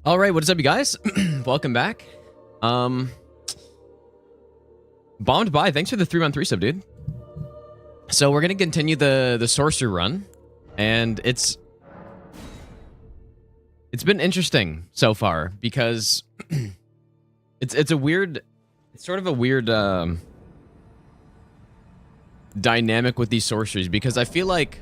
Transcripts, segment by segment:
All right, what is up, you guys? Welcome back. Bombed by. Thanks for the 3-month resub, dude. So we're gonna continue the sorcery run, and it's been interesting so far because it's sort of a weird dynamic with these sorceries, because I feel like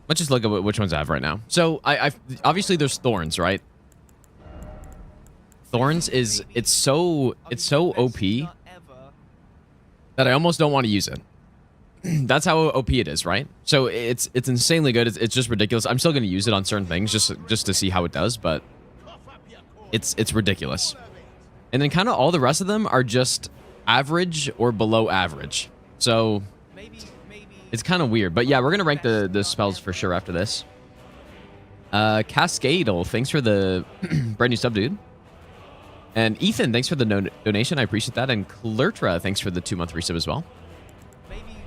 let's just look at which ones I have right now. So I obviously there's thorns, right? Thorns it's so OP that I almost don't want to use it. That's how OP it is, right? So it's insanely good. It's just ridiculous. I'm still going to use it on certain things just to see how it does, but it's ridiculous. And then kind of all the rest of them are just average or below average. So it's kind of weird. But yeah, we're going to rank the spells for sure after this. Cascadal, thanks for the brand new sub, dude. And Ethan, thanks for the donation. I appreciate that. And Clertra, thanks for the 2-month resub as well.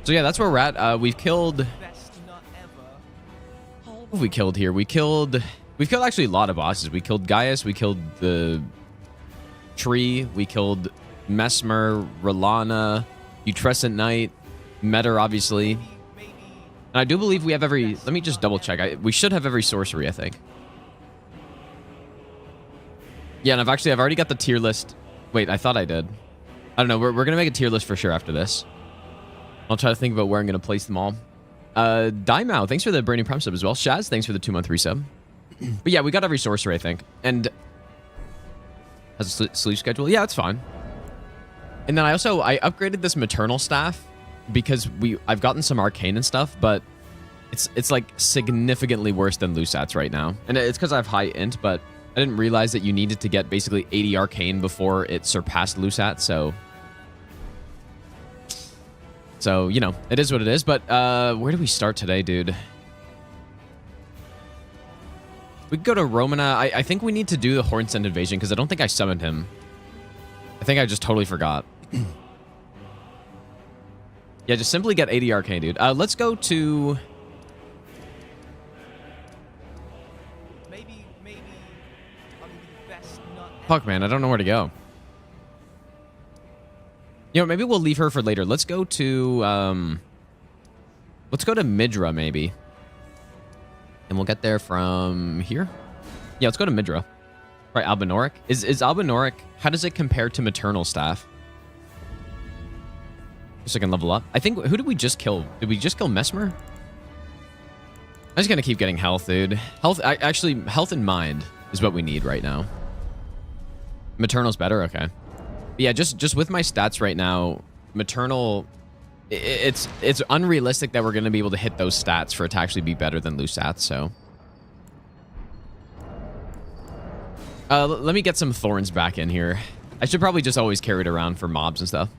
So yeah, that's where we're at. We've killed... What have we killed here? We've killed actually a lot of bosses. We killed Gaius. We killed the Tree. We killed Mesmer, Rolana, Utrescent Knight, Midra, obviously. And I do believe we have every... Let me just double check. We should have every sorcery, I think. Yeah, and I've already got the tier list. Wait, I thought I did. I don't know. We're going to make a tier list for sure after this. I'll try to think about where I'm going to place them all. Daimao, thanks for the brand new prime sub as well. Shaz, thanks for the 2-month resub. But yeah, we got every sorcery, I think. And has a sleep schedule. Yeah, it's fine. And then I upgraded this maternal staff because I've gotten some arcane and stuff, but it's like significantly worse than Lusat's right now. And it's because I have high int, but I didn't realize that you needed to get basically 80 arcane before it surpassed Lusat, so, you know, it is what it is. But where do we start today, dude? We could go to Romana. I think we need to do the Hornsend invasion because I don't think I summoned him. I think I just totally forgot. Yeah, just simply get 80 arcane, dude. Let's go to... Fuck, man, I don't know where to go. You know, maybe we'll leave her for later. Let's go to Midra, maybe. And we'll get there from here. Yeah, let's go to Midra. Right, Albinoric. Is Albinoric, how does it compare to Maternal Staff? Just so I can level up. I think, who did we just kill? Did we just kill Mesmer? I'm just gonna keep getting health, dude. Actually, health and mind is what we need right now. Maternal's better? Okay. Yeah, just with my stats right now, Maternal, it's unrealistic that we're going to be able to hit those stats for it to actually be better than Lusat, so. Let me get some thorns back in here. I should probably just always carry it around for mobs and stuff.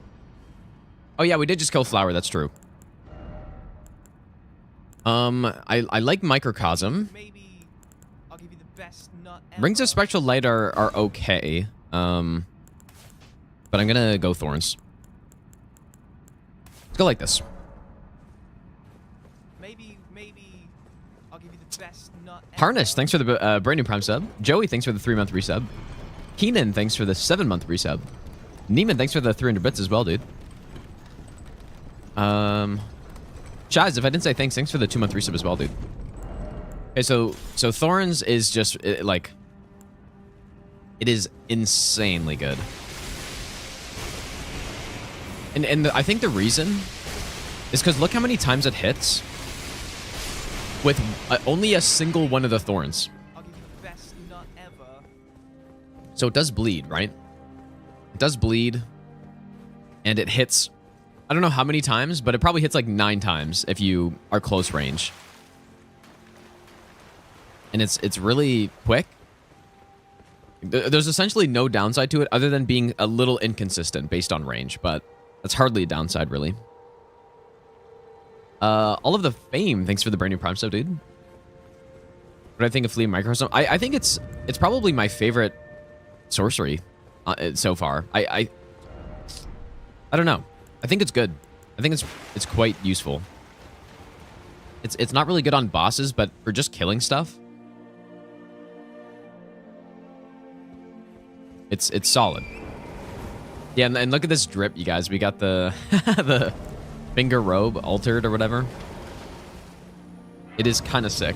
Oh yeah, we did just kill Flower, that's true. I like Microcosm. Maybe I'll give you the best nut ever. Rings of Spectral Light are okay. But I'm gonna go Thorns. Let's go like this. Maybe I'll give you the best nut ever. Harness, thanks for the brand new prime sub. Joey, thanks for the 3-month resub. Keenan, thanks for the 7-month resub. Neiman, thanks for the 300 bits as well, dude. Chaz, if I didn't say thanks for the 2-month resub as well, dude. Okay, so Thorns is just like, it is insanely good. And I think the reason is because look how many times it hits with only a single one of the thorns. I'll give you the best nut ever. So it does bleed, right? It does bleed, and it hits, I don't know how many times, but it probably hits like 9 times if you are close range. And it's really quick. There's essentially no downside to it other than being a little inconsistent based on range, but that's hardly a downside, really. All of the Fame, thanks for the brand new prime sub, dude. What do I think of Flea Microcosm? I think it's probably my favorite sorcery so far. I don't know. I think it's good. I think it's quite useful. It's not really good on bosses, but for just killing stuff, it's solid. Yeah, and look at this drip, you guys. We got the the finger robe altered or whatever. It is kind of sick.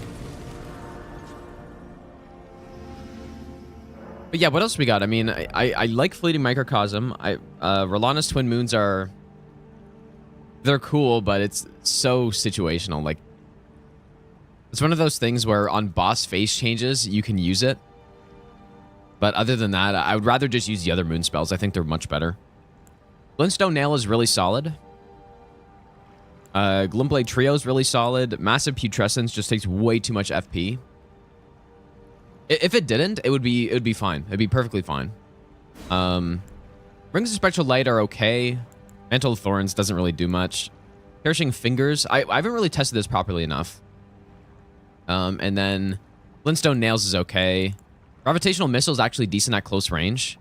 But yeah, what else we got? I mean, I like Fleeting Microcosm. Rolana's Twin Moons they're cool, but it's so situational. Like, it's one of those things where on boss face changes, you can use it. But other than that, I would rather just use the other moon spells. I think they're much better. Glintstone Nail is really solid. Gloomblade Trio is really solid. Massive Putrescence just takes way too much FP. If it didn't, it would be fine. It'd be perfectly fine. Rings of Spectral Light are okay. Mantle of Thorns doesn't really do much. Perishing Fingers, I haven't really tested this properly enough. And then Glintstone Nails is okay. Gravitational Missile is actually decent at close range.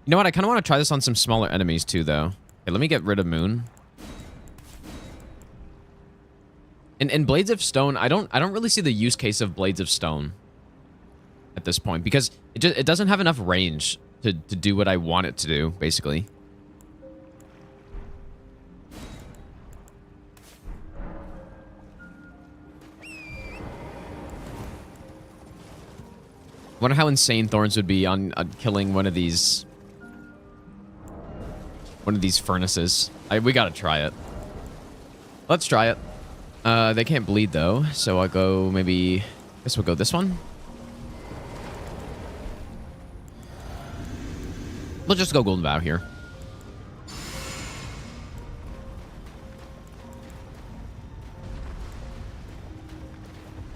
You know what? I kind of want to try this on some smaller enemies too, though. Okay, let me get rid of Moon. In Blades of Stone, I don't really see the use case of Blades of Stone at this point, because it doesn't have enough range to do what I want it to do, basically. I wonder how insane Thorns would be on killing one of these furnaces. We gotta try it. Let's try it. They can't bleed though, so I'll go maybe. I guess we'll go this one. We'll just go Golden Vow here.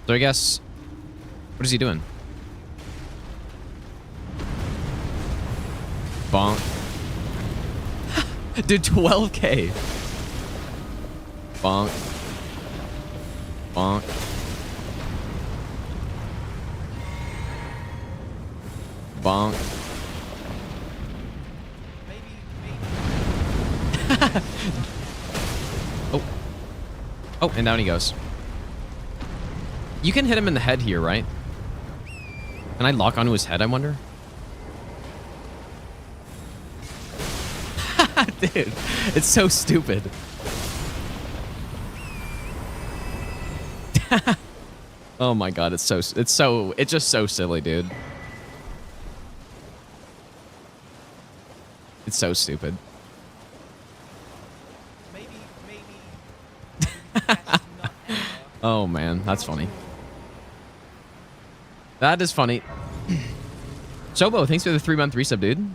So I guess, what is he doing? Bonk. Dude, 12k. Bonk. Bonk. Bonk. Oh. Oh, and down he goes. You can hit him in the head here, right? Can I lock onto his head, I wonder? Dude, it's so stupid. Oh my god, it's just so silly, dude. It's so stupid. Oh man, that's funny. That is funny. Sobo, thanks for the 3-month resub, dude.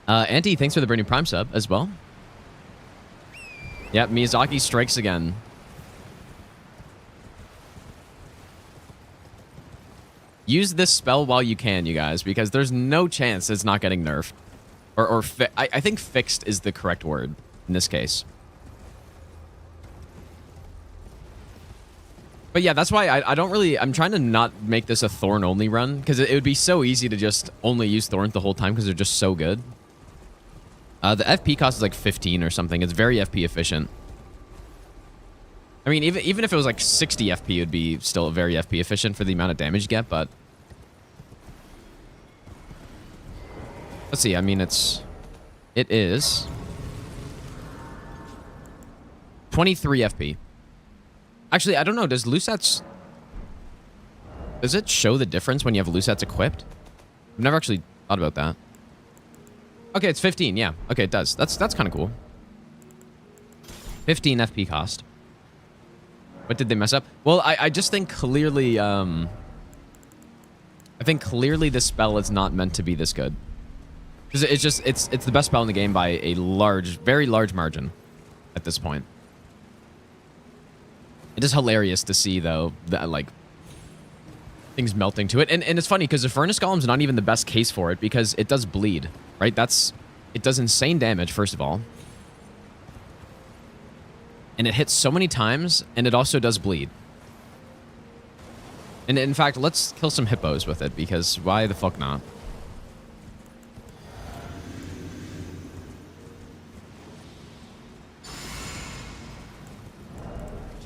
Auntie, thanks for the brand new Prime sub as well. Yep, Miyazaki strikes again. Use this spell while you can, you guys, because there's no chance it's not getting nerfed. I think fixed is the correct word in this case. But yeah, that's why I don't really... I'm trying to not make this a Thorn-only run, because it would be so easy to just only use Thorns the whole time, because they're just so good. The FP cost is like 15 or something. It's very FP efficient. I mean, even if it was like 60 FP, it would be still very FP efficient for the amount of damage you get, but... Let's see, I mean, it is 23 FP. Actually, I don't know, does Lusat's... Does it show the difference when you have Lusat's equipped? I've never actually thought about that. Okay, it's 15, yeah. Okay, it does. That's kind of cool. 15 FP cost. What did they mess up? Well, I just think clearly, I think clearly this spell is not meant to be this good. Because it's the best spell in the game by a very large margin at this point. It is hilarious to see, though, that, like, things melting to it. And it's funny, because the Furnace Golem's not even the best case for it, because it does bleed, right? It does insane damage, first of all. And it hits so many times, and it also does bleed. And in fact, let's kill some hippos with it, because why the fuck not?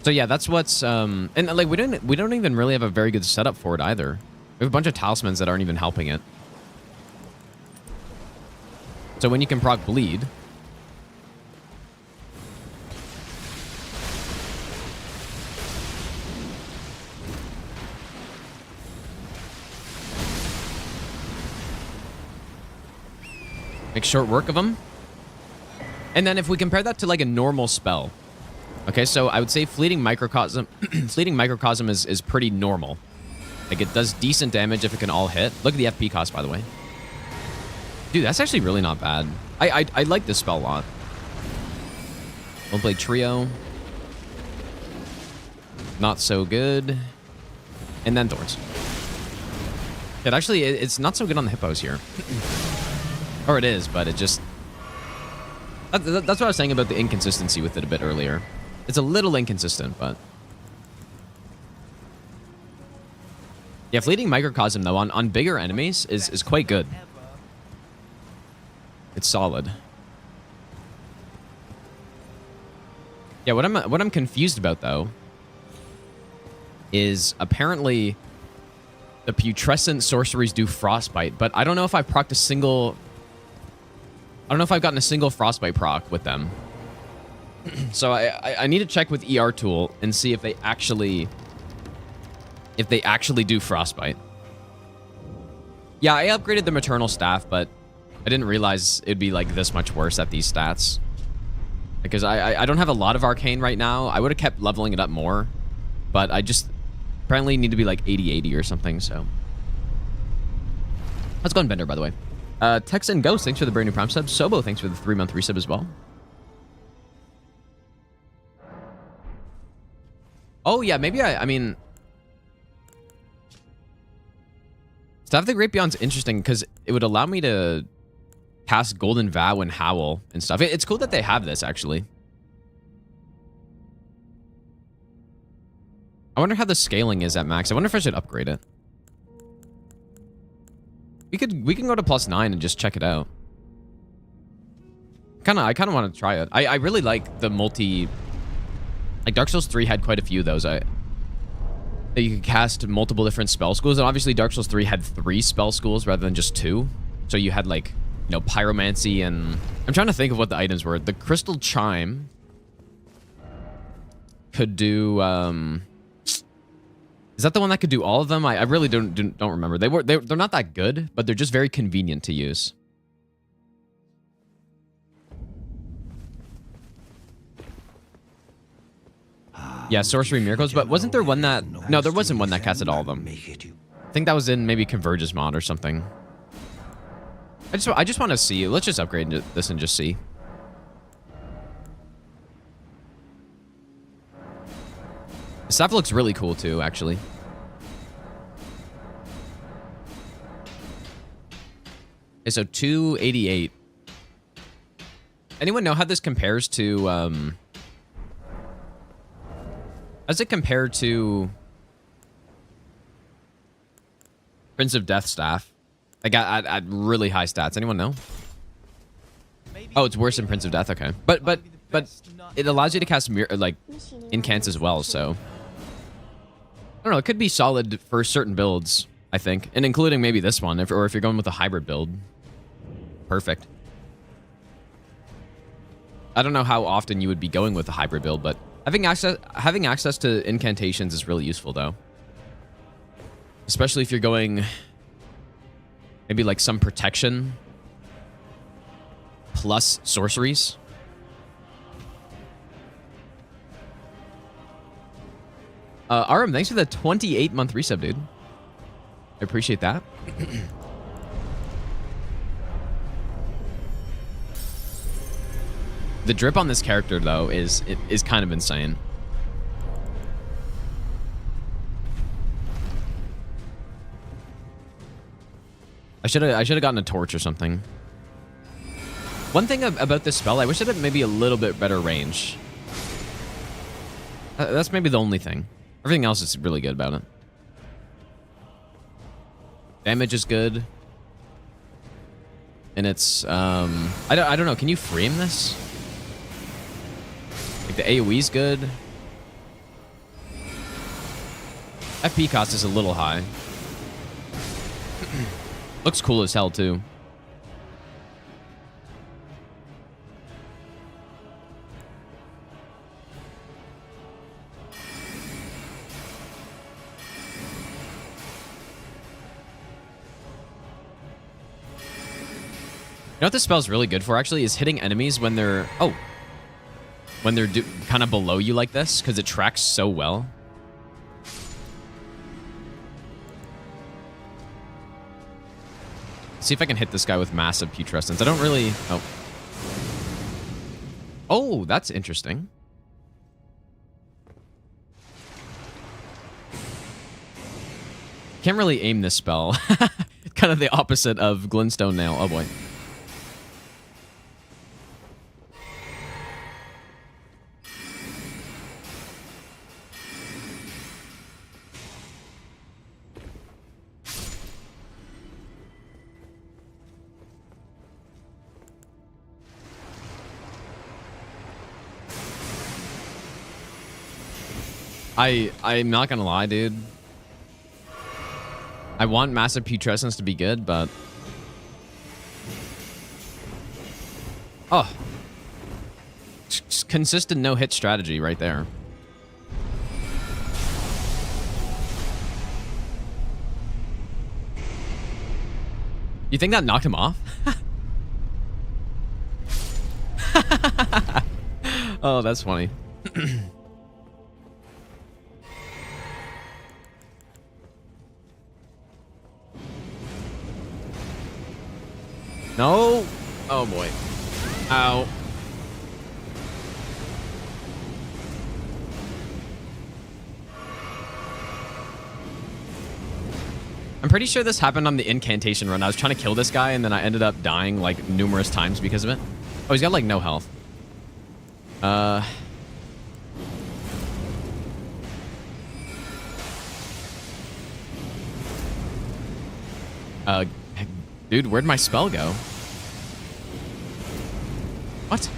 So yeah, that's what's and like we don't even really have a very good setup for it either. We have a bunch of talismans that aren't even helping it. So when you can proc bleed, make short work of them. And then if we compare that to like a normal spell, okay, so I would say Fleeting Microcosm, Fleeting Microcosm is pretty normal. Like it does decent damage if it can all hit. Look at the FP cost, by the way. Dude, that's actually really not bad. I like this spell a lot. One blade trio. Not so good. And then thorns. It's not so good on the hippos here. Or it is, but it just... That's what I was saying about the inconsistency with it a bit earlier. It's a little inconsistent, but... Yeah, Fleeting Microcosm, though, on bigger enemies is quite good. It's solid. Yeah, what I'm confused about, though, is apparently the putrescent sorceries do frostbite, but I don't know if I've procced a single... I don't know if I've gotten a single frostbite proc with them. So I need to check with ER Tool and see if they actually do frostbite. Yeah, I upgraded the maternal staff, but I didn't realize it'd be like this much worse at these stats. Because I don't have a lot of arcane right now. I would have kept leveling it up more, but I just apparently need to be like 80-80 or something, so. Let's go on Bender, by the way. Tex and Ghost, thanks for the brand new Prime sub. Sobo, thanks for the 3-month resub as well. Oh, yeah, maybe I mean... Staff of the Great Beyond's interesting because it would allow me to cast Golden Vow and Howl and stuff. It's cool that they have this, actually. I wonder how the scaling is at max. I wonder if I should upgrade it. We can go to +9 and just check it out. I kind of want to try it. I really like the multi... Like Dark Souls 3 had quite a few of those. That you could cast multiple different spell schools, and obviously Dark Souls 3 had 3 spell schools rather than just 2. So you had like, you know, pyromancy and... I'm trying to think of what the items were. The Crystal Chime could do... Is that the one that could do all of them? I really don't remember. They're not that good, but they're just very convenient to use. Yeah, Sorcery Miracles, but wasn't there one that... No, there wasn't one that casted all of them. I think that was in maybe Converge's mod or something. I just want to see. Let's just upgrade this and just see. The stuff looks really cool too, actually. Okay, so 288. Anyone know how this compares to... How does it compare to Prince of Death staff? Like at really high stats. Anyone know? Oh, it's worse than Prince of Death. Okay, but it allows you to cast like incants as well. So I don't know. It could be solid for certain builds, I think, and including maybe this one, or if you're going with a hybrid build. Perfect. I don't know how often you would be going with a hybrid build, but having access to incantations is really useful, though. Especially if you're going maybe like some protection plus sorceries. Aram, thanks for the 28-month resub, dude. I appreciate that. The drip on this character, though, is kind of insane. I should have gotten a torch or something. One thing about this spell, I wish it had maybe a little bit better range. That's maybe the only thing. Everything else is really good about it. Damage is good. And it's, I don't know. Can you frame this? Like the AoE's good. FP cost is a little high. Looks cool as hell, too. You know what this spell's really good for, actually, is hitting enemies when they're... Oh. When they're kind of below you like this, because it tracks so well. See if I can hit this guy with massive putrescence. I don't really... Oh. Oh, that's interesting. Can't really aim this spell. Kind of the opposite of Glintstone Nail. Oh, boy. I'm not gonna lie, dude. I want massive putrescence to be good, but... Oh. Just consistent no-hit strategy right there. You think that knocked him off? Oh, that's funny. No. Oh, boy. Ow. I'm pretty sure this happened on the incantation run. I was trying to kill this guy, and then I ended up dying, like, numerous times because of it. Oh, he's got, like, no health. Dude, where'd my spell go? What?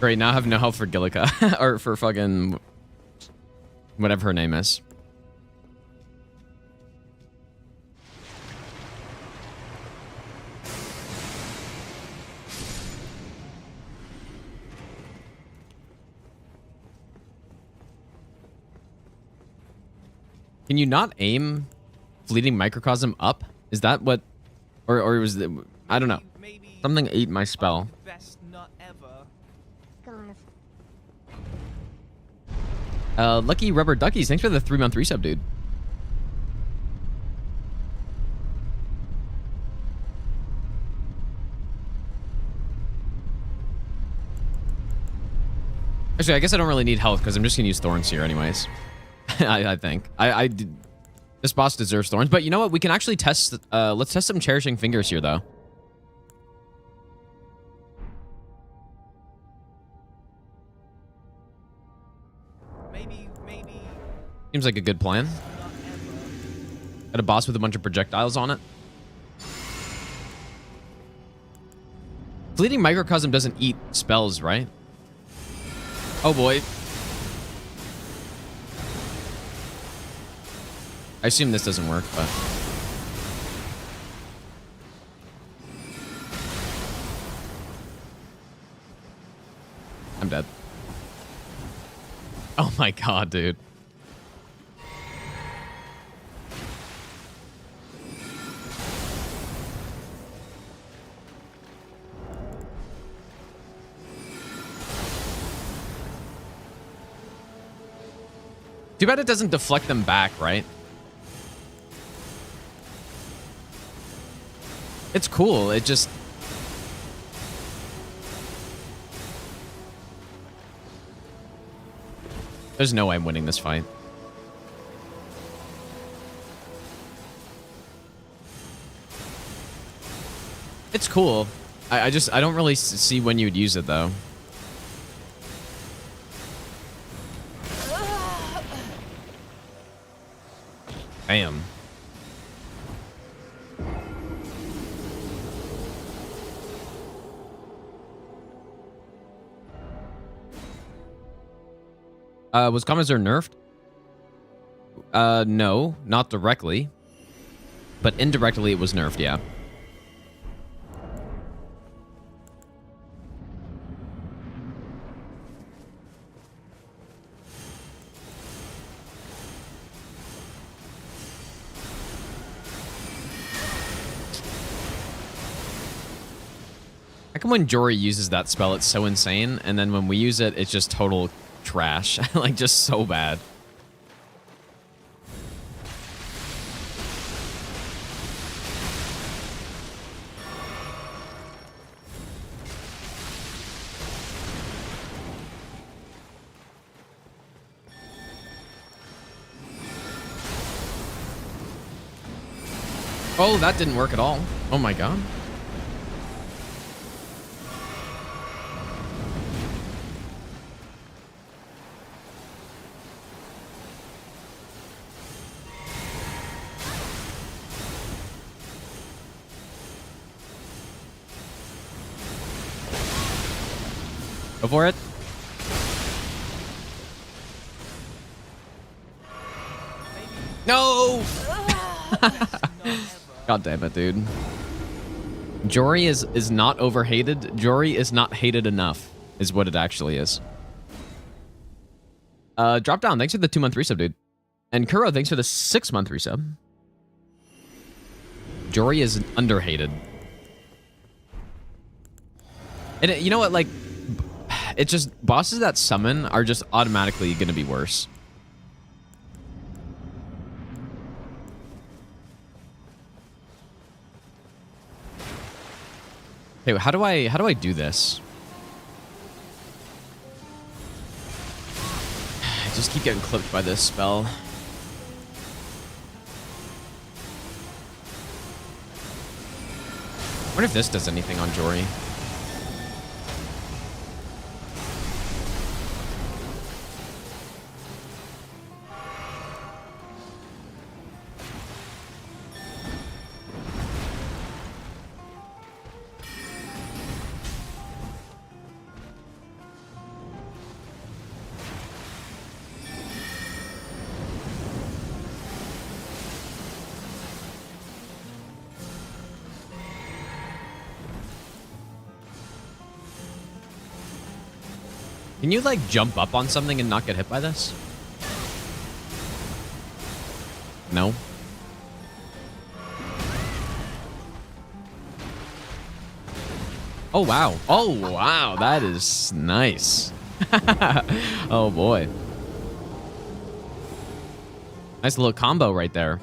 Great, now I have no health for Gillica. Or for fucking... whatever her name is. Can you not aim Fleeting Microcosm up? Is that what... Or was it... I don't know. Something ate my spell. Lucky Rubber Duckies, thanks for the 3-month resub, dude. Actually, I guess I don't really need health because I'm just gonna use Thorns here anyways. I think. This boss deserves Thorns, but you know what? We can actually test... let's test some Cherishing Fingers here, though. Maybe. Seems like a good plan. Got a boss with a bunch of projectiles on it. Fleeting Microcosm doesn't eat spells, right? Oh, boy. I assume this doesn't work, but... I'm dead. Oh my god, dude. Too bad it doesn't deflect them back, right? It's cool, it just... There's no way I'm winning this fight. It's cool. I don't really see when you'd use it, though. Bam. Was Kamazer nerfed? No, not directly. But indirectly it was nerfed, yeah. How come when Jory uses that spell, it's so insane, and then when we use it, it's just total trash. Like, just so bad. Oh, that didn't work at all. Oh my god. Go for it. No! God damn it, dude. Jory is not overhated. Jory is not hated enough, is what it actually is. Drop down. Thanks for the 2-month resub, dude. And Kuro, thanks for the 6-month resub. Jory is underhated. And you know what, like, it's just bosses that summon are just automatically going to be worse. Hey, how do I do this? I just keep getting clipped by this spell. I wonder if this does anything on Jory. Can you, like, jump up on something and not get hit by this? No? Oh, wow. Oh, wow. That is nice. Oh, boy. Nice little combo right there.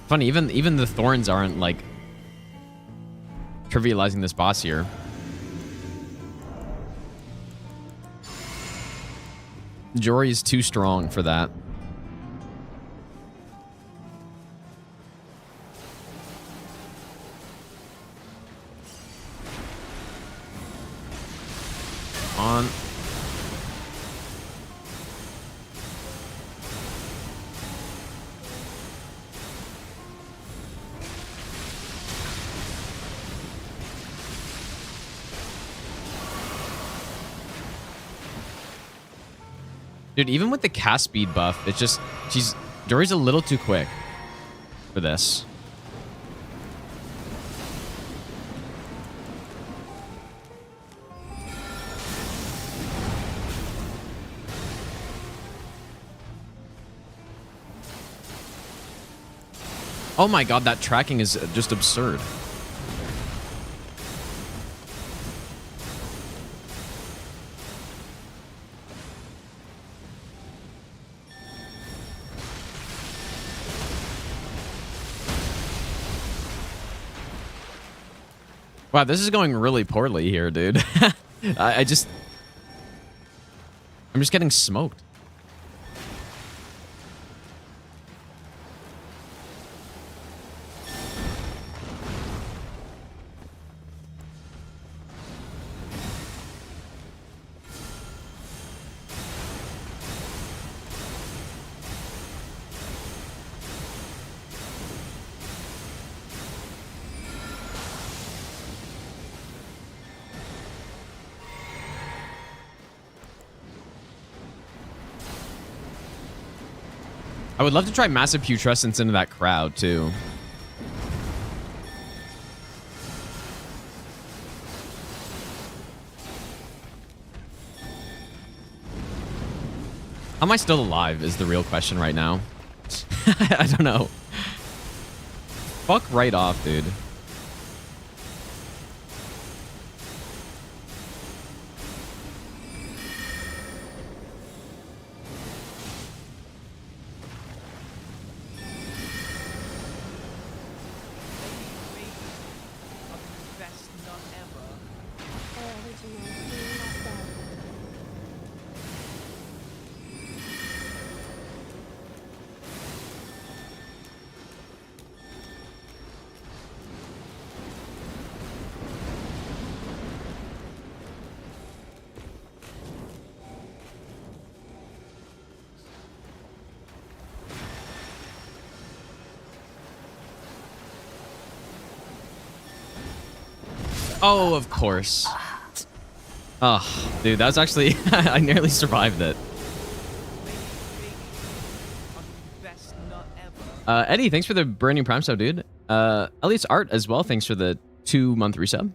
Funny, even the thorns aren't, like, trivializing this boss here. Jory's too strong for that. On. Dude, even with the cast speed buff, it's just, Jory's a little too quick for this. Oh my god, that tracking is just absurd. Wow, this is going really poorly here, dude. I'm just getting smoked. I would love to try massive putrescence into that crowd too. How am I still alive is the real question right now. I don't know. Fuck right off, dude. Oh, of course. Oh, dude, that was actually... I nearly survived it. Eddie, thanks for the brand new Prime sub, dude. Elliot's Art as well, thanks for the 2-month resub.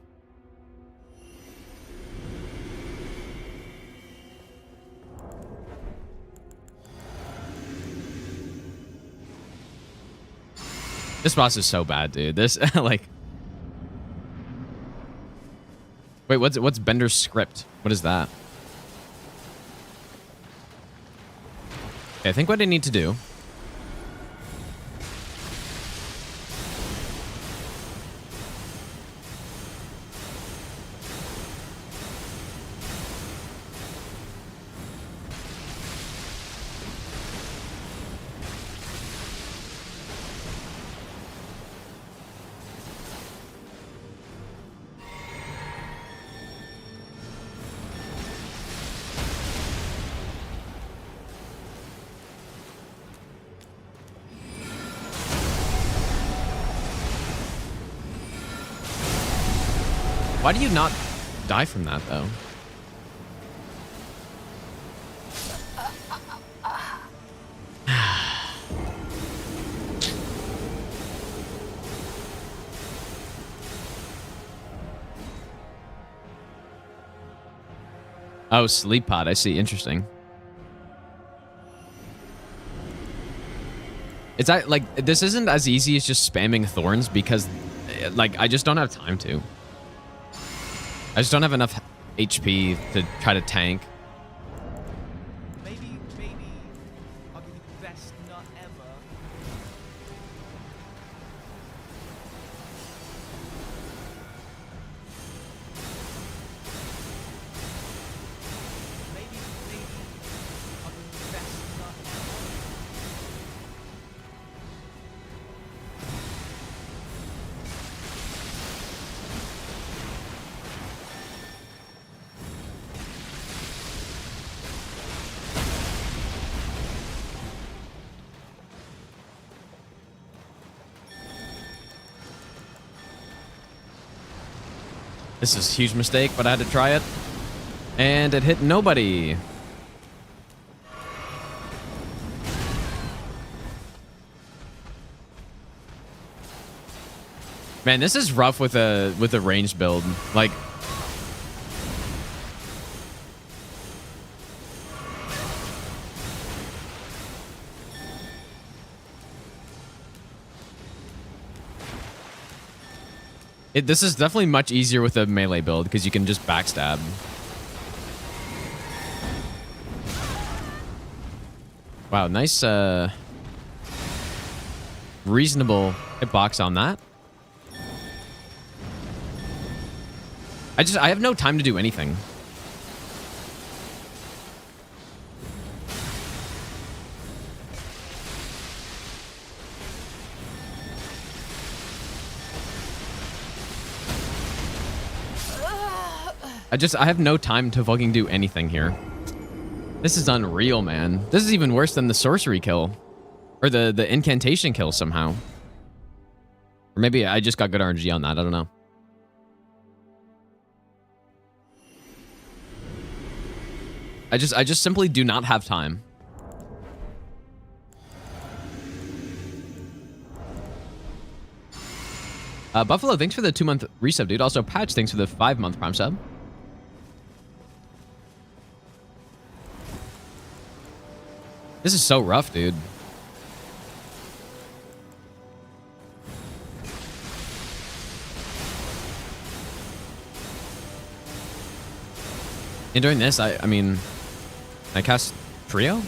This boss is so bad, dude. This, like... Wait, what's Bender's script? What is that? Okay, I think what I need to do... Why do you not die from that, though? Oh, sleep pod. I see. Interesting. It's like, this isn't as easy as just spamming thorns because, like, I just don't have time to. I just don't have enough HP to try to tank. Maybe I'll be the best nut ever. Maybe I'll be the best nut ever. This is a huge mistake, but I had to try it. And it hit nobody. Man, this is rough with a ranged build. Like, this is definitely much easier with a melee build because you can just backstab. Wow, nice, reasonable hitbox on that. I have no time to do anything. I have no time to fucking do anything here. This is unreal, man. This is even worse than the sorcery kill. Or the incantation kill somehow. Or maybe I just got good RNG on that, I don't know. I just simply do not have time. Buffalo, thanks for the 2-month resub, dude. Also, Patch, thanks for the 5-month prime sub. This is so rough, dude. And during this, I mean, I cast Trio?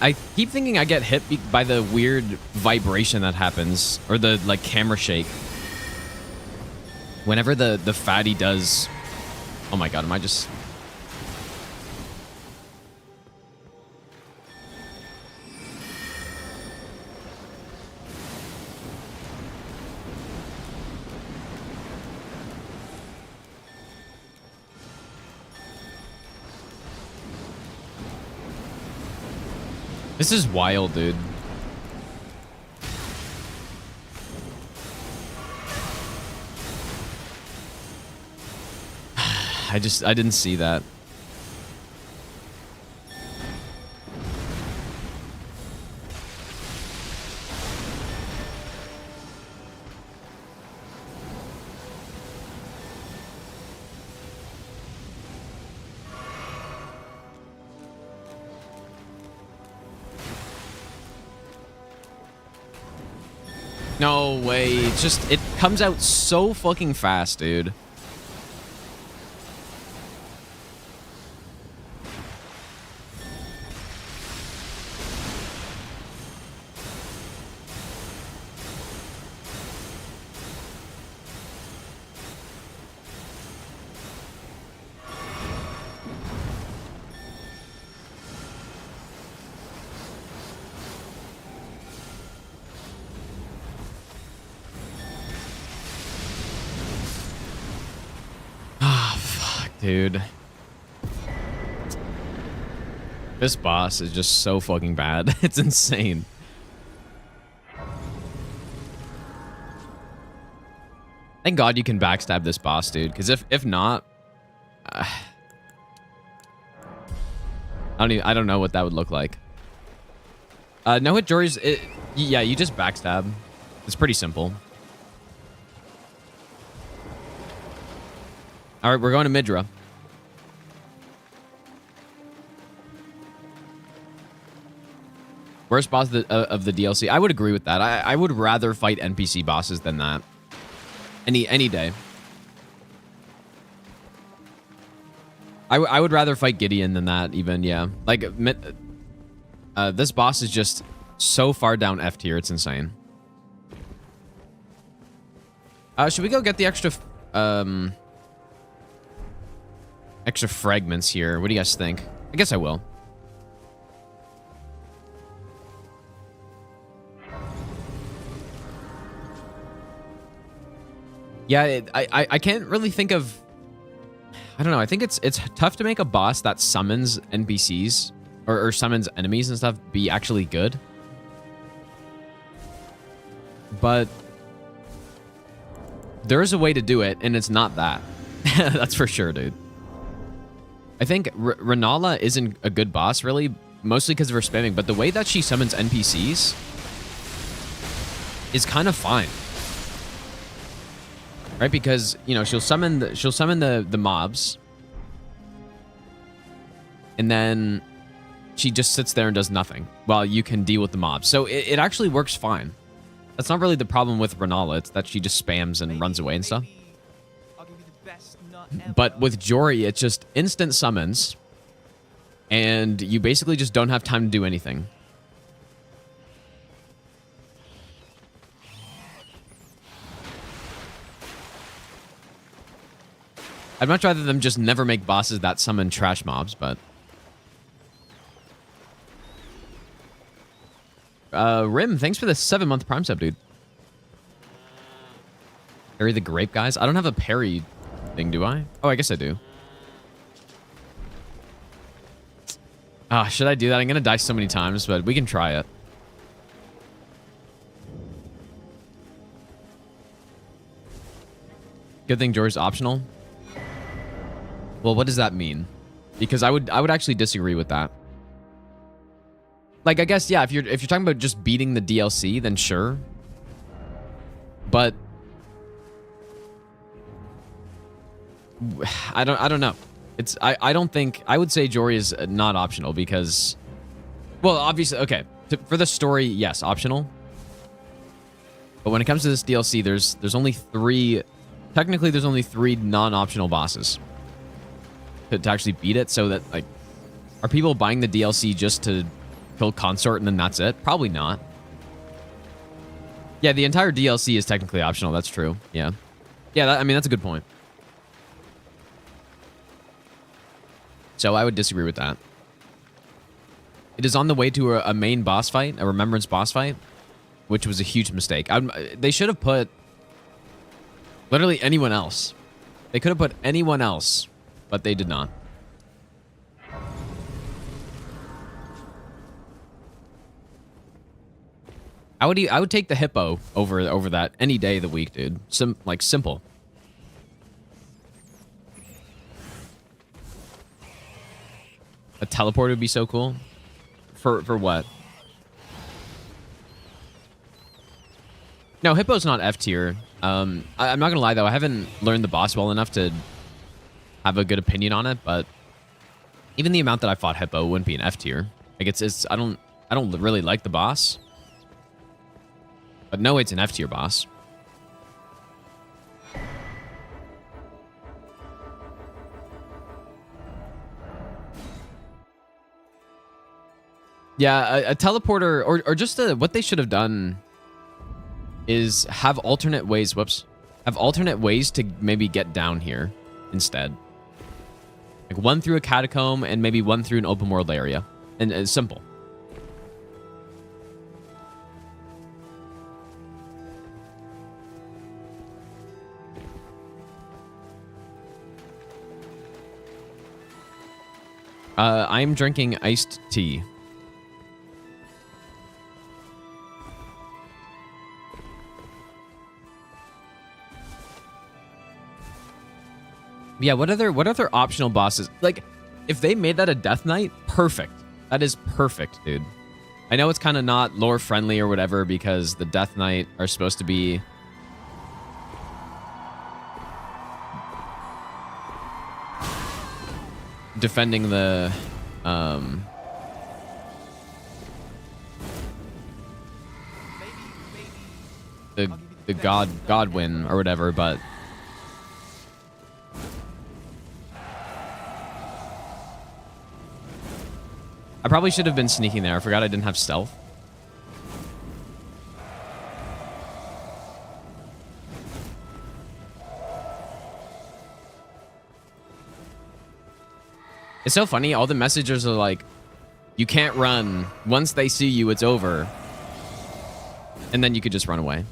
I keep thinking I get hit by the weird vibration that happens, or the like camera shake. Whenever the fatty does, oh my god, am I just? This is wild, dude. I didn't see that. No way. It's just, it comes out so fucking fast, dude. Dude. This boss is just so fucking bad. It's insane. Thank God you can backstab this boss, dude. Because if not... I don't know what that would look like. No hit Jory's... yeah, you just backstab. It's pretty simple. All right, we're going to Midra. Worst boss of the DLC. I would agree with that. I would rather fight NPC bosses than that. Any day. I would rather fight Gideon than that even, yeah. Like, this boss is just so far down F tier, it's insane. Should we go get the extra fragments here? What do you guys think? I guess I will. Yeah, I can't really think of... I don't know. I think it's tough to make a boss that summons NPCs or summons enemies and stuff be actually good. But there is a way to do it, and it's not that. That's for sure, dude. I think Renala isn't a good boss, really, mostly because of her spamming, but the way that she summons NPCs is kind of fine. Right? Because, you know, she'll summon the mobs, and then she just sits there and does nothing while you can deal with the mobs. So it actually works fine. That's not really the problem with Renala. It's that she just spams and runs away and stuff. But with Jory, it's just instant summons. And you basically just don't have time to do anything. I'd much rather them just never make bosses that summon trash mobs, but... Rim, thanks for the 7-month Prime sub, dude. Parry the Grape, guys? I don't have a parry thing, do I? Oh, I guess I do. Ah, should I do that? I'm gonna die so many times, but we can try it. Good thing Jory's optional. Well, what does that mean? Because I would actually disagree with that. Like, I guess, yeah, if you're talking about just beating the DLC, then sure. But I don't know. I don't think, I would say Jory is not optional because, well, obviously, okay, for the story, yes, optional. But when it comes to this DLC, there's only 3, technically there's only 3 non-optional bosses to actually beat it. So that, like, are people buying the DLC just to kill Consort and then that's it? Probably not. Yeah, the entire DLC is technically optional. That's true. Yeah. Yeah, I mean, that's a good point. So I would disagree with that. It is on the way to a main boss fight, a Remembrance boss fight, which was a huge mistake. They should have put literally anyone else. They could have put anyone else, but they did not. I would take the hippo over that any day of the week, dude. Simple. A teleport would be so cool. For what? No, hippo's not F tier. I'm not gonna lie though, I haven't learned the boss well enough to have a good opinion on it, but even the amount that I fought hippo wouldn't be an F tier. Like I don't really like the boss. But no, it's an F tier boss. Yeah, a teleporter, or just what they should have done is have alternate ways, have alternate ways to maybe get down here instead. Like one through a catacomb and maybe one through an open world area. And it's simple. I'm drinking iced tea. Yeah, what other optional bosses? Like, if they made that a Death Knight, perfect. That is perfect, dude. I know it's kind of not lore friendly or whatever because the Death Knight are supposed to be defending the Godwin or whatever, but I probably should have been sneaking there. I forgot I didn't have stealth. It's so funny. All the messages are like, you can't run. Once they see you, it's over. And then you could just run away.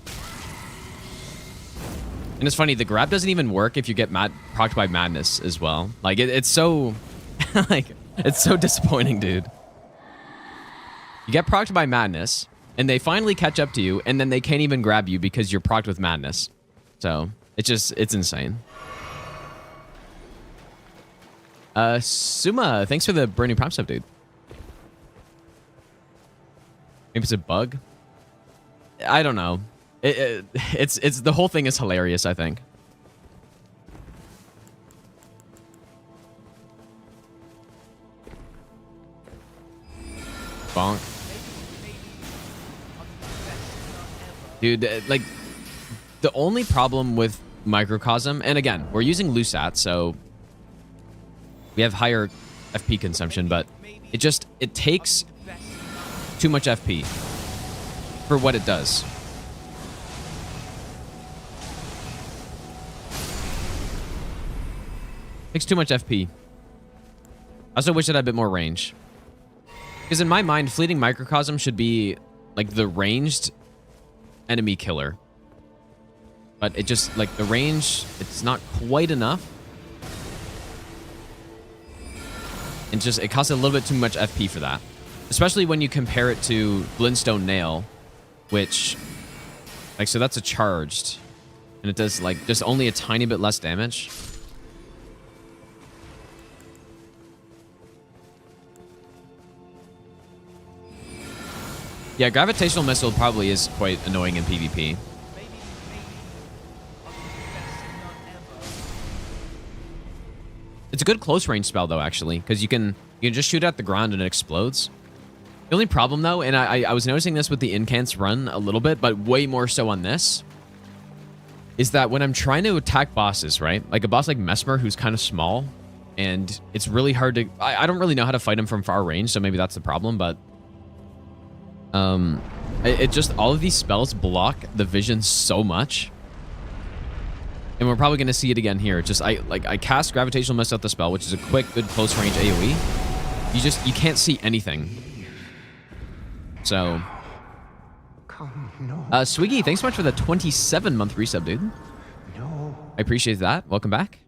And it's funny, the grab doesn't even work if you get procced by madness as well. Like, it's so... like, it's so disappointing, dude. You get procced by madness, and they finally catch up to you, and then they can't even grab you because you're procced with madness. So, it's insane. Suma, thanks for the brand new prime sub, dude. Maybe it's a bug? I don't know. It's the whole thing is hilarious, I think. Bonk. Dude, like, the only problem with Microcosm, and again, we're using Lusat, so we have higher FP consumption, but It takes I'll give you the best nut. too much FP for what it does. Takes too much FP. I also wish it had a bit more range. Because in my mind, Fleeting Microcosm should be like the ranged enemy killer. But it just, like, the range, it's not quite enough. And just, it costs a little bit too much FP for that. Especially when you compare it to Glintstone Nail, which, like, so that's a charged. And it does, like, just only a tiny bit less damage. Yeah, Gravitational Missile probably is quite annoying in PvP. Maybe I'll give you the best nut ever. It's a good close range spell, though, actually, because you can just shoot at the ground and it explodes. The only problem, though, and I was noticing this with the Incants run a little bit, but way more so on this, is that when I'm trying to attack bosses, right? Like a boss like Mesmer, who's kind of small, and it's really hard to... I don't really know how to fight him from far range, so maybe that's the problem, but... it just... All of these spells block the vision so much. And we're probably going to see it again here. Just, I cast Gravitational Missile at the spell, which is a quick, good close range AoE. You can't see anything. So... Swiggy, thanks so much for the 27-month resub, dude. No. I appreciate that. Welcome back.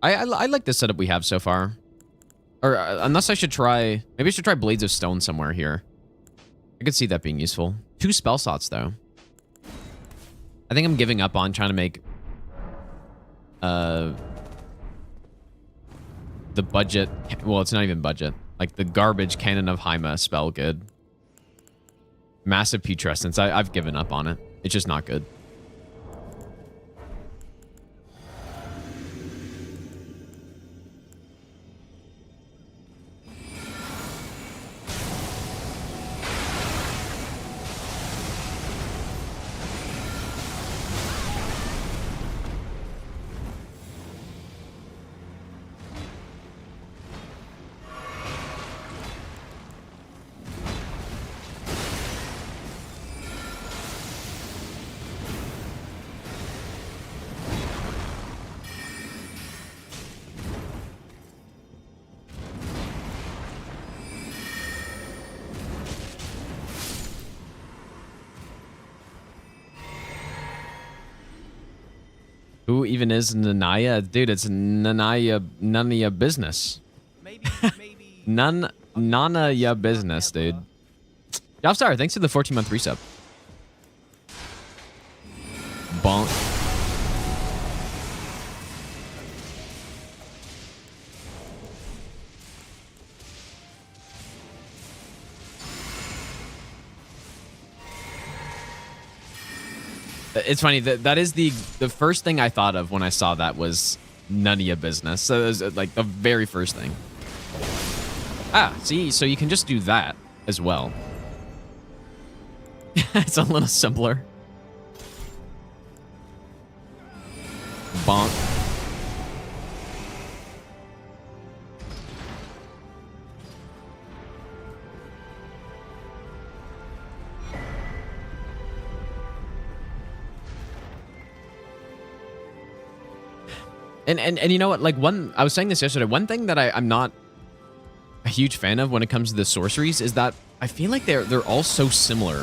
I like the setup we have so far. Or unless I should try... Maybe I should try Blades of Stone somewhere here. I could see that being useful. 2 spell slots, though. I think I'm giving up on trying to make... the budget... Well, it's not even budget. Like, the garbage Cannon of Haima spell good. Massive Putrescence. I've given up on it. It's just not good. Who even is Nanaya? Dude, it's Nanaya, none of your business. Maybe None of your business, dude. Jobstar, thanks for the 14-month resub. Bonk. It's funny that is the first thing I thought of when I saw that was none of your business. So it was like the very first thing. Ah, see, so you can just do that as well. It's a little simpler. Bonk. And you know what, like I was saying this yesterday, one thing that I'm not a huge fan of when it comes to the sorceries is that I feel like they're all so similar.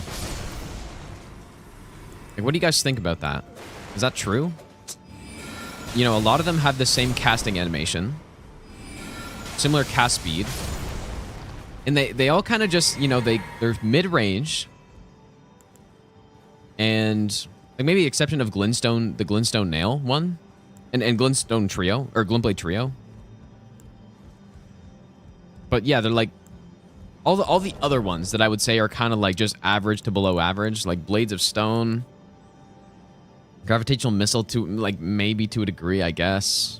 Like, what do you guys think about that? Is that true? You know, a lot of them have the same casting animation, similar cast speed, and they all kind of just, you know, they're mid-range, and like maybe the exception of Glintstone, the Glintstone Nail one. And Glintstone Trio, or Glintblade Trio. But yeah, they're like... All the other ones that I would say are kind of like just average to below average. Like Blades of Stone. Gravitational Missile to, like, maybe to a degree, I guess.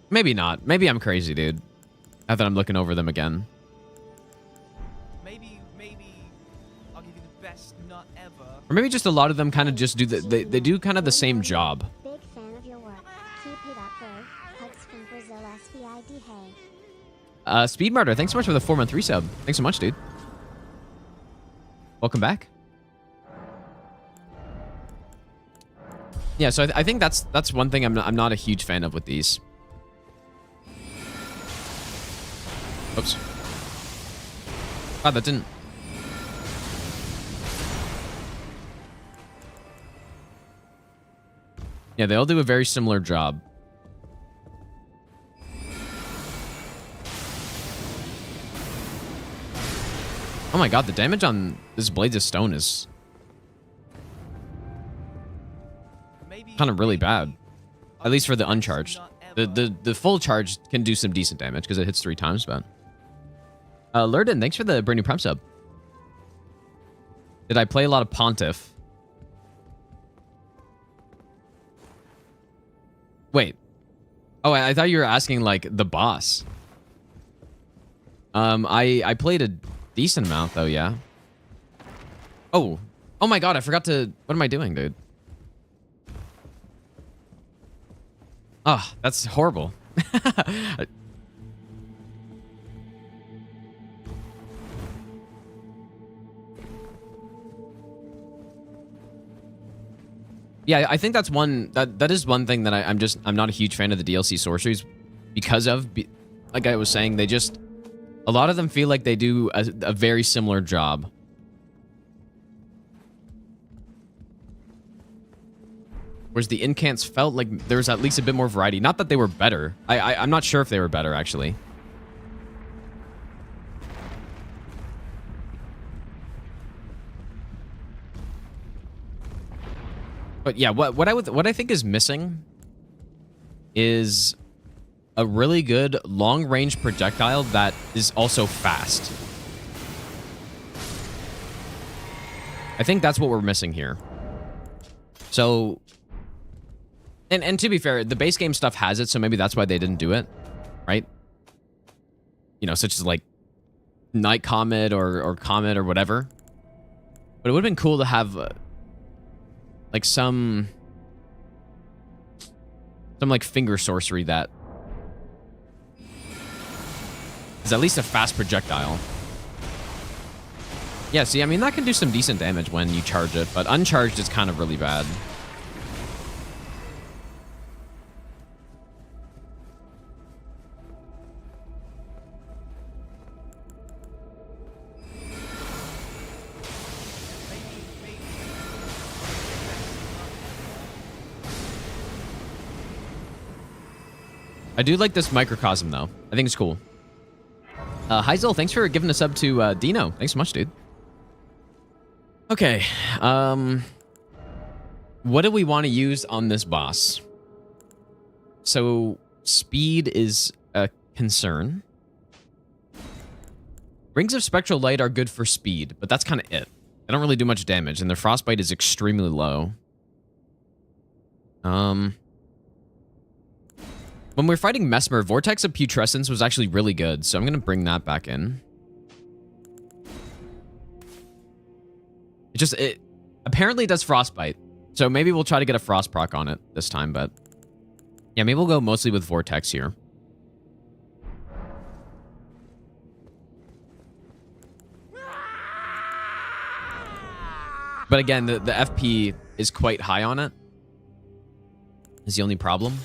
Maybe not. Maybe I'm crazy, dude. Now that I'm looking over them again. Maybe I'll give you the best nut Or maybe just a lot of them kind of just do they do kind of the same job. Big fan of your work. Keep it up, bro. Hugs from Brazil, SVID, hey. Speed Martyr, thanks so much for the 4-month resub. Thanks so much, dude. Welcome back. Yeah, so I think that's one thing I'm not a huge fan of with these. Oops. God, that didn't. Yeah, they all do a very similar job. Oh my god, the damage on this Blades of Stone is kind of really bad. At least for the uncharged. The full charge can do some decent damage because it hits 3 times, but... Lurden, thanks for the brand new Prime sub. Did I play a lot of Pontiff? Wait. Oh, I thought you were asking, like, the boss. I played a decent amount, though, yeah. Oh. Oh my god, I forgot to... What am I doing, dude? Oh, that's horrible. Yeah, I think that's one that is one thing that I'm not a huge fan of the DLC sorceries because of, like I was saying, they just, a lot of them feel like they do a very similar job. Whereas the incants felt like there was at least a bit more variety. Not that they were better. I'm not sure if they were better, actually. But yeah, what I think is missing is a really good long-range projectile that is also fast. I think that's what we're missing here. So, and to be fair, the base game stuff has it, so maybe that's why they didn't do it, right? You know, such as like Night Comet or Comet or whatever. But it would have been cool to have like some like finger sorcery that is at least a fast projectile. Yeah, see, I mean, that can do some decent damage when you charge it, but uncharged is kind of really bad. I do like this microcosm, though. I think it's cool. Heisel, thanks for giving a sub to Dino. Thanks so much, dude. Okay. What do we want to use on this boss? So, speed is a concern. Rings of Spectral Light are good for speed, but that's kind of it. They don't really do much damage, and their frostbite is extremely low. When we were fighting Mesmer, Vortex of Putrescence was actually really good, so I'm going to bring that back in. It apparently does Frostbite, so maybe we'll try to get a Frost proc on it this time, but yeah, maybe we'll go mostly with Vortex here. But again, the FP is quite high on it, is the only problem.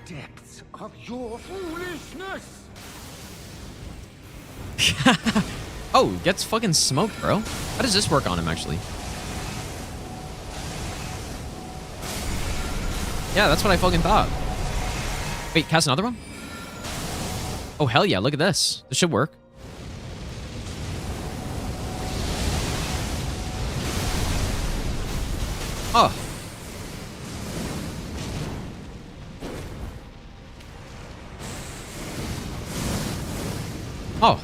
Depths of your foolishness. Oh, gets fucking smoked, bro. How does this work on him, actually? Yeah, that's what I fucking thought. Wait, cast another one? Oh, hell yeah, look at this. This should work. Oh. Oh.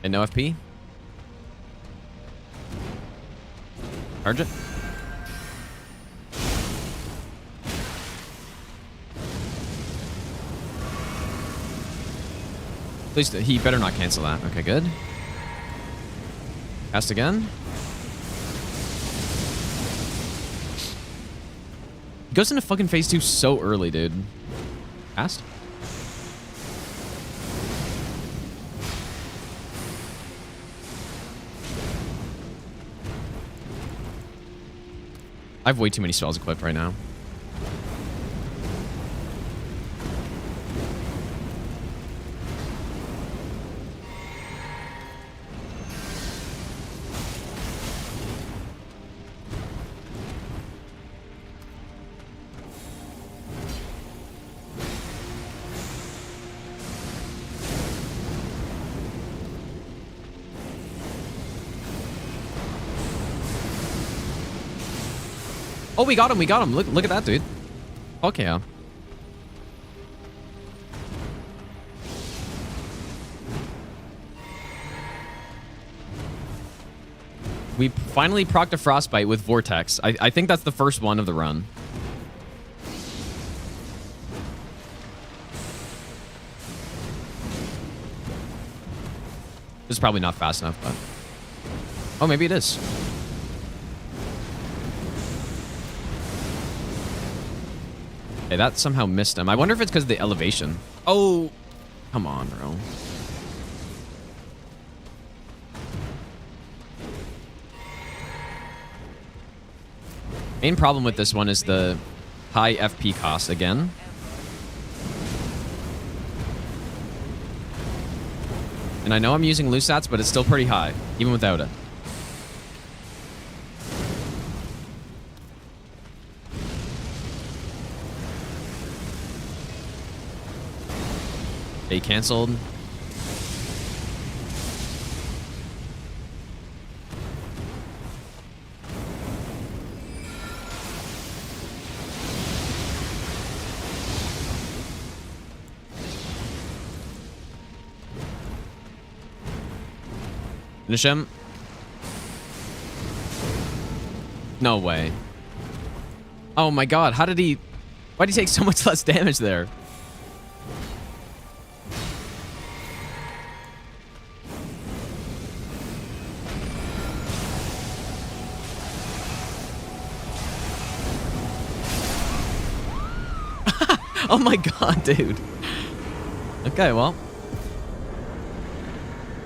And no FP. Charge it. At least he better not cancel that. Okay, good. Cast again. He goes into fucking phase 2 so early, dude. Cast. I have way too many spells equipped right now. Oh, we got him. We got him. Look at that, dude. Fuck yeah. We finally procced a Frostbite with Vortex. I think that's the first one of the run. This is probably not fast enough, but... Oh, maybe it is. Okay, that somehow missed him. I wonder if it's because of the elevation. Oh, come on, bro. Main problem with this one is the high FP cost again. And I know I'm using loose stats, but it's still pretty high, even without it. Okay, canceled. Finish him. No way. Oh my god, how did he... Why did he take so much less damage there? Oh my god, dude. Okay, well.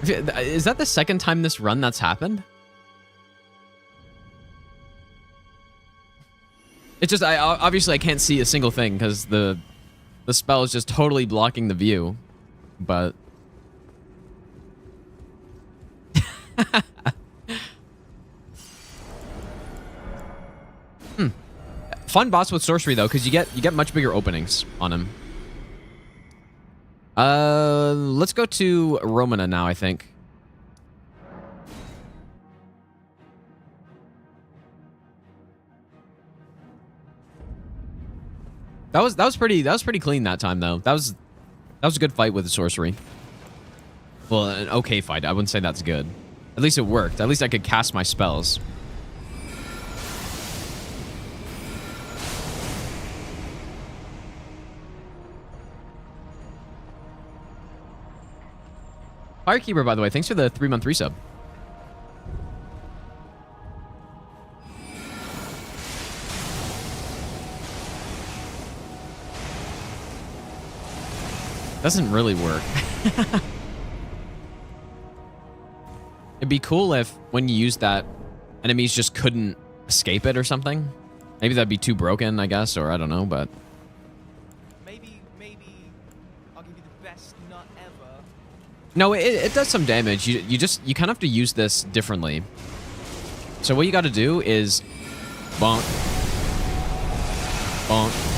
Is that the second time this run that's happened? It's just, obviously I can't see a single thing because the spell is just totally blocking the view. But... Fun boss with sorcery though, because you get much bigger openings on him. Let's go to Romana now, I think. That was pretty clean that time though. That was a good fight with the sorcery. Well, an okay fight. I wouldn't say that's good. At least it worked. At least I could cast my spells. Firekeeper, by the way, thanks for the 3-month resub. Doesn't really work. It'd be cool if, when you use that, enemies just couldn't escape it or something. Maybe that'd be too broken, I guess, or I don't know, but... Maybe I'll give you the best nut ever. No, it does some damage. You kind of have to use this differently. So what you got to do is bonk, bonk.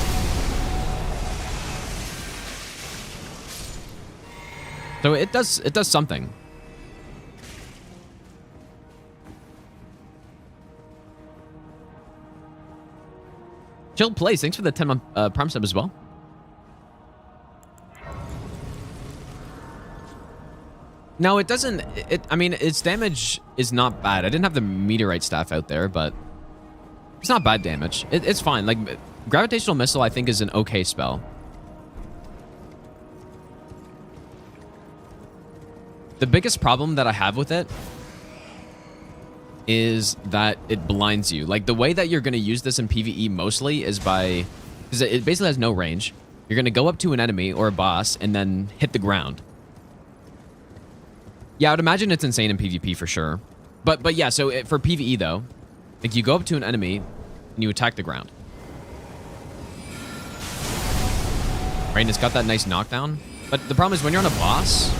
So it does something. Chilled Plays, thanks for the 10-month Prime sub as well. No, it doesn't. I mean, its damage is not bad. I didn't have the meteorite staff out there, but it's not bad damage. It's fine. Like, gravitational missile, I think, is an okay spell. The biggest problem that I have with it is that it blinds you. Like, the way that you're going to use this in PvE mostly is by... because it basically has no range. You're going to go up to an enemy or a boss and then hit the ground. Yeah, I would imagine it's insane in PvP for sure. But yeah, so for PvE though, like you go up to an enemy and you attack the ground. Right, and it's got that nice knockdown. But the problem is when you're on a boss...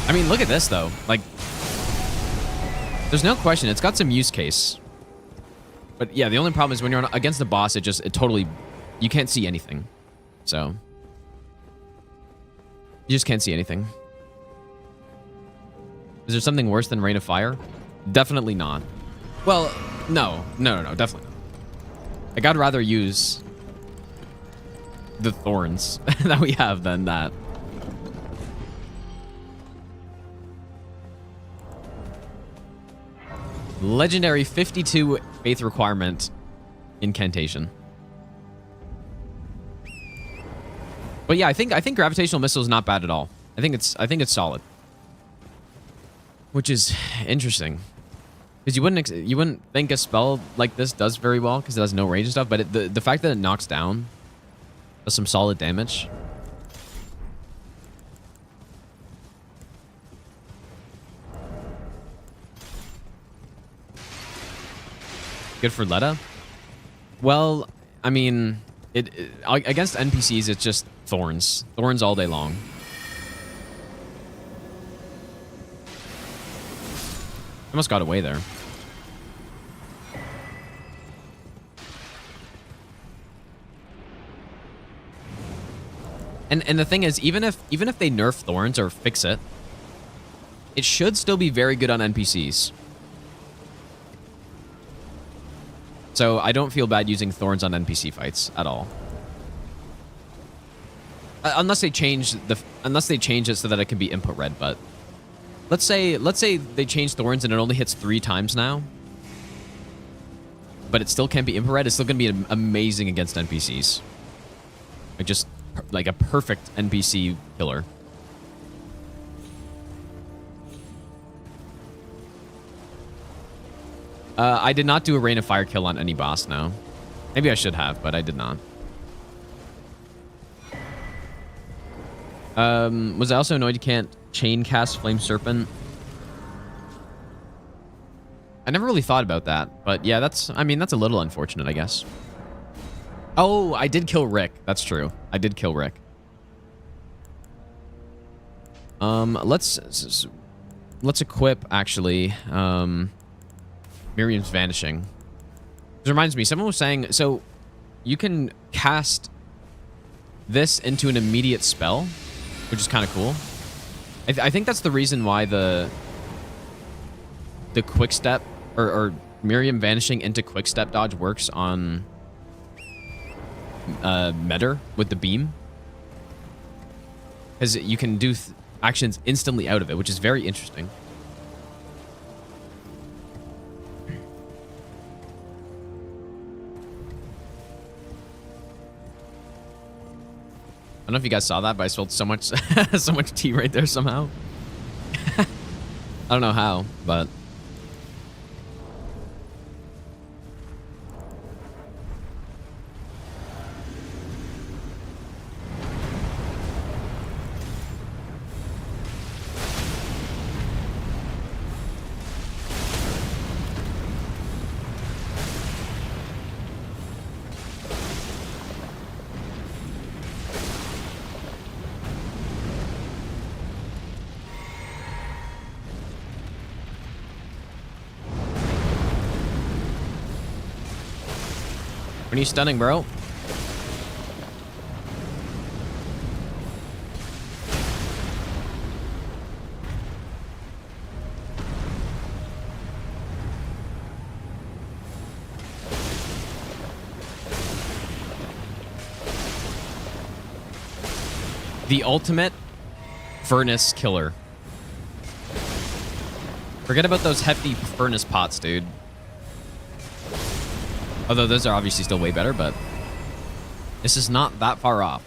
I mean, look at this though. Like, there's no question. It's got some use case. But yeah, the only problem is when you're against the boss, it totally... you can't see anything. So... you just can't see anything. Is there something worse than Rain of Fire? Definitely not. Well, no, definitely not. Like, I'd rather use the thorns that we have than that. Legendary 52 faith requirement incantation. But yeah, I think gravitational missile is not bad at all. I think it's solid. Which is interesting. Because you wouldn't think a spell like this does very well because it has no range and stuff, but the fact that it knocks down does some solid damage. Good for Letta? Well, I mean, against NPCs, it's just thorns. Thorns all day long. Almost got away there. And the thing is, even if they nerf thorns or fix it, it should still be very good on NPCs. So I don't feel bad using thorns on NPC fights at all. Unless they change it so that it can be input red, but let's say they change thorns and it only hits 3 times now. But it still can't be input red, it's still gonna be amazing against NPCs. Like just like a perfect NPC killer. I did not do a Rain of Fire kill on any boss, no. Maybe I should have, but I did not. Was I also annoyed you can't chain cast Flame Serpent? I never really thought about that, but yeah, that's a little unfortunate, I guess. Oh, I did kill Rick. That's true. I did kill Rick. Let's equip, actually, Miriam's Vanishing. This reminds me, someone was saying, so you can cast this into an immediate spell, which is kind of cool. I think that's the reason why the quick step or Miriam Vanishing into quick step dodge works on Midra with the beam, because you can do actions instantly out of it, which is very interesting. I don't know if you guys saw that, but I spilled so much so much tea right there somehow. I don't know how, but when are you stunning, bro? The ultimate furnace killer. Forget about those hefty furnace pots, dude. Although those are obviously still way better, but this is not that far off.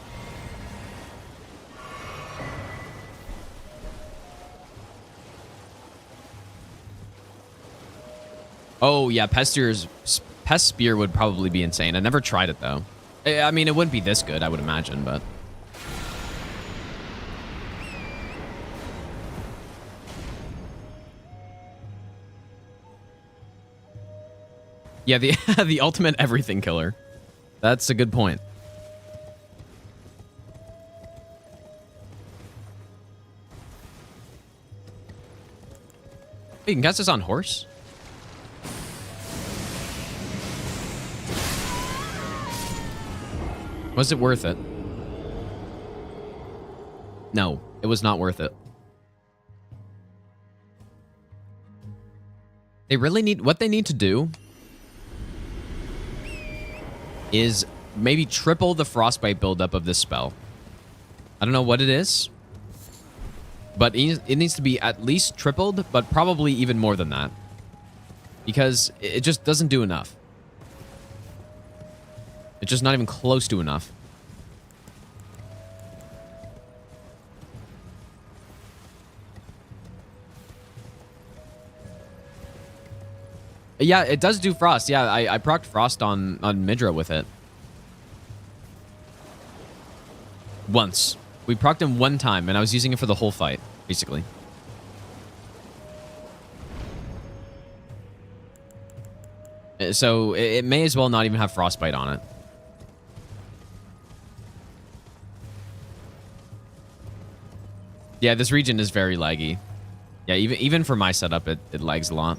Oh, yeah, Pest Spear would probably be insane. I never tried it, though. I mean, it wouldn't be this good, I would imagine, but... Yeah, the ultimate everything killer. That's a good point. Hey, you can cast this on horse? Was it worth it? No, it was not worth it. They really need... What they need to do is maybe triple the frostbite buildup of this spell. I don't know what it is, but it needs to be at least tripled, but probably even more than that. Because it just doesn't do enough. It's just not even close to enough. Yeah, it does do frost. Yeah, I procced frost on Midra with it. Once. We procced him one time, and I was using it for the whole fight, basically. So it may as well not even have frostbite on it. Yeah, this region is very laggy. Yeah, even for my setup, it lags a lot.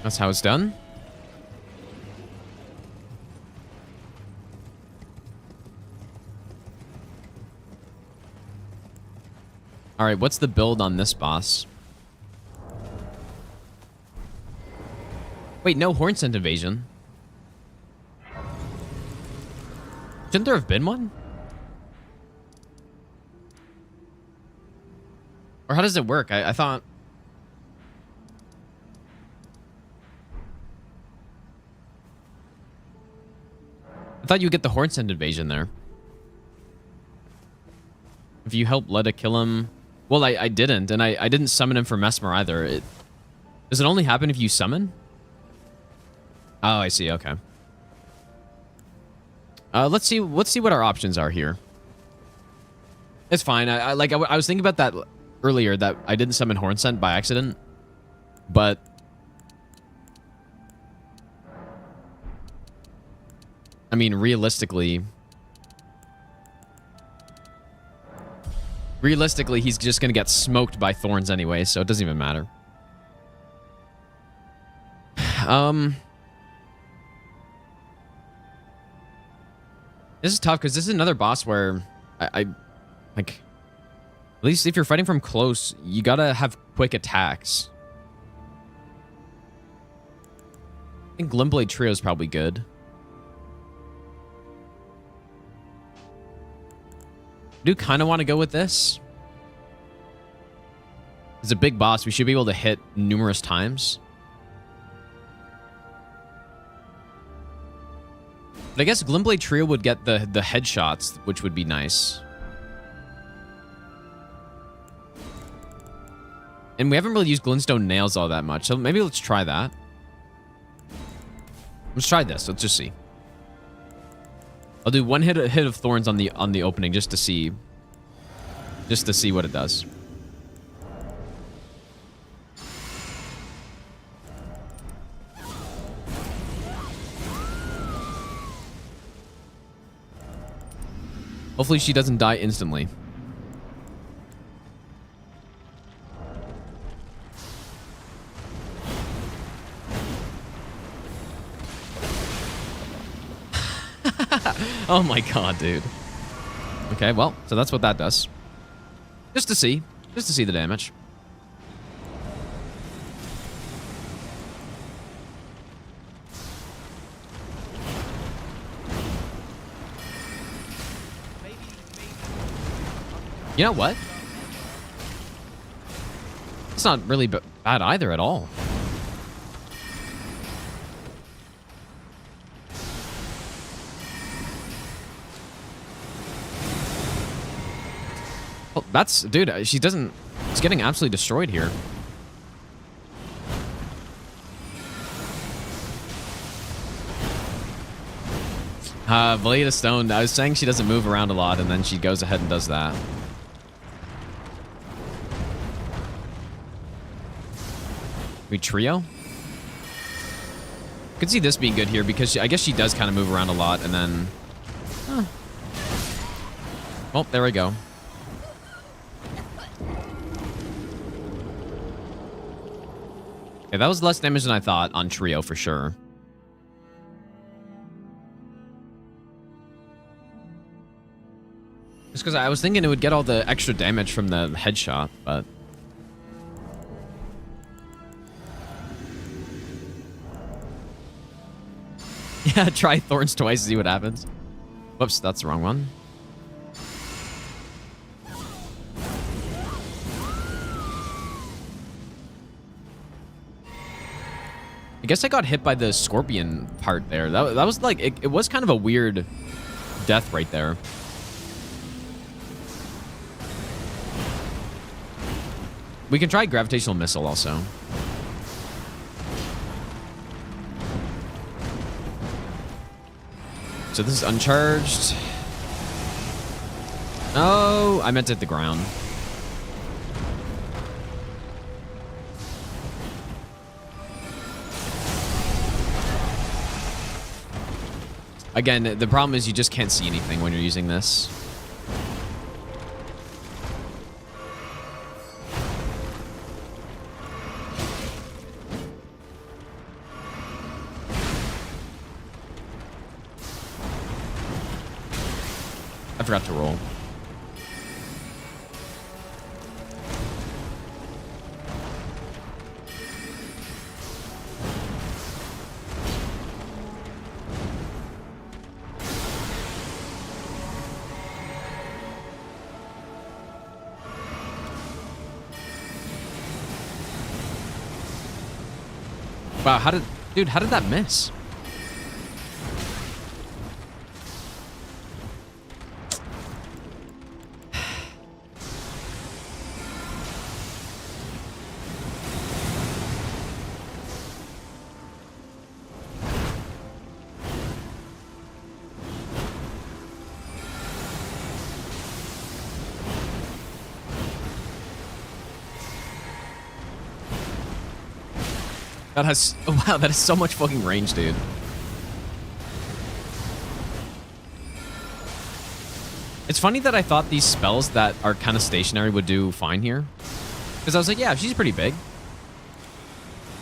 That's how it's done. All right, what's the build on this boss? Wait, no horn scent invasion. Shouldn't there have been one? Or how does it work? I thought... I thought you would get the horn scent invasion there. If you help Leda kill him... Well, I didn't, and I didn't summon him for Mesmer either. Does it only happen if you summon? Oh, I see. Okay. Let's see what our options are here. It's fine. I was thinking about that earlier, that I didn't summon Horn Scent by accident, but I mean, realistically, he's just gonna get smoked by thorns anyway, so it doesn't even matter. This is tough because this is another boss where I like, at least if you're fighting from close, you gotta have quick attacks. I think Glintblade Trio is probably good. I do kind of want to go with this. It's a big boss. We should be able to hit numerous times. But I guess Glintblade Trio would get the headshots, which would be nice. And we haven't really used Glintstone Nails all that much, so maybe let's try that. Let's try this. Let's just see. I'll do one hit of Thorns on the opening just to see what it does. Hopefully she doesn't die instantly. Oh my god, dude. Okay, well, so that's what that does. Just to see the damage. You know what? It's not really bad either at all. Well, that's... Dude, she doesn't... She's getting absolutely destroyed here. Blade of Stone. I was saying she doesn't move around a lot, and then she goes ahead and does that. We trio? Could see this being good here because I guess she does kind of move around a lot and then... Huh. Well, there we go. Okay, that was less damage than I thought on trio for sure. Just because I was thinking it would get all the extra damage from the headshot, but... Yeah, try Thorns twice, see what happens. Whoops, that's the wrong one. I guess I got hit by the scorpion part there. That was like, it was kind of a weird death right there. We can try gravitational missile also. So this is uncharged. Oh, I meant to hit the ground. Again, the problem is you just can't see anything when you're using this. I forgot to roll. Wow, how did that miss? That has... Oh, wow, that is so much fucking range, dude. It's funny that I thought these spells that are kind of stationary would do fine here. Because I was like, yeah, she's pretty big.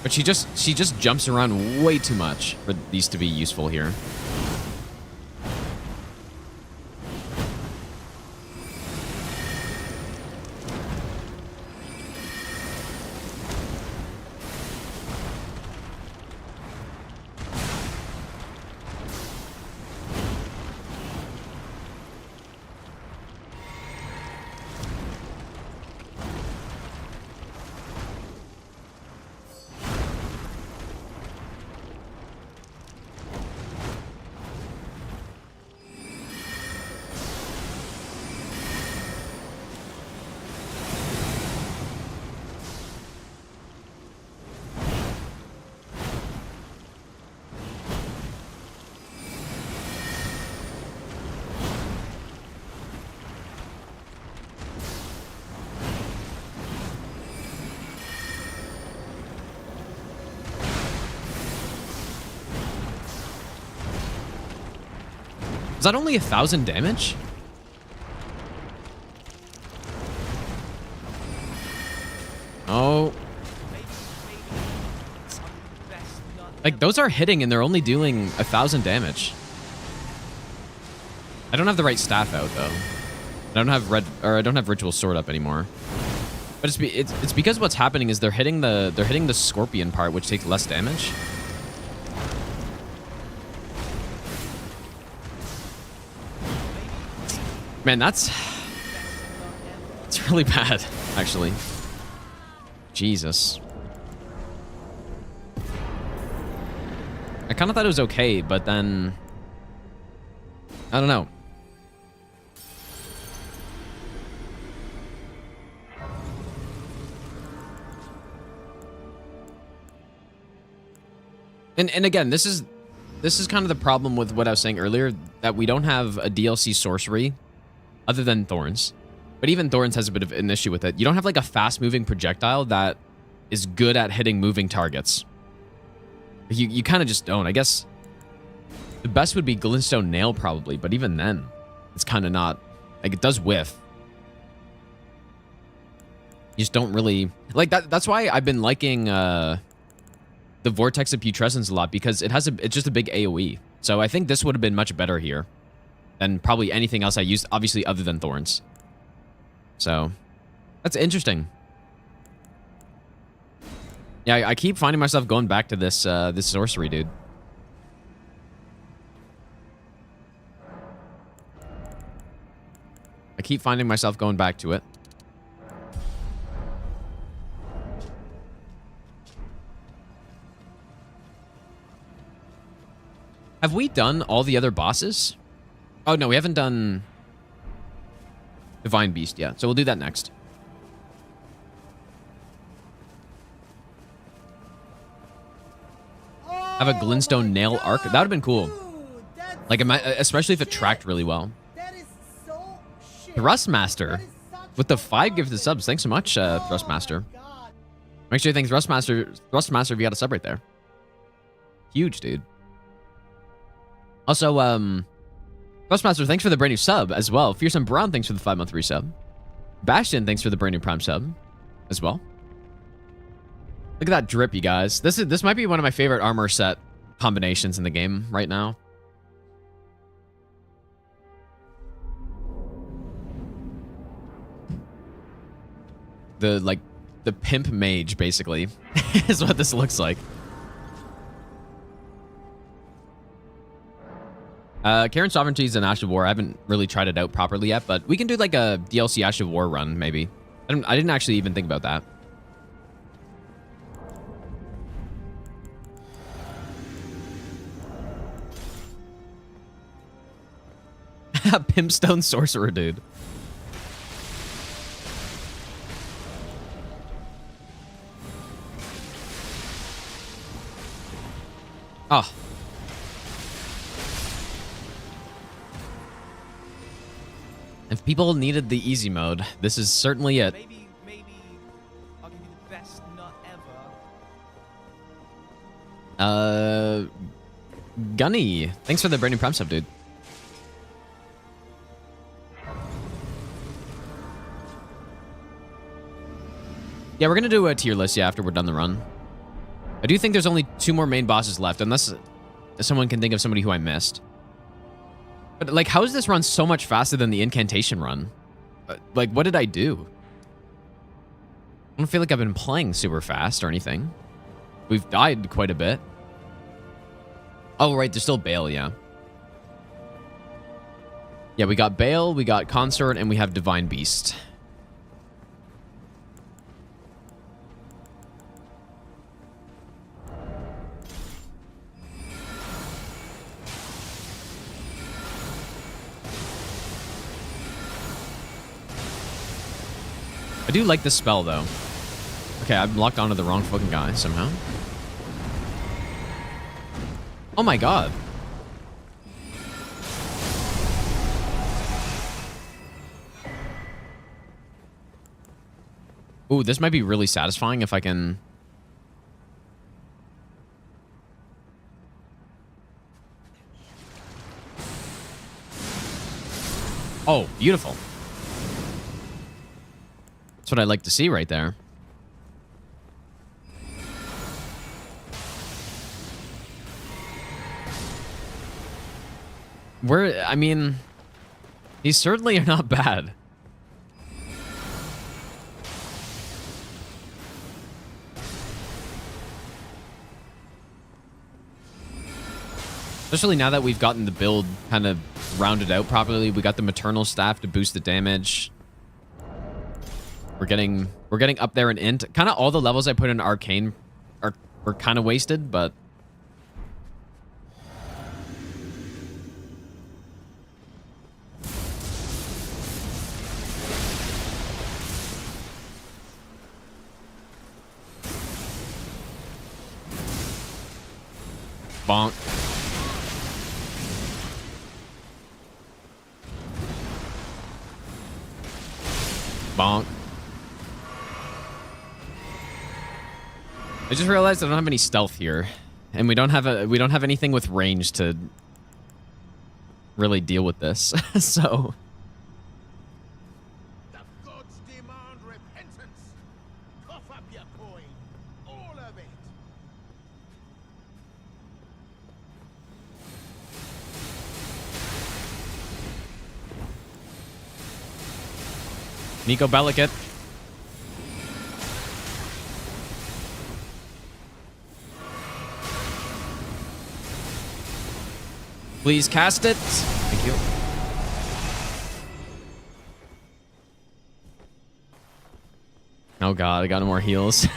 But she just jumps around way too much for these to be useful here. Is that only 1,000 damage? Oh. Like, those are hitting and they're only doing 1,000 damage. I don't have the right staff out, though. I don't have I don't have ritual sword up anymore. But it's because what's happening is they're hitting the scorpion part, which takes less damage. Man, it's really bad, actually. Jesus. I kind of thought it was okay, but then I don't know. And again, this is kind of the problem with what I was saying earlier, that we don't have a DLC sorcery other than Thorns. But even Thorns has a bit of an issue with it. You don't have like a fast-moving projectile that is good at hitting moving targets. You kind of just don't. I guess the best would be Glintstone Nail probably, but even then, it's kind of not. Like, it does whiff. You just don't really... Like, that's why I've been liking... the Vortex of Putrescence a lot, because it's just a big AoE. So I think this would have been much better here than probably anything else I used, obviously, other than Thorns. So that's interesting. Yeah, I keep finding myself going back to this this sorcery, dude. I keep finding myself going back to it. Have we done all the other bosses? Oh, no, we haven't done Divine Beast yet, so we'll do that next. Have a Glintstone Nail Arc. That would have been cool. Like, especially if it tracked really well. Thrustmaster with the 5 gifted subs. Thanks so much, Thrustmaster. Make sure you thank Thrustmaster if you got a sub right there. Huge, dude. Also, Thrustmaster, thanks for the brand new sub as well. Fearsome Brown, thanks for the 5-month resub. Bastion, thanks for the brand new Prime sub as well. Look at that drip, you guys. This might be one of my favorite armor set combinations in the game right now. The pimp mage, basically, is what this looks like. Karen's Sovereignty is an Ash of War. I haven't really tried it out properly yet, but we can do like a DLC Ash of War run, maybe. I didn't actually even think about that. Pimpstone Sorcerer, dude. Oh. If people needed the easy mode, this is certainly it. Maybe I'll give you the best nut ever. Gunny, thanks for the brand new Prime sub, dude. Yeah, we're gonna do a tier list, yeah, after we're done the run. I do think there's only 2 more main bosses left, unless someone can think of somebody who I missed. But, like, how is this run so much faster than the incantation run? Like, what did I do? I don't feel like I've been playing super fast or anything. We've died quite a bit. Oh, right, there's still Bayle, yeah. Yeah, we got Bayle, we got Consort, and we have Divine Beast. I do like this spell, though. Okay, I'm locked onto the wrong fucking guy somehow. Oh my god. Ooh, this might be really satisfying if I can... Oh, beautiful. That's what I like to see right there. I mean, these certainly are not bad. Especially now that we've gotten the build kind of rounded out properly. We got the maternal staff to boost the damage. We're getting up there in int. Kind of all the levels I put in arcane were kind of wasted, but bonk. Bonk. I just realized I don't have any stealth here, and we don't have anything with range to really deal with this. So The gods demand repentance. Cough up your coin. All of it. Nico Bellicate. Please cast it. Thank you. Oh god, I got no more heals.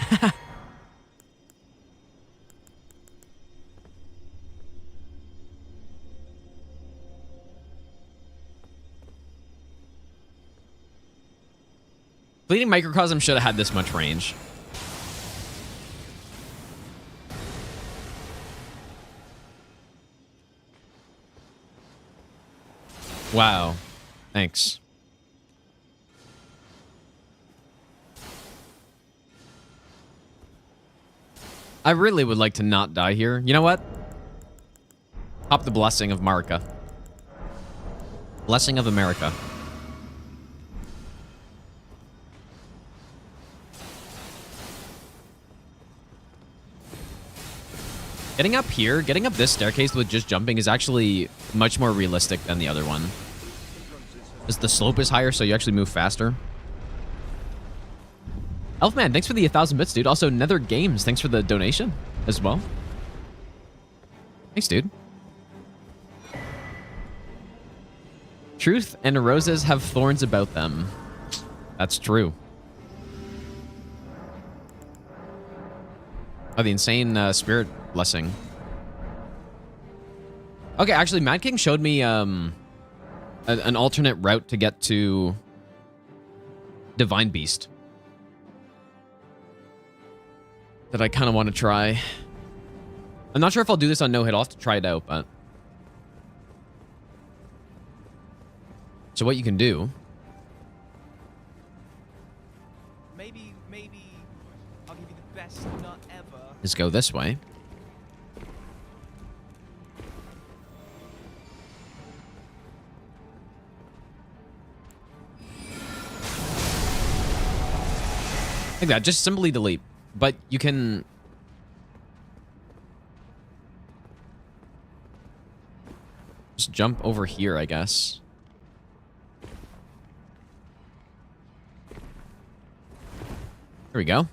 Bleeding Microcosm should have had this much range. Wow. Thanks. I really would like to not die here. You know what? Pop the Blessing of Marika. Blessing of America. Getting up here, getting up this staircase with just jumping is actually much more realistic than the other one. Because the slope is higher, so you actually move faster. Elfman, thanks for the 1,000 bits, dude. Also, Nether Games, thanks for the donation as well. Thanks, dude. Truth and roses have thorns about them. That's true. Oh, the insane spirit blessing. Okay, actually, Mad King showed me an alternate route to get to Divine Beast that I kind of want to try. I'm not sure if I'll do this on no hit. I'll have to try it out, but so what you can do, Maybe I'll give you the best nut ever. is go this way. Like that, just simply delete. But you can just jump over here, I guess. There we go.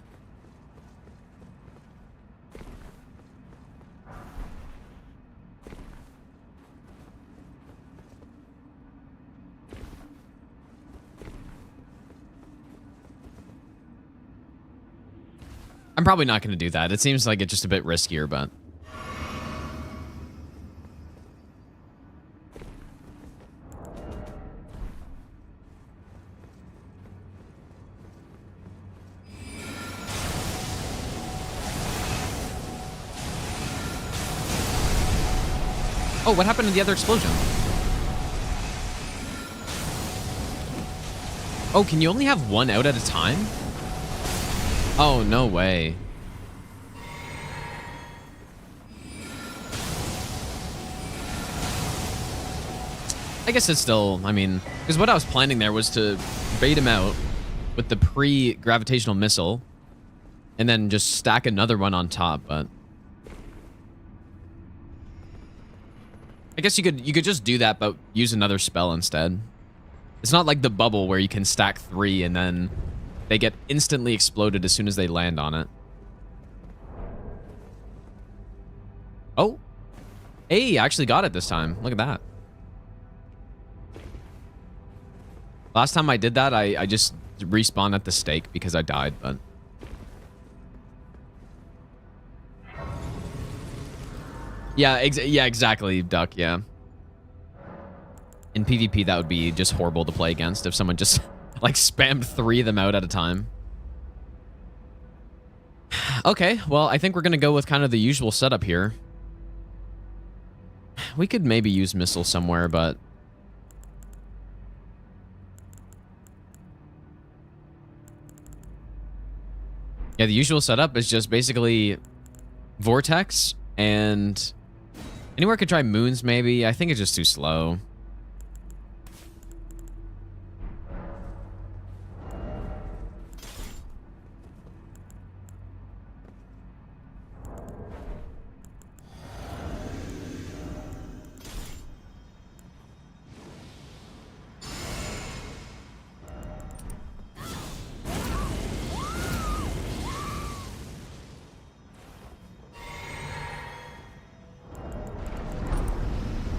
I'm probably not going to do that. It seems like it's just a bit riskier, but oh, what happened to the other explosion? Oh, can you only have one out at a time? Oh, no way. I guess it's still, I mean, because what I was planning there was to bait him out with the pre-gravitational missile and then just stack another one on top, but I guess you could just do that, but use another spell instead. It's not like the bubble where you can stack 3 and then they get instantly exploded as soon as they land on it. Oh. Hey, I actually got it this time. Look at that. Last time I did that, I just respawned at the stake because I died, but... Yeah, exactly, Duck, yeah. In PvP, that would be just horrible to play against if someone just, like, spammed 3 of them out at a time. Okay, well, I think we're going to go with kind of the usual setup here. We could maybe use missiles somewhere, but... Yeah, the usual setup is just basically Vortex and anywhere could try Moons maybe. I think it's just too slow.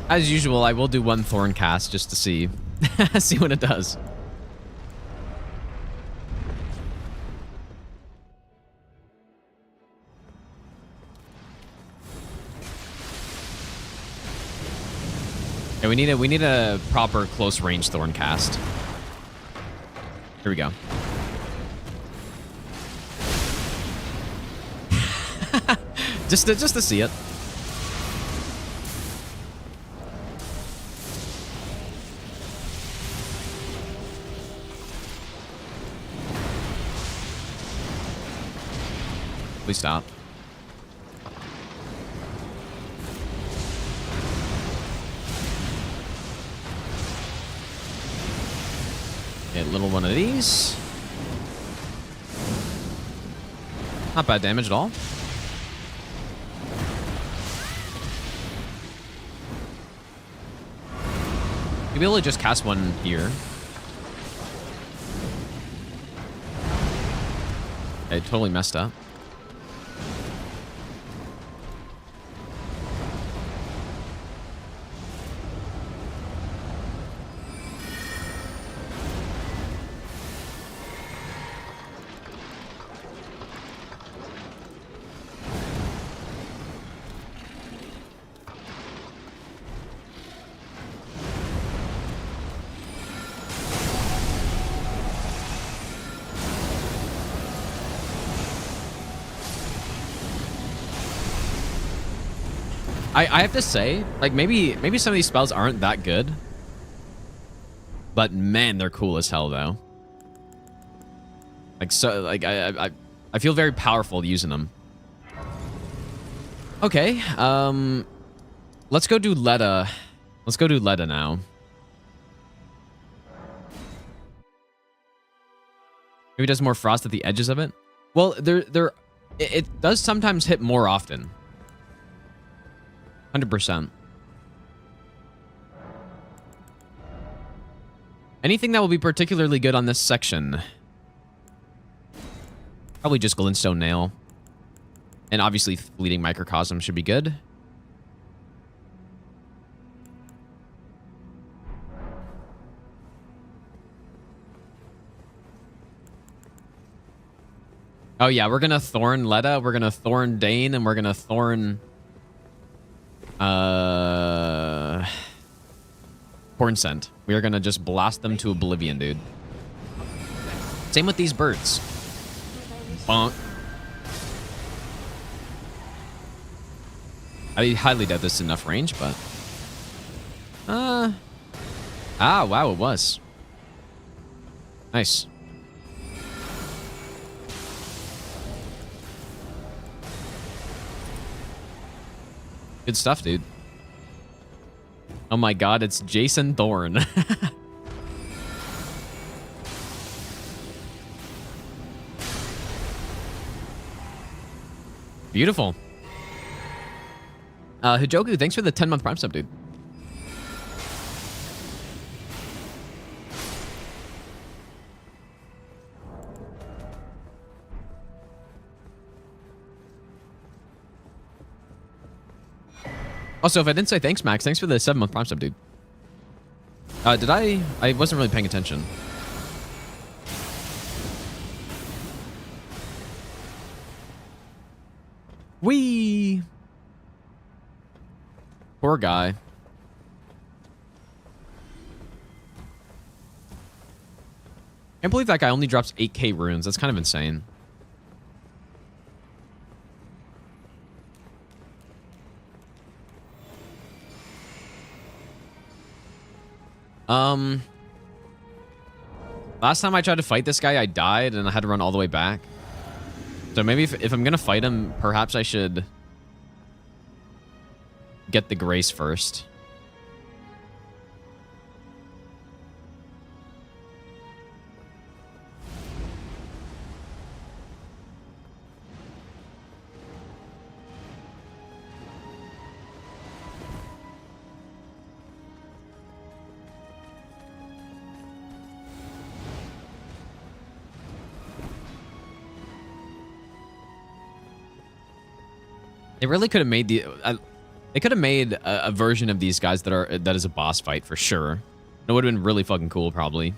As usual, I will do 1 Thorn cast just to see see what it does. Yeah, we need a proper close range Thorn cast. Here we go. just to see it. Please stop. Get a little one of these. Not bad damage at all. You'll be able to just cast one here. Okay, totally messed up. I have to say, like, maybe some of these spells aren't that good. But man, they're cool as hell though. Like, so, like, I feel very powerful using them. Okay, let's go do Letta. Let's go do Letta now. Maybe it does more frost at the edges of it. Well, it does sometimes hit more often. 100%. Anything that will be particularly good on this section? Probably just Glintstone Nail. And obviously Fleeting Microcosm should be good. Oh yeah, we're gonna Thorn Letta, we're gonna Thorn Dane, and we're gonna Thorn... Horn Scent. We are gonna just blast them to oblivion, dude. Same with these birds. Bonk. I highly doubt this is enough range, but... Ah, wow, it was. Nice. Good stuff, dude. Oh my god, it's Jason Thorne. Beautiful. Hijoku, thanks for the 10-month Prime sub, dude. Also, if I didn't say thanks, Max, thanks for the 7-month Prime sub, dude. Did I? I wasn't really paying attention. Wee. Poor guy. Can't believe that guy only drops 8k runes. That's kind of insane. Last time I tried to fight this guy, I died and I had to run all the way back. So maybe if I'm gonna fight him, perhaps I should get the grace first. They really could have made they could have made a version of these guys that is a boss fight for sure. It would have been really fucking cool, probably.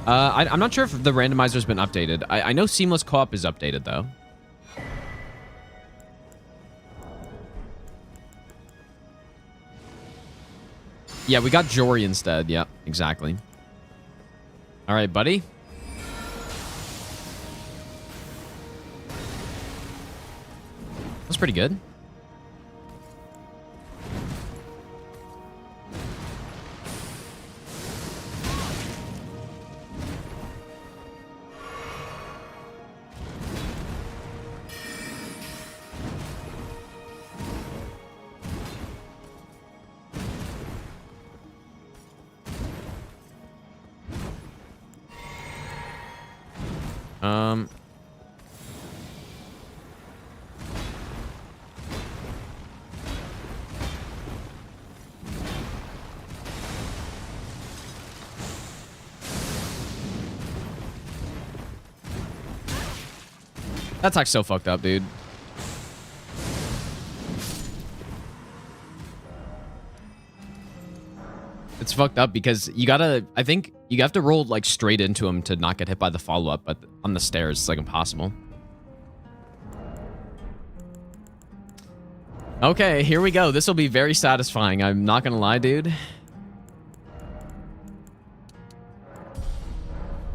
I'm not sure if the randomizer's been updated. I know Seamless Co-op is updated though. Yeah, we got Jory instead. Yep, exactly. All right, buddy. That's pretty good. That's like so fucked up, dude. It's fucked up because you gotta, I think you have to roll like straight into him to not get hit by the follow-up, but on the stairs, it's like impossible. Okay, here we go. This will be very satisfying. I'm not gonna lie, dude.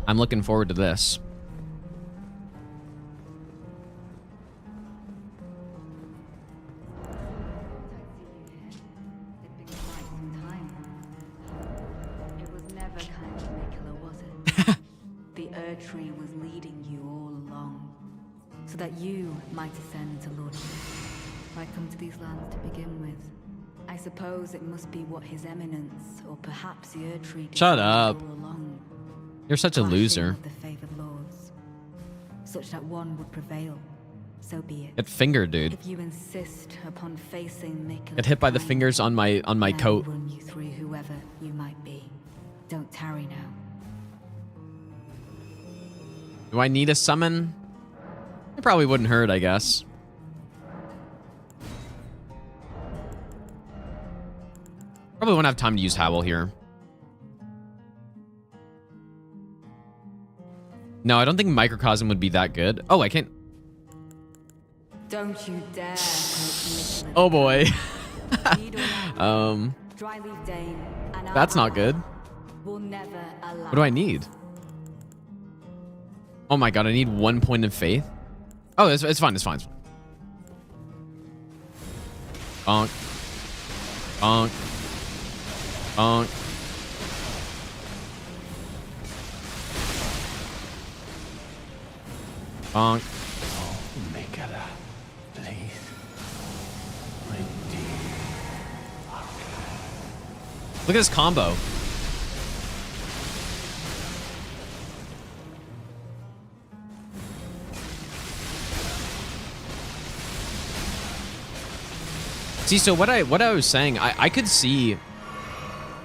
I'm looking forward to this. Tree was leading you all along, so that you might ascend to lordship. Why come to these lands to begin with? I suppose it must be what His Eminence, or perhaps the Tree. Shut up! All along, You're such a loser. the favored lords, such that one would prevail. So be it. Get fingered, dude. If you insist upon facing Nicholas, Get hit by the fingers on my coat. Run you through whoever you might be. Don't tarry now. Do I need a summon? It probably wouldn't hurt, I guess. Probably won't have time to use Howl here. No, I don't think Microcosm would be that good. Oh, I can't. Don't you dare. Oh boy. Dryleaf-Dane and That's not good. will never allow. What do I need? Oh my god, I need 1 point of faith. Oh, it's fine, it's fine, it's fine. Bonk. Bonk. Bonk. Bonk. Oh, Mikala, please. My dear. Look at this combo. See, so what I was saying, I could see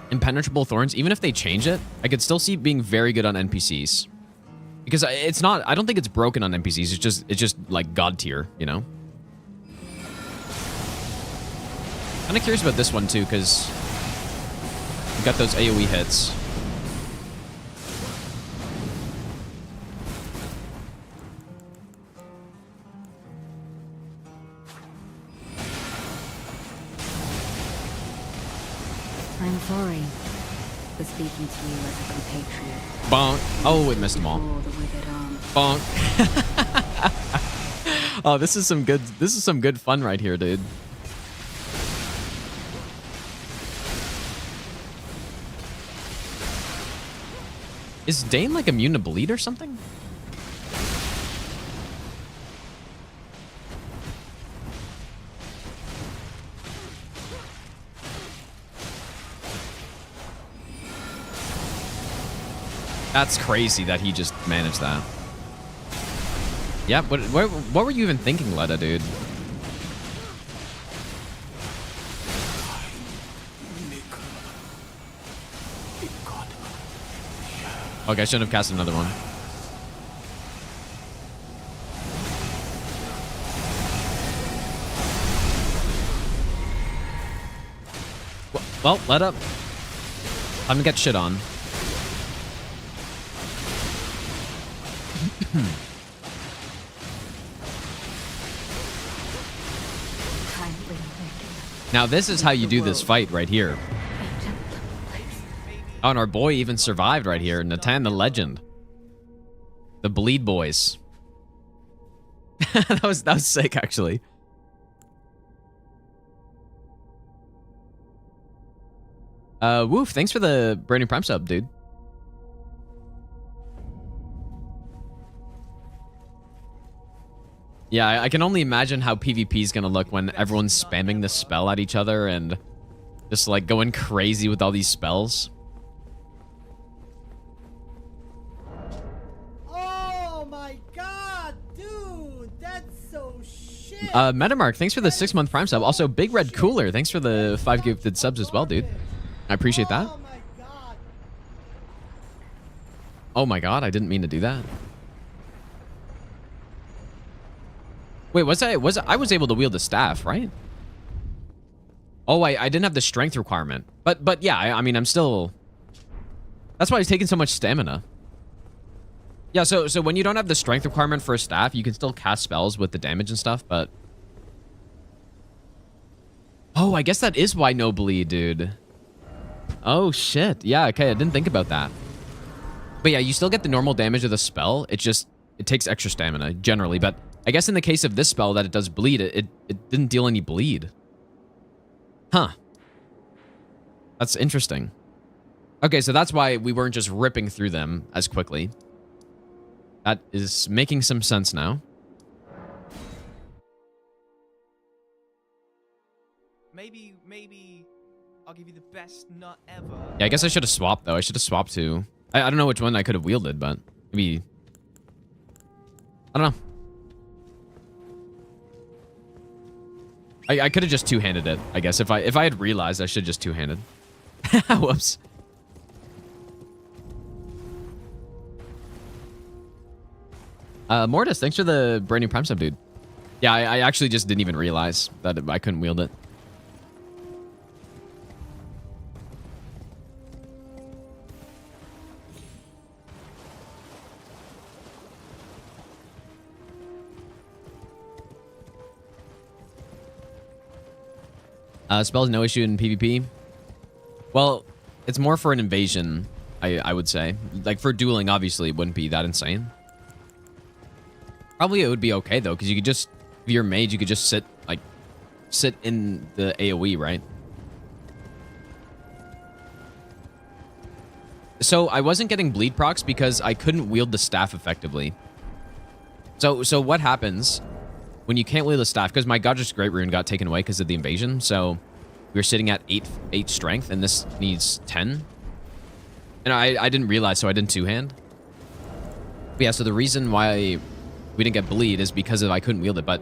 Impenetrable Thorns, even if they change it, I could still see it being very good on NPCs. Because it's not, I don't think it's broken on NPCs. It's just like god tier, you know? Kind of curious about this one too, because we got those AoE hits. I'm sorry for speaking to you as a compatriot. Bonk. Oh, it missed them all. Before the withered arm. Bonk. Oh, this is some good fun right here, dude. Is Dane like immune to bleed or something? That's crazy that he just managed that. Yeah, what were you even thinking, Letta, dude? Okay, I shouldn't have cast another one. Well, let up. I'm gonna get shit on. Now this is how you do this fight right here. Oh, and our boy even survived right here. Natan the Legend. The Bleed Boys. that was sick, actually. Woof, thanks for the brand new Prime sub, dude. Yeah, I can only imagine how PvP is gonna look when everyone's spamming this spell at each other and just like going crazy with all these spells. Oh my god, dude, that's so shit. Metamark, thanks for the 6-month Prime sub. Also, Big Red Cooler, thanks for the 5 gifted subs as well, dude. I appreciate that. Oh my god. Oh my god, I didn't mean to do that. Wait, I was able to wield the staff, right? Oh, I didn't have the strength requirement. But yeah, I mean, I'm still... That's why it's taking so much stamina. Yeah, so when you don't have the strength requirement for a staff, you can still cast spells with the damage and stuff, but... Oh, I guess that is why no bleed, dude. Oh, shit. Yeah, okay, I didn't think about that. But yeah, you still get the normal damage of the spell. It takes extra stamina, generally, but... I guess in the case of this spell that it does bleed, it didn't deal any bleed. Huh. That's interesting. Okay, so that's why we weren't just ripping through them as quickly. That is making some sense now. Maybe I'll give you the best nut ever. Yeah, I guess I should have swapped, though. I should have swapped to... I don't know which one I could have wielded, but maybe... I don't know. I could have just two-handed it, I guess. If I had realized, I should have just two-handed. Whoops. Mortis, thanks for the brand new Prime sub, dude. Yeah, I actually just didn't even realize that I couldn't wield it. Spells no issue in PvP. Well, it's more for an invasion, I would say. Like for dueling, obviously, it wouldn't be that insane. Probably it would be okay though, because you could just, if you're a mage, you could just sit in the AoE, right? So I wasn't getting bleed procs because I couldn't wield the staff effectively. So what happens when you can't wield the staff? Because my Godric's Great Rune got taken away because of the invasion, so we were sitting at 8 strength, and this needs 10. And I didn't realize, so I didn't two-hand. But yeah, so the reason why we didn't get bleed is because I couldn't wield it, but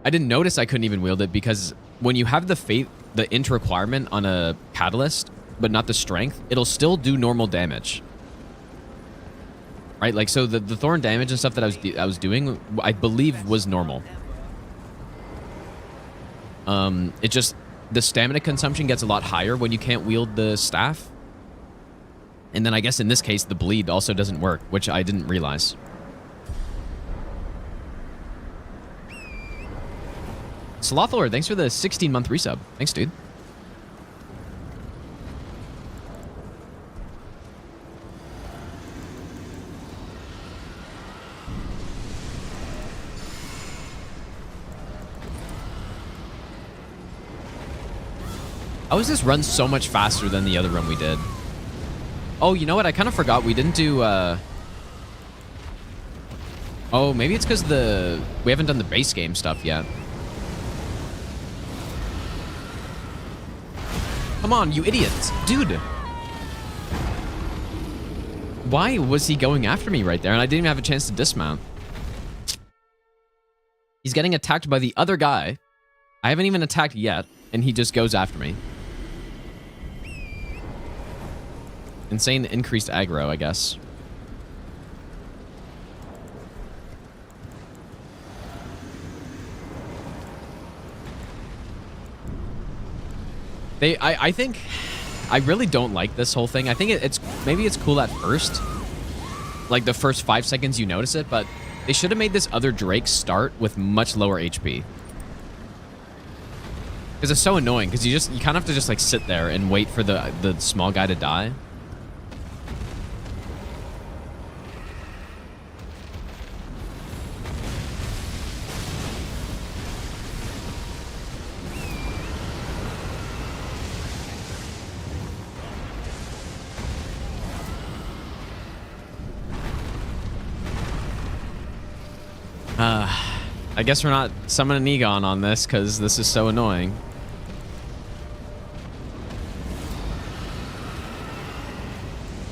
I didn't notice I couldn't even wield it because when you have the int requirement on a catalyst, but not the strength, it'll still do normal damage. right? Like, so the thorn damage and stuff that I was doing, I believe was normal. It just, the stamina consumption gets a lot higher when you can't wield the staff. And then I guess in this case, the bleed also doesn't work, which I didn't realize. Slothor, thanks for the 16-month resub. Thanks, dude. How is this run so much faster than the other run we did? Oh, you know what? I kind of forgot we didn't do... Oh, maybe it's because we haven't done the base game stuff yet. Come on, you idiots. Dude. Why was he going after me right there? And I didn't even have a chance to dismount. He's getting attacked by the other guy. I haven't even attacked yet, and he just goes after me. Insane increased aggro, I guess. I think I really don't like this whole thing. I think maybe it's cool at first, like the first 5 seconds you notice it, but they should have made this other Drake start with much lower HP. Because it's so annoying. Because you kind of have to just like sit there and wait for the small guy to die. I guess we're not summoning Egon on this because this is so annoying.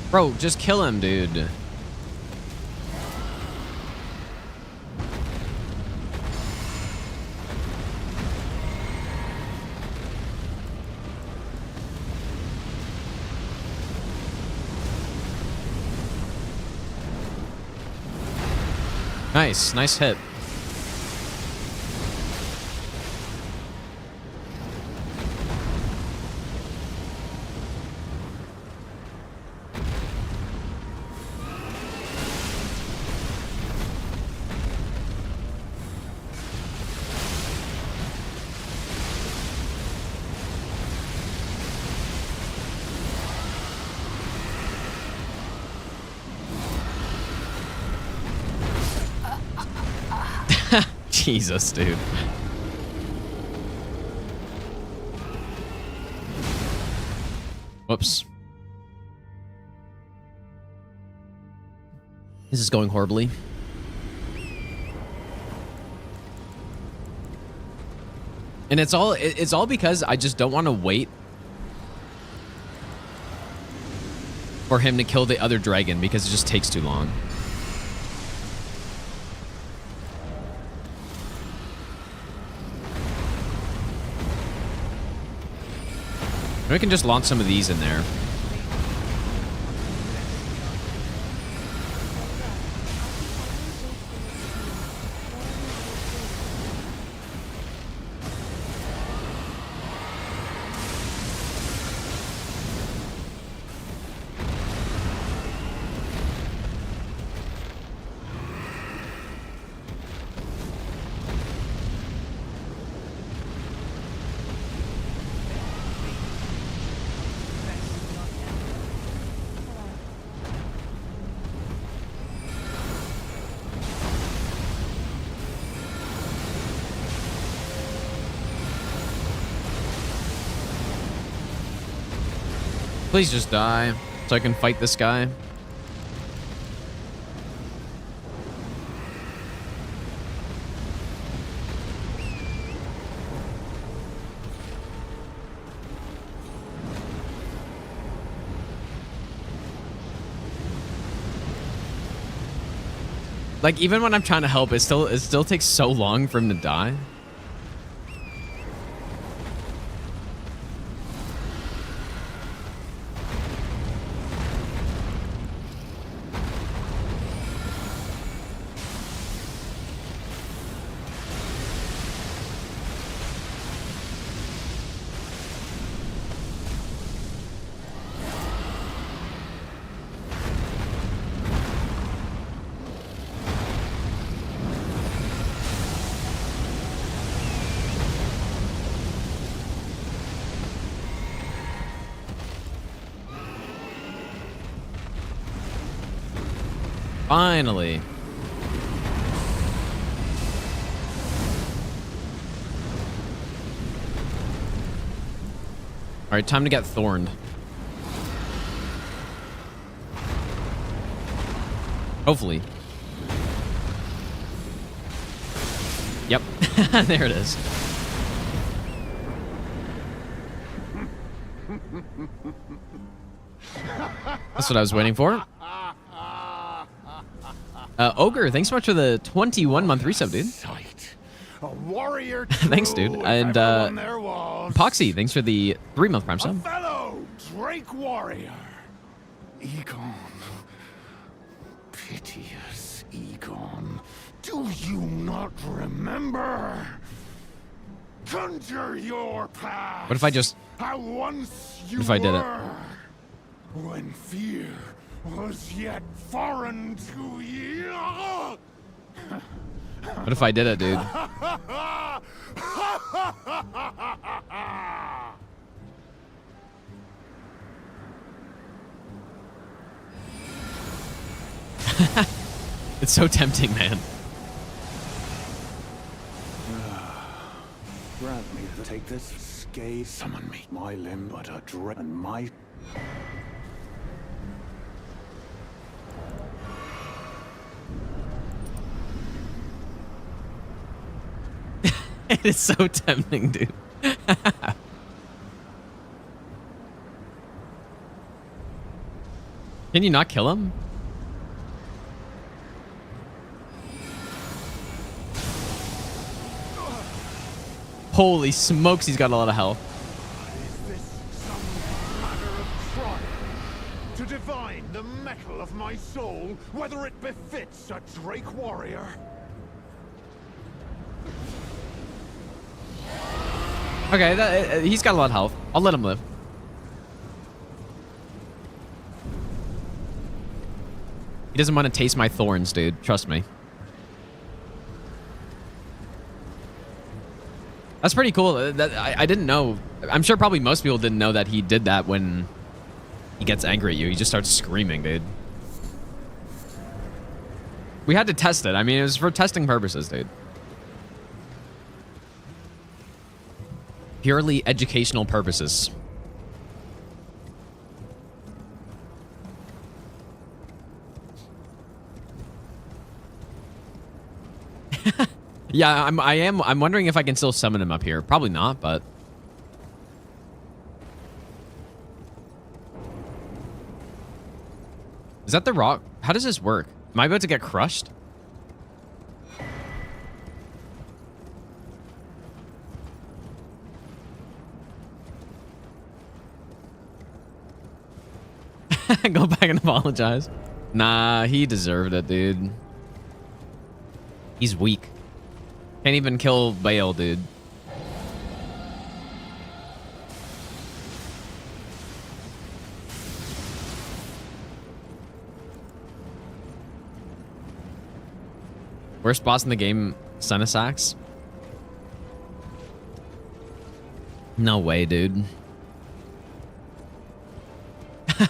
Bro, just kill him, dude. Nice hit. Jesus, dude. Whoops. This is going horribly. And it's all because I just don't want to wait for him to kill the other dragon because it just takes too long. We can just launch some of these in there. Please just die so I can fight this guy. Like, even when I'm trying to help, it still takes so long for him to die. Finally. All right, time to get thorned. Hopefully. Yep. There it is. That's what I was waiting for. Ogre, thanks so much for the 21-month resub, dude. A warrior. Thanks, dude. And Poxy, thanks for the 3-month prime sub. Fellow Drake warrior, Egon. Piteous Egon. Do you not remember? Conjure your past. What if I just... How once you What if I did it? were, when fear was yet foreign to you. What if I did it, dude? It's so tempting, man. Grant me to take this scathe. Summon me. My limb but a dread and my... It is so tempting, dude. Can you not kill him? Holy smokes, he's got a lot of health. Is this some manner of trial? To divine the mettle of my soul, whether it befits a Drake warrior? Okay, he's got a lot of health. I'll let him live. He doesn't want to taste my thorns, dude. Trust me. That's pretty cool. I didn't know. I'm sure probably most people didn't know that he did that when he gets angry at you. He just starts screaming, dude. We had to test it. I mean, it was for testing purposes, dude. Purely educational purposes. Yeah, I'm wondering if I can still summon him up here. Probably not, but is that the rock? How does this work? Am I about to get crushed? Go back and apologize. Nah, he deserved it, dude. He's weak. Can't even kill Bayle, dude. Worst boss in the game, Senesax? No way, dude.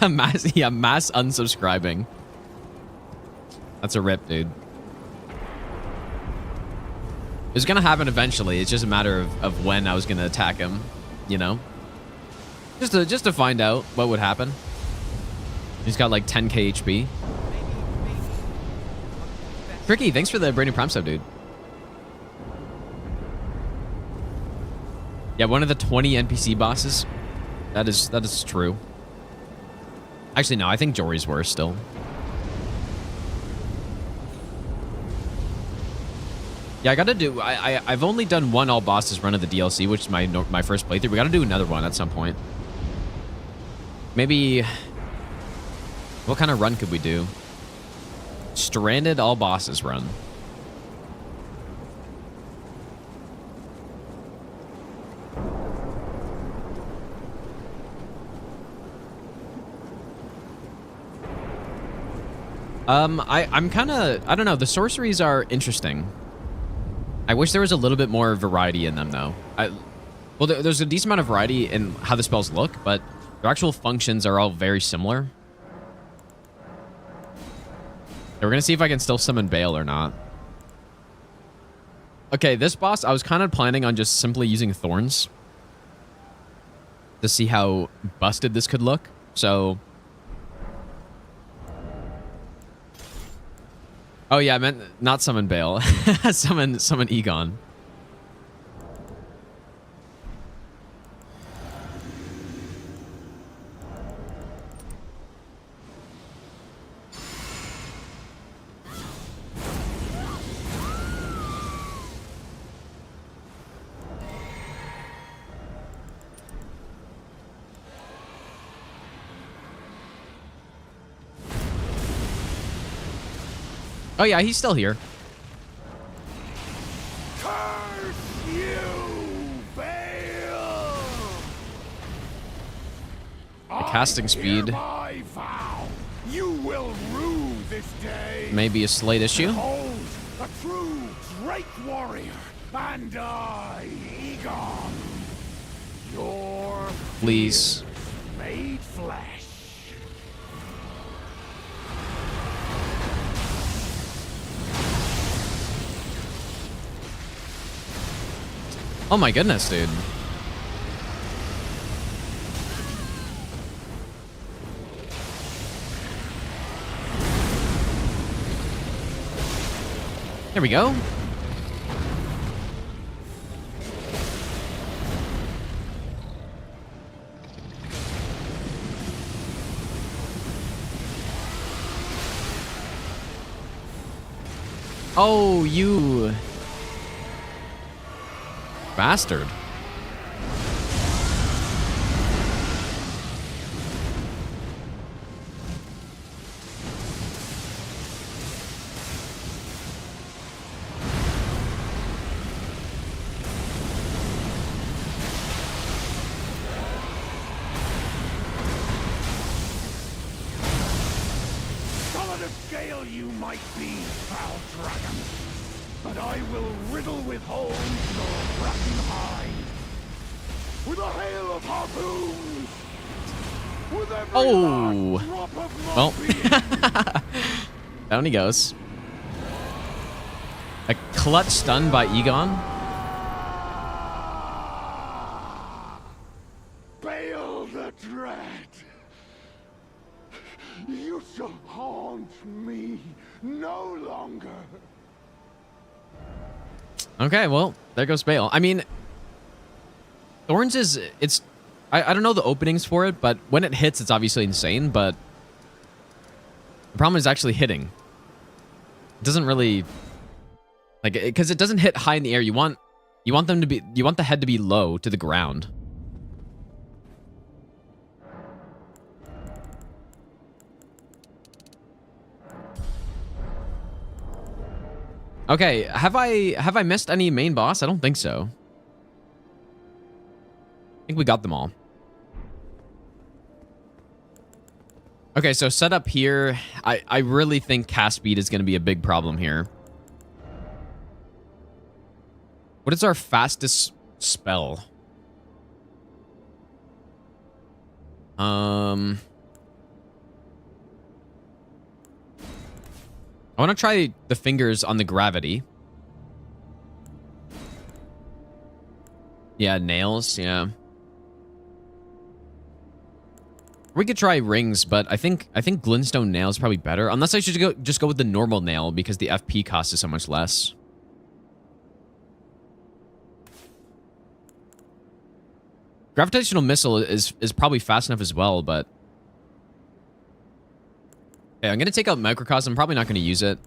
mass unsubscribing. That's a rip, dude. It was gonna happen eventually. It's just a matter of when I was gonna attack him, you know? Just to find out what would happen. He's got like 10k HP. Tricky, thanks for the brand new prime sub, dude. Yeah, one of the 20 NPC bosses. That is true. Actually, no, I think Jory's worse still. Yeah, I gotta do. I've only done one all bosses run of the DLC, which is my first playthrough. We gotta do another one at some point. Maybe. What kind of run could we do? Stranded all bosses run. I'm kind of, I don't know. The sorceries are interesting. I wish there was a little bit more variety in them, though. Well, there's a decent amount of variety in how the spells look, but their actual functions are all very similar. we're going to see if I can still summon Bayle or not. Okay, this boss, I was kind of planning on just simply using thorns to see how busted this could look. So... Oh yeah, I meant not summon Bayle. summon Egon. Oh yeah, he's still here. Curse you, Bayle! The casting speed. I vow you will rue this day. Maybe a slight issue. Behold, a true Drake warrior, and I, Egon, your Please. fear made flesh. Oh my goodness, dude. There we go. Oh, you bastard. Solid of scale you might be, foul dragon, but I will riddle with holes your rotten hide. With a hail of harpoons! With every last drop of my Well. being! Down he goes. A clutch stun by Egon. Bayle the Dread! You shall haunt me no longer. Okay, well, there goes Bayle. I mean, Thorns is, it's, I don't know the openings for it, but when it hits, it's obviously insane, but the problem is actually hitting. It doesn't really, like, because it doesn't hit high in the air. You want them to be, you want the head to be low to the ground. Okay, have I missed any main boss? I don't think so. I think we got them all. Okay, so set up here. I really think cast speed is going to be a big problem here. What is our fastest spell? I want to try the fingers on the gravity. Yeah, nails, yeah. We could try rings, but I think glintstone nail is probably better. Unless I should just go with the normal nail because the FP cost is so much less. Gravitational missile is probably fast enough as well, but okay, I'm gonna take out microcosm. I'm probably not gonna use it.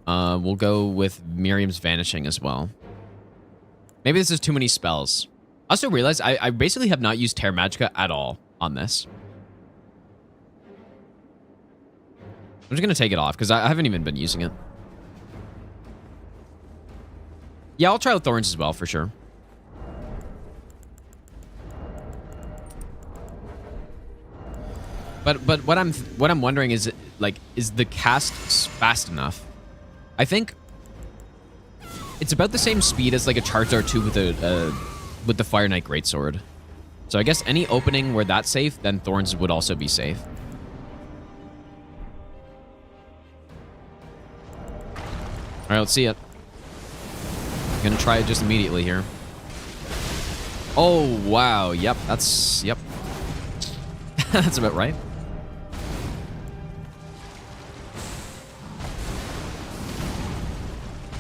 We'll go with Miriam's vanishing as well. Maybe this is too many spells. I also realized I basically have not used Terra Magica at all on this. I'm just gonna take it off because I haven't even been using it. Yeah, I'll try with Thorns as well for sure. But what I'm wondering is, like, is the cast fast enough? I think it's about the same speed as like a Charizard 2 with the Fire Knight Greatsword. So I guess any opening where that's safe, then Thorns would also be safe. right, let's see it. Gonna try it just immediately here. Oh, wow. Yep, that's... Yep. That's about right.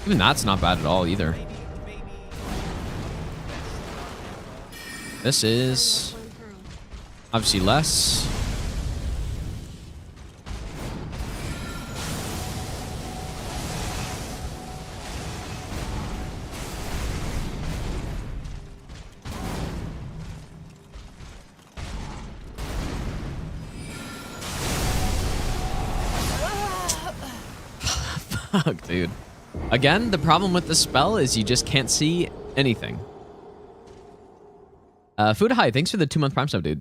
Even that's not bad at all either. This is obviously less. Fuck, dude. Again, the problem with this spell is you just can't see anything. Food High, thanks for the 2-month Prime sub, dude.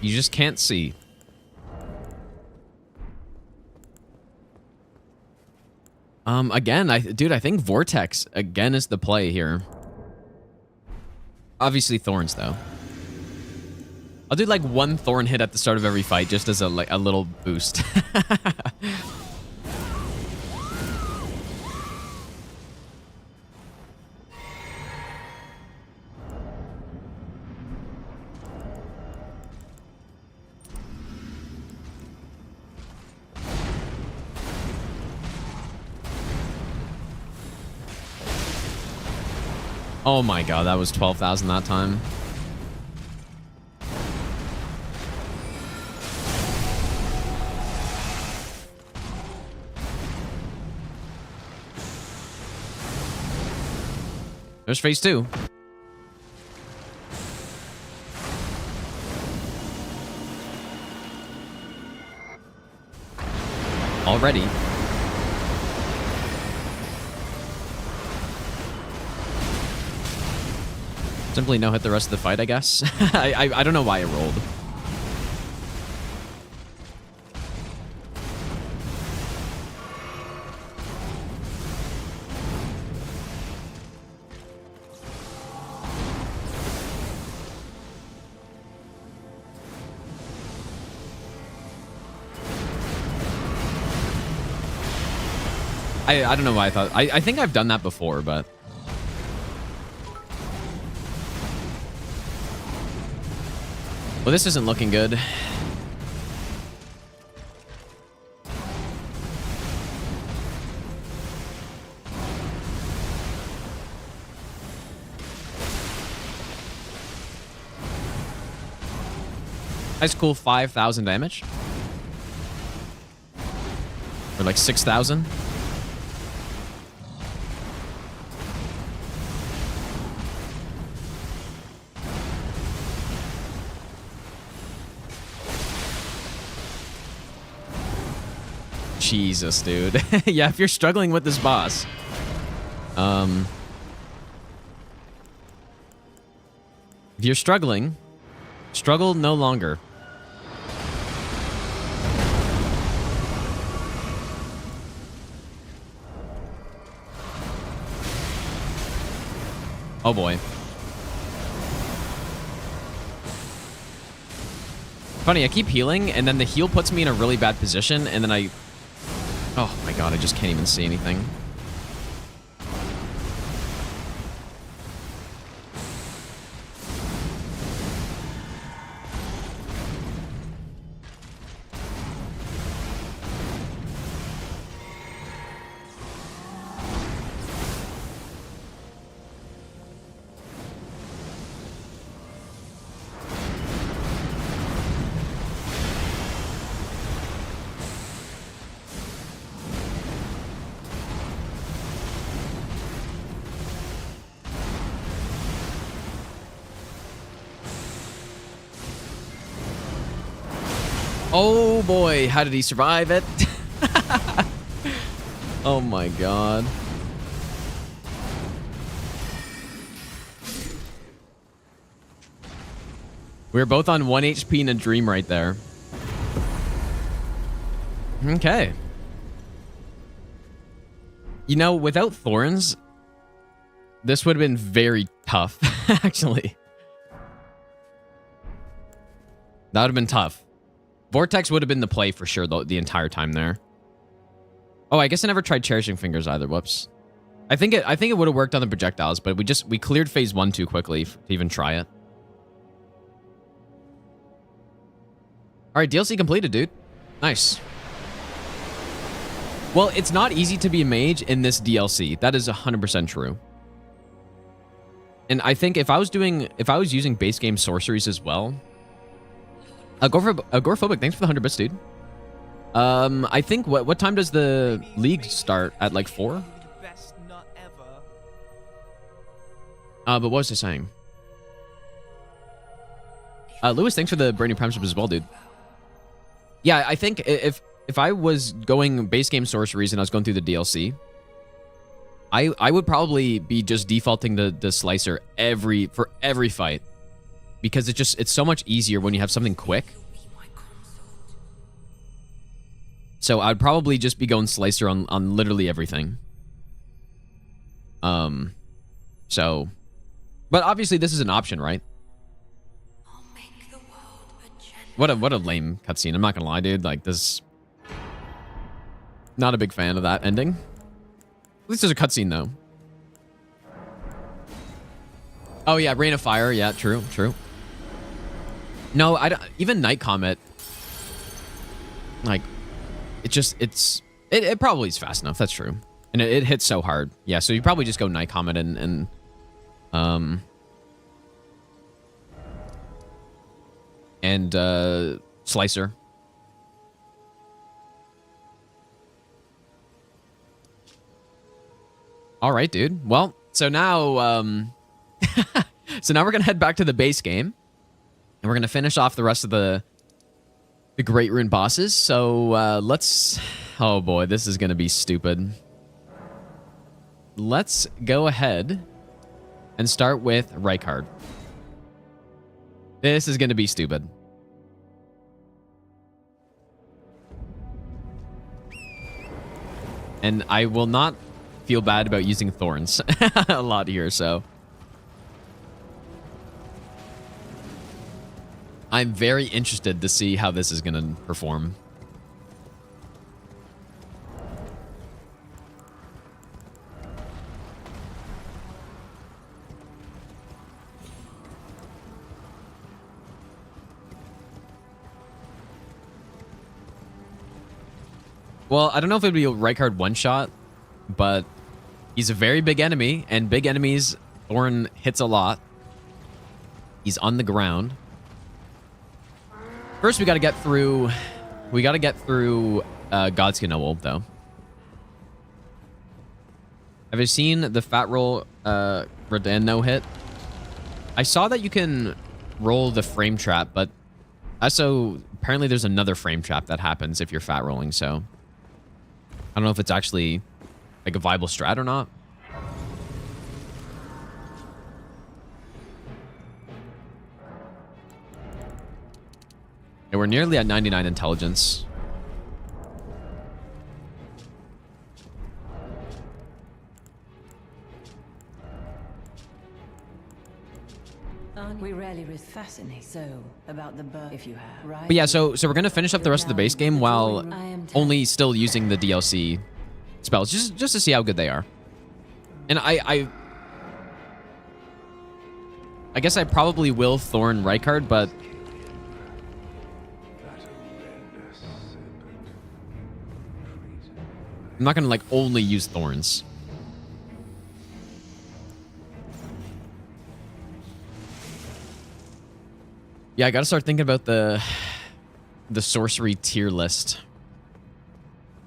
You just can't see. Again, dude, I think Vortex again is the play here. Obviously Thorns though. I'll do like 1 Thorn hit at the start of every fight just as a little boost. Oh my god, that was 12,000 that time. There's phase 2. Already. Simply no hit the rest of the fight, I guess. I don't know why I rolled. I don't know why I thought... I think I've done that before, but... Well, this isn't looking good. Nice, cool 5,000 damage. Or like 6,000. Jesus, dude. Yeah, if you're struggling with this boss, if you're struggling, struggle no longer. Oh boy. Funny, I keep healing, and then the heal puts me in a really bad position, and then oh my god, I just can't even see anything. Oh boy, how did he survive it? Oh my god. We were both on 1 HP in a dream right there. Okay. You know, without thorns, this would have been very tough, actually. That would have been tough. Vortex would have been the play for sure the entire time there. Oh, I guess I never tried Cherishing Fingers either. Whoops. I think it would have worked on the projectiles, but we cleared phase 1 too quickly to even try it. All right, DLC completed, dude. Nice. Well, it's not easy to be a mage in this DLC. That is 100% true. And I think if I was using base game sorceries as well, Agoraphobic, thanks for the 100 bits, dude. I think what time does the league start? At like 4? Best nut ever. But what was I saying? Lewis, thanks for the brand new Prime sub as well, dude. Yeah, I think if I was going base game sorceries and I was going through the DLC, I would probably be just defaulting the slicer for every fight. Because it's so much easier when you have something quick. So I'd probably just be going slicer on literally everything. So, but obviously this is an option, right? What a lame cutscene. I'm not gonna lie, dude. Like this, not a big fan of that ending. At least there's a cutscene though. Oh yeah, Rain of Fire. Yeah, true. No, I don't, even Night Comet. Like, it probably is fast enough. That's true, and it hits so hard. Yeah, so you probably just go Night Comet and Slicer. All right, dude. Well, so now so now we're gonna head back to the base game. And we're going to finish off the rest of the Great Rune bosses. So let's... Oh boy, this is going to be stupid. Let's go ahead and start with Rykard. This is going to be stupid. And I will not feel bad about using Thorns a lot here, so... I'm very interested to see how this is going to perform. Well, I don't know if it would be a Rykard one-shot, but he's a very big enemy, and big enemies, Thorn hits a lot. He's on the ground. First, we got to get through. Godskin Owl, though. Have you seen the fat roll Radan no hit? I saw that you can roll the frame trap, but also apparently there's another frame trap that happens if you're fat rolling. So I don't know if it's actually like a viable strat or not. Yeah, we're nearly at 99 intelligence. We rarely fascinate so about the birth if you have, right? But yeah, so we're gonna finish up the rest of the base game while only still using the DLC spells, just to see how good they are. And I guess I probably will Thorn Rykard, but I'm not gonna like only use Thorns. Yeah, I gotta start thinking about the sorcery tier list,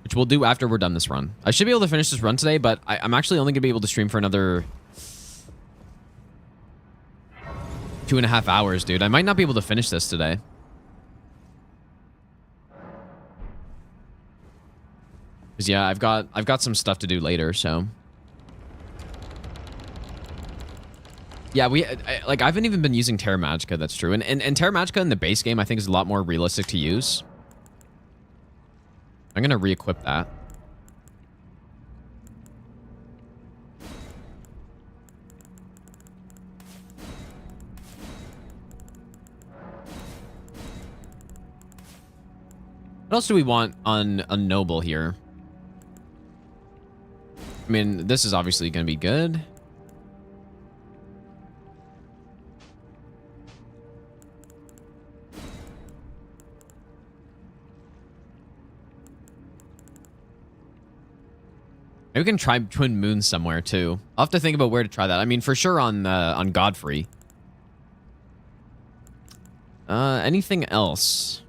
which we'll do after we're done this run. I should be able to finish this run today, but I'm actually only gonna be able to stream for another 2.5 hours, dude. I might not be able to finish this today. Cause yeah, I've got some stuff to do later, so. Yeah, I haven't even been using Terra Magica, that's true. And Terra Magica in the base game I think is a lot more realistic to use. I'm gonna re-equip that. What else do we want on a noble here? I mean, this is obviously going to be good. Maybe we can try Twin Moons somewhere too. I'll have to think about where to try that. I mean, for sure on Godfrey. Anything else?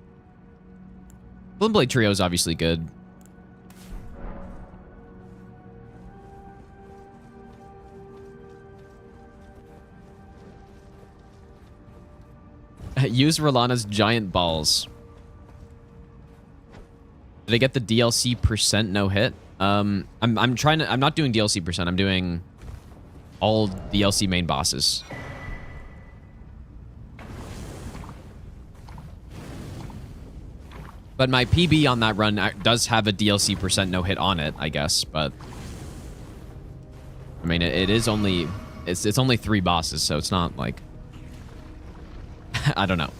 Blade Trio is obviously good. Use Rolana's giant balls. Did I get the DLC percent no hit? I'm not doing DLC percent. I'm doing all DLC main bosses. But my PB on that run does have a DLC percent no hit on it, I guess. But I mean, it is only it's only 3 bosses, so it's not like I don't know.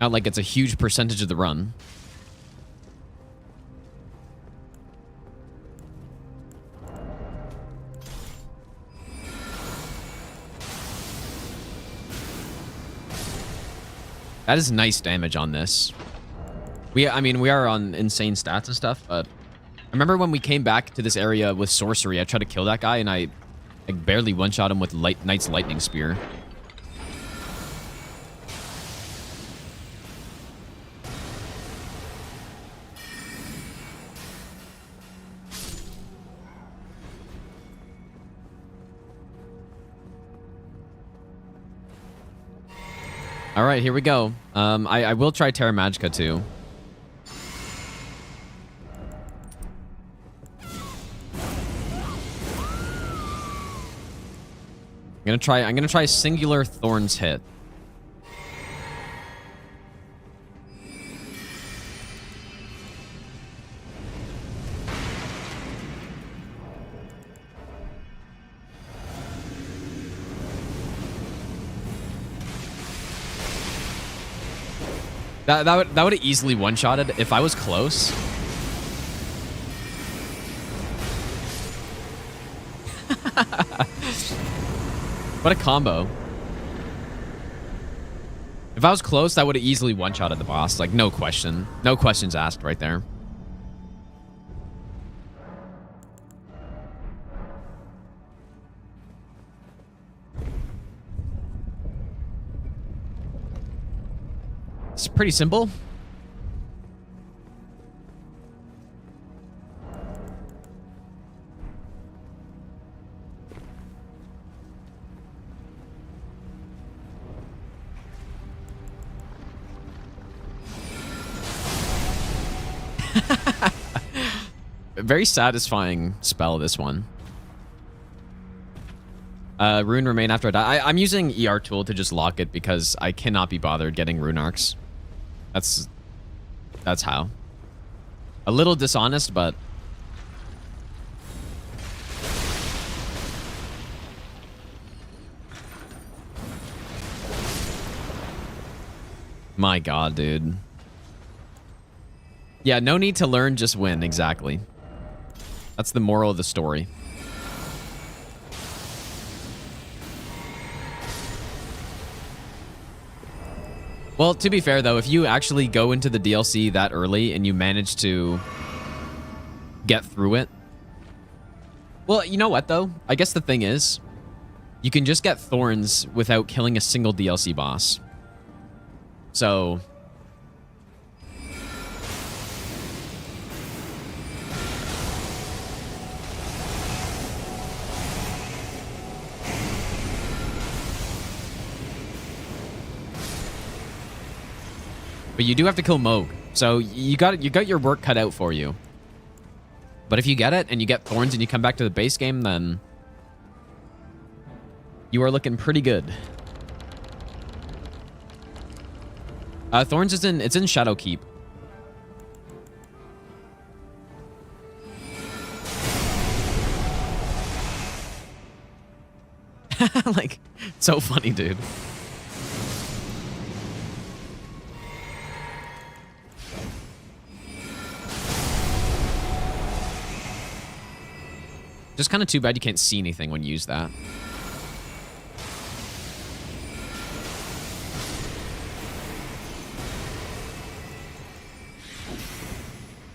Not like it's a huge percentage of the run. That is nice damage on this. I mean, we are on insane stats and stuff, but I remember when we came back to this area with sorcery, I tried to kill that guy and I barely one-shot him with Knight's Lightning Spear. All right, here we go. I will try Terra Magica too. I'm gonna try Singular Thorns hit. That would have easily one-shotted if I was close. What a combo. If I was close, that would have easily one-shotted the boss. Like, no question. No questions asked right there. It's pretty simple. Very satisfying spell, this one. Rune remain after I die. I'm using ER tool to just lock it because I cannot be bothered getting rune arcs. That's how. A little dishonest, but my god, dude. Yeah, no need to learn, just win. Exactly. That's the moral of the story. Well, to be fair, though, if you actually go into the DLC that early and you manage to get through it... Well, you know what, though? I guess the thing is, you can just get Thorns without killing a single DLC boss. So... But you do have to kill Moog, so you got your work cut out for you. But if you get it and you get Thorns and you come back to the base game, then you are looking pretty good. Thorns is in Shadowkeep. Like, so funny, dude. Just kind of too bad you can't see anything when you use that.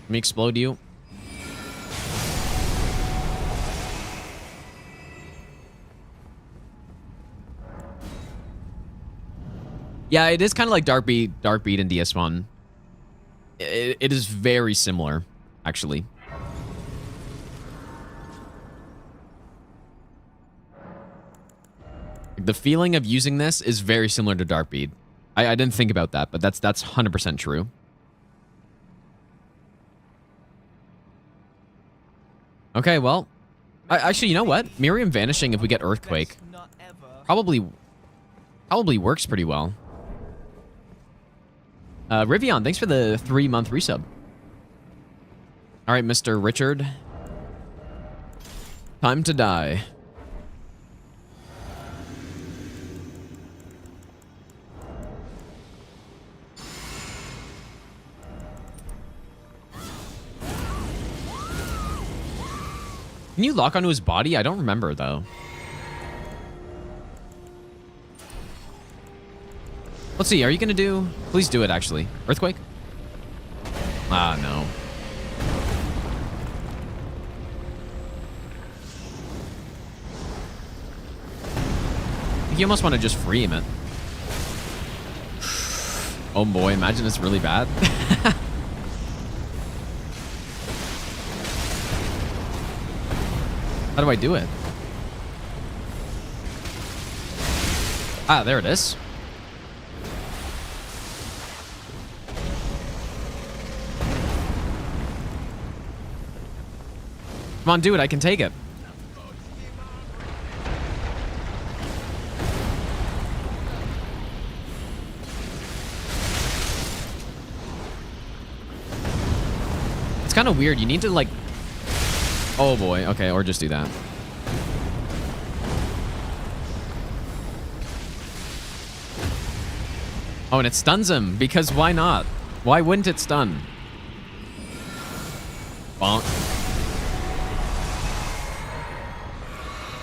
Let me explode you. Yeah, it is kind of like Dark Beat and DS1. It is very similar, actually. The feeling of using this is very similar to Dark Beat. I didn't think about that, but that's 100% true. Okay, well, actually, you know what? Miriam vanishing if we get Earthquake probably works pretty well. Rivion, thanks for the 3-month resub. All right, Mr. Richard. Time to die. Can you lock onto his body? I don't remember, though. Let's see. Are you going to do... Please do it, actually. Earthquake? Ah, no. I think you almost want to just free him it. Oh, boy. Imagine it's really bad. How do I do it? Ah, there it is. Come on, do it. I can take it. It's kind of weird. You need to, like... Oh, boy. Okay, or just do that. Oh, and it stuns him, because why not? Why wouldn't it stun? Bonk.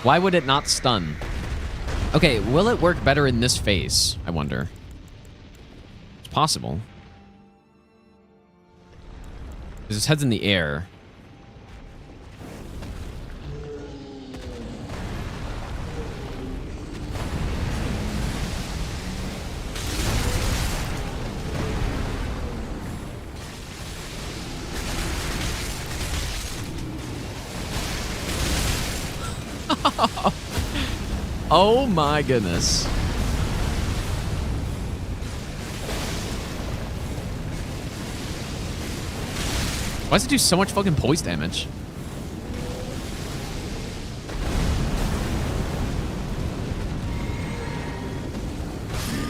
Why would it not stun? Okay, will it work better in this phase? I wonder. It's possible. Because his head's in the air. Oh my goodness. Why does it do so much fucking poise damage?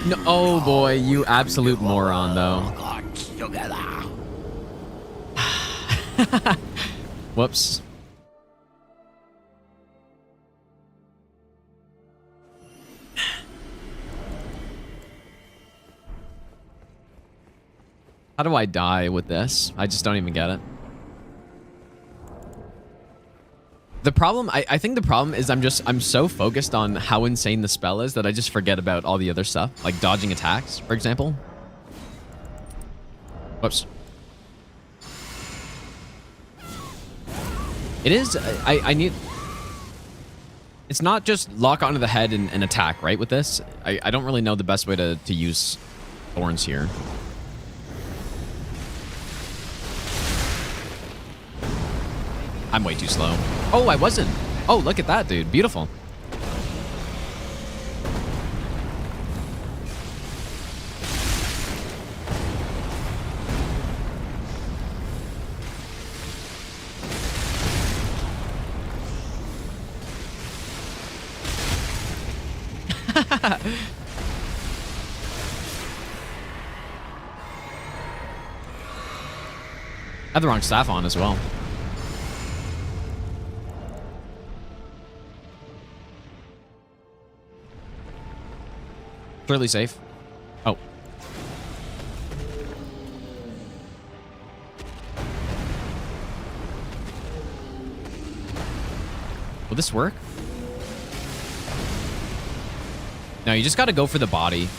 No, oh boy, you absolute moron though. Whoops. How do I die with this? I just don't even get it. The problem, I think the problem is I'm so focused on how insane the spell is that I just forget about all the other stuff, like dodging attacks, for example. Whoops. It is, I need... It's not just lock onto the head and attack, right, with this? I don't really know the best way to use thorns here. I'm way too slow. Oh, I wasn't. Oh, look at that, dude. Beautiful. I had the wrong staff on as well. Clearly safe. Oh. Will this work? No, you just got to go for the body.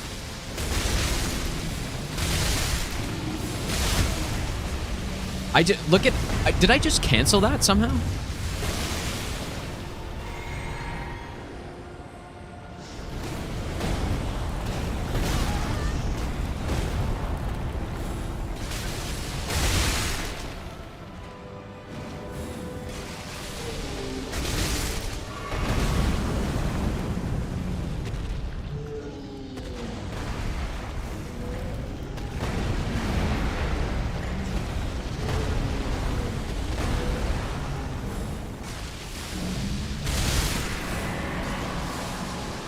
Did I just cancel that somehow?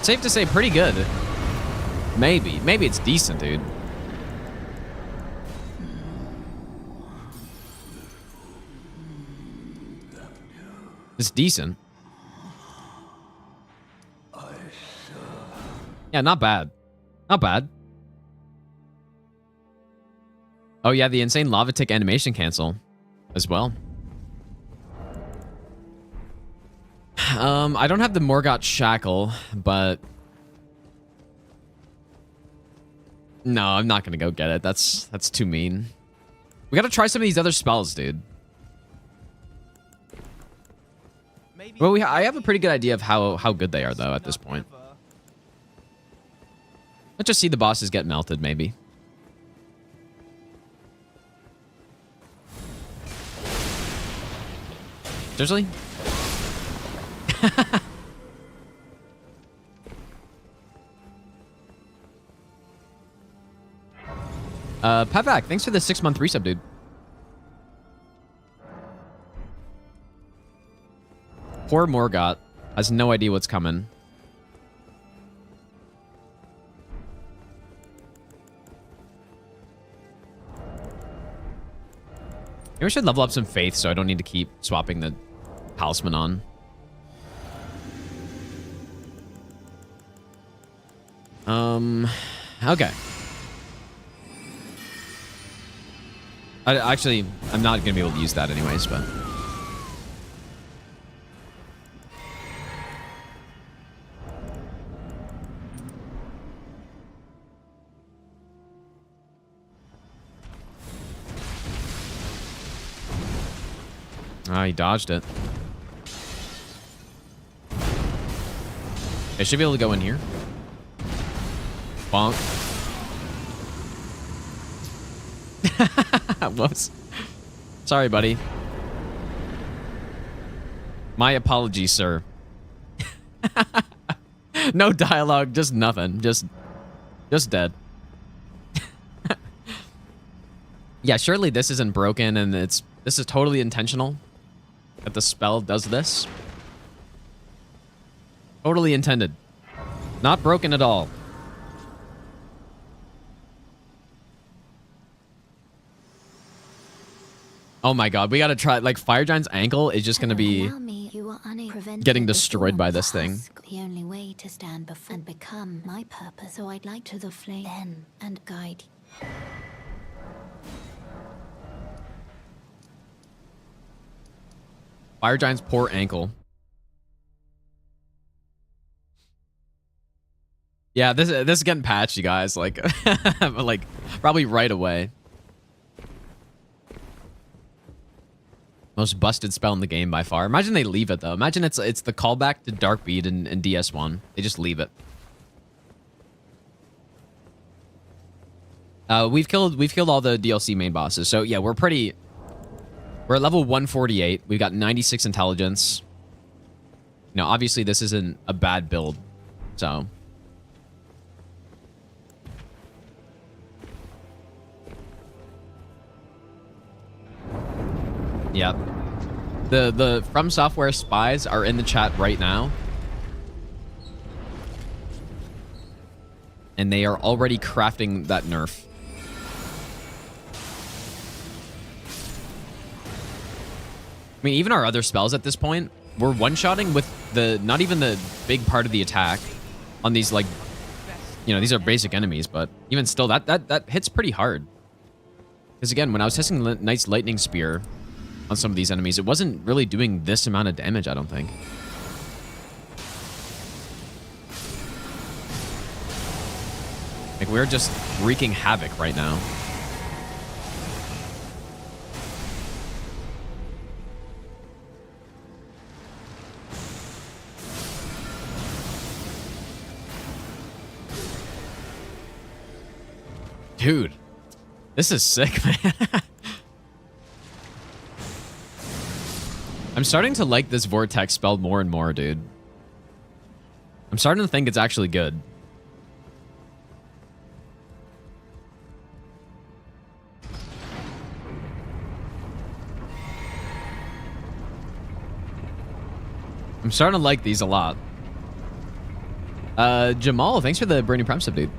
Safe to say, pretty good. Maybe it's decent, dude. It's decent. Yeah, not bad. Not bad. Oh yeah, the insane lava tick animation cancel as well. I don't have the Morgott shackle, but no, I'm not gonna go get it. That's too mean. We gotta try some of these other spells, dude. Well, I have a pretty good idea of how good they are, though, at this point. Let's just see the bosses get melted, maybe. Seriously? Patback, thanks for the 6-month resub, dude. Poor Morgott has no idea what's coming. Maybe we should level up some faith so I don't need to keep swapping the talisman on. Okay. I'm not gonna be able to use that anyways, but he dodged it. I should be able to go in here. Bonk. Whoops. Sorry, buddy. My apologies, sir. No dialogue, just nothing. Just dead. Yeah, surely this isn't broken and this is totally intentional that the spell does this. Totally intended. Not broken at all. Oh my god, we gotta try. Like, Fire Giant's ankle is just gonna be getting destroyed by this thing. The only way to stand before and become my purpose, so I'd like to the flame then and guide. Fire Giant's poor ankle. Yeah, this is getting patched, you guys. Like, like probably right away. Most busted spell in the game by far. Imagine they leave it though. Imagine it's the callback to Darkbeat in DS1. They just leave it. We've killed all the DLC main bosses. So yeah, we're at level 148. We've got 96 intelligence. You know, obviously this isn't a bad build. So yep. The From Software spies are in the chat right now. And they are already crafting that nerf. I mean, even our other spells at this point, we're one-shotting with not even the big part of the attack on these, like, you know, these are basic enemies, but even still, that hits pretty hard. Because again, when I was testing Knight's Lightning Spear on some of these enemies, it wasn't really doing this amount of damage, I don't think. Like, we're just wreaking havoc right now. Dude, this is sick, man. I'm starting to like this vortex spell more and more, dude. I'm starting to think it's actually good. I'm starting to like these a lot. Jamal, thanks for the brand new Prime sub, dude.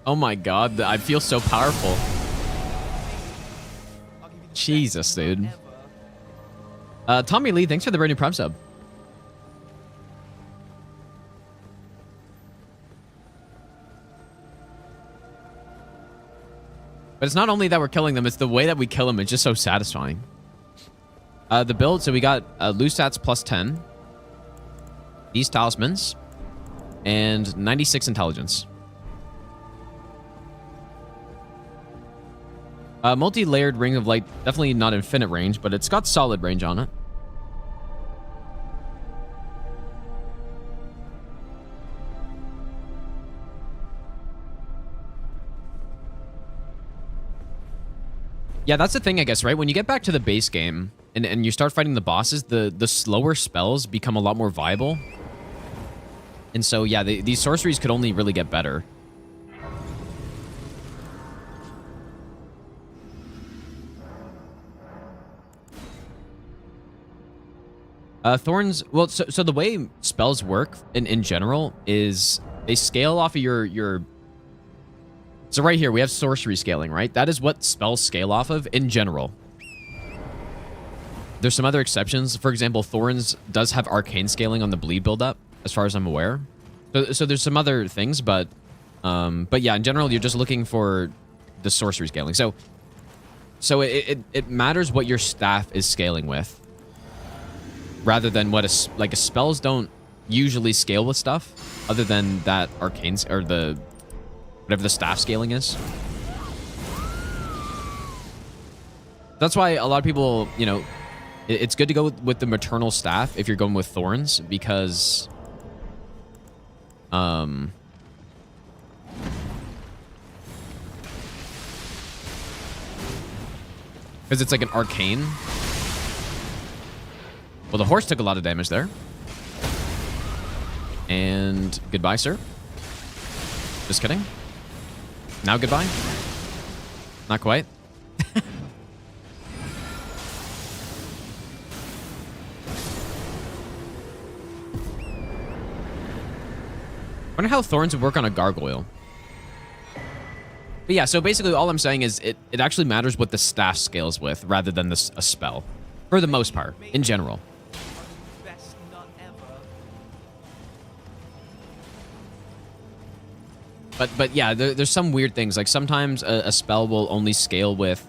Oh my god, I feel so powerful. Jesus, dude. Tommy Lee, thanks for the brand new Prime sub. But it's not only that we're killing them, it's the way that we kill them. It's just so satisfying. The build, so we got loose stats plus 10. These talismans. And 96 intelligence. Multi-layered Ring of Light, definitely not infinite range, but it's got solid range on it. Yeah, that's the thing, I guess, right? When you get back to the base game and you start fighting the bosses, the slower spells become a lot more viable. And so, yeah, these sorceries could only really get better. Thorns, well, so the way spells work in general is they scale off of your... So right here, we have sorcery scaling, right? That is what spells scale off of in general. There's some other exceptions. For example, Thorns does have arcane scaling on the bleed buildup, as far as I'm aware. So there's some other things, but yeah, in general, you're just looking for the sorcery scaling. So it matters what your staff is scaling with, rather than what a spells don't usually scale with stuff, other than that arcane or the whatever the staff scaling is. That's why a lot of people, you know, it's good to go with the maternal staff if you're going with Thorns, because because it's like an arcane. Well, the horse took a lot of damage there. And goodbye, sir. Just kidding. Now goodbye. Not quite. Wonder how Thorns would work on a gargoyle. But yeah, so basically all I'm saying is it actually matters what the staff scales with rather than a spell. For the most part, in general. But yeah, there's some weird things. Like sometimes a spell will only scale with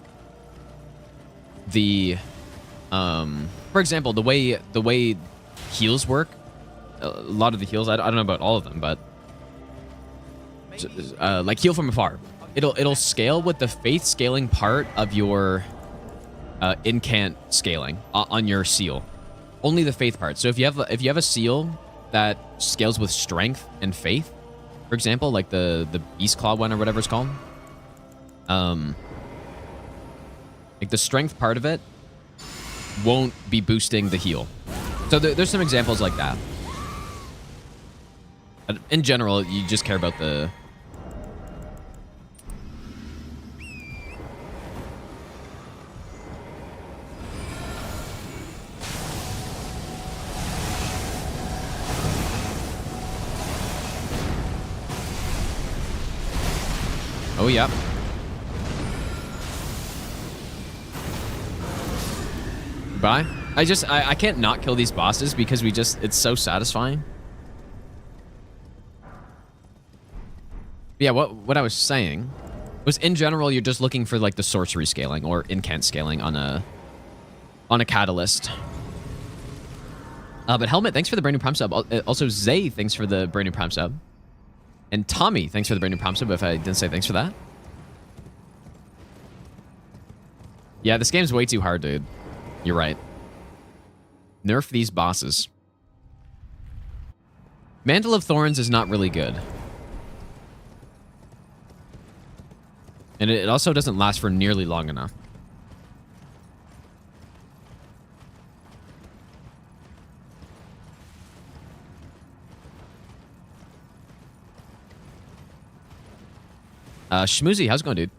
the... for example, the way heals work, a lot of the heals, I don't know about all of them, but like heal from afar, it'll scale with the faith scaling part of your incant scaling on your seal. Only the faith part. So if you have a seal that scales with strength and faith, for example, like the Beast Claw one or whatever it's called, like the strength part of it won't be boosting the heal. So there's some examples like that. But in general, you just care about the... Oh, yeah. Bye. I can't not kill these bosses because it's so satisfying. Yeah, what I was saying was in general, you're just looking for like the sorcery scaling or incant scaling on a catalyst. But Helmet, thanks for the brand new Prime sub. Also, Zay, thanks for the brand new Prime sub. And Tommy, thanks for the brand new Prime sub, if I didn't say thanks for that. Yeah, this game's way too hard, dude. You're right. Nerf these bosses. Mantle of Thorns is not really good. And it also doesn't last for nearly long enough. Schmoozy, how's it going, dude?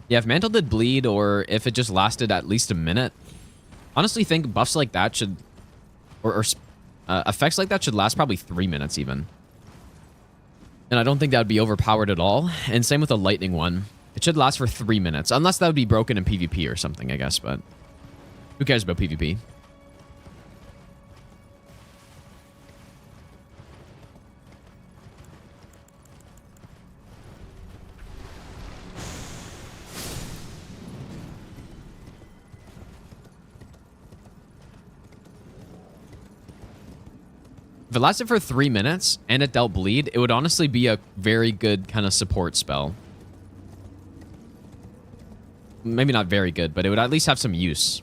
Yeah, if Mantle did bleed or if it just lasted at least a minute, honestly think buffs like that should, or effects like that should last probably 3 minutes even. And I don't think that would be overpowered at all. And same with the lightning one. It should last for 3 minutes, unless that would be broken in PvP or something, I guess, but who cares about PvP? If it lasted for 3 minutes and it dealt bleed, it would honestly be a very good kind of support spell. Maybe not very good, but it would at least have some use.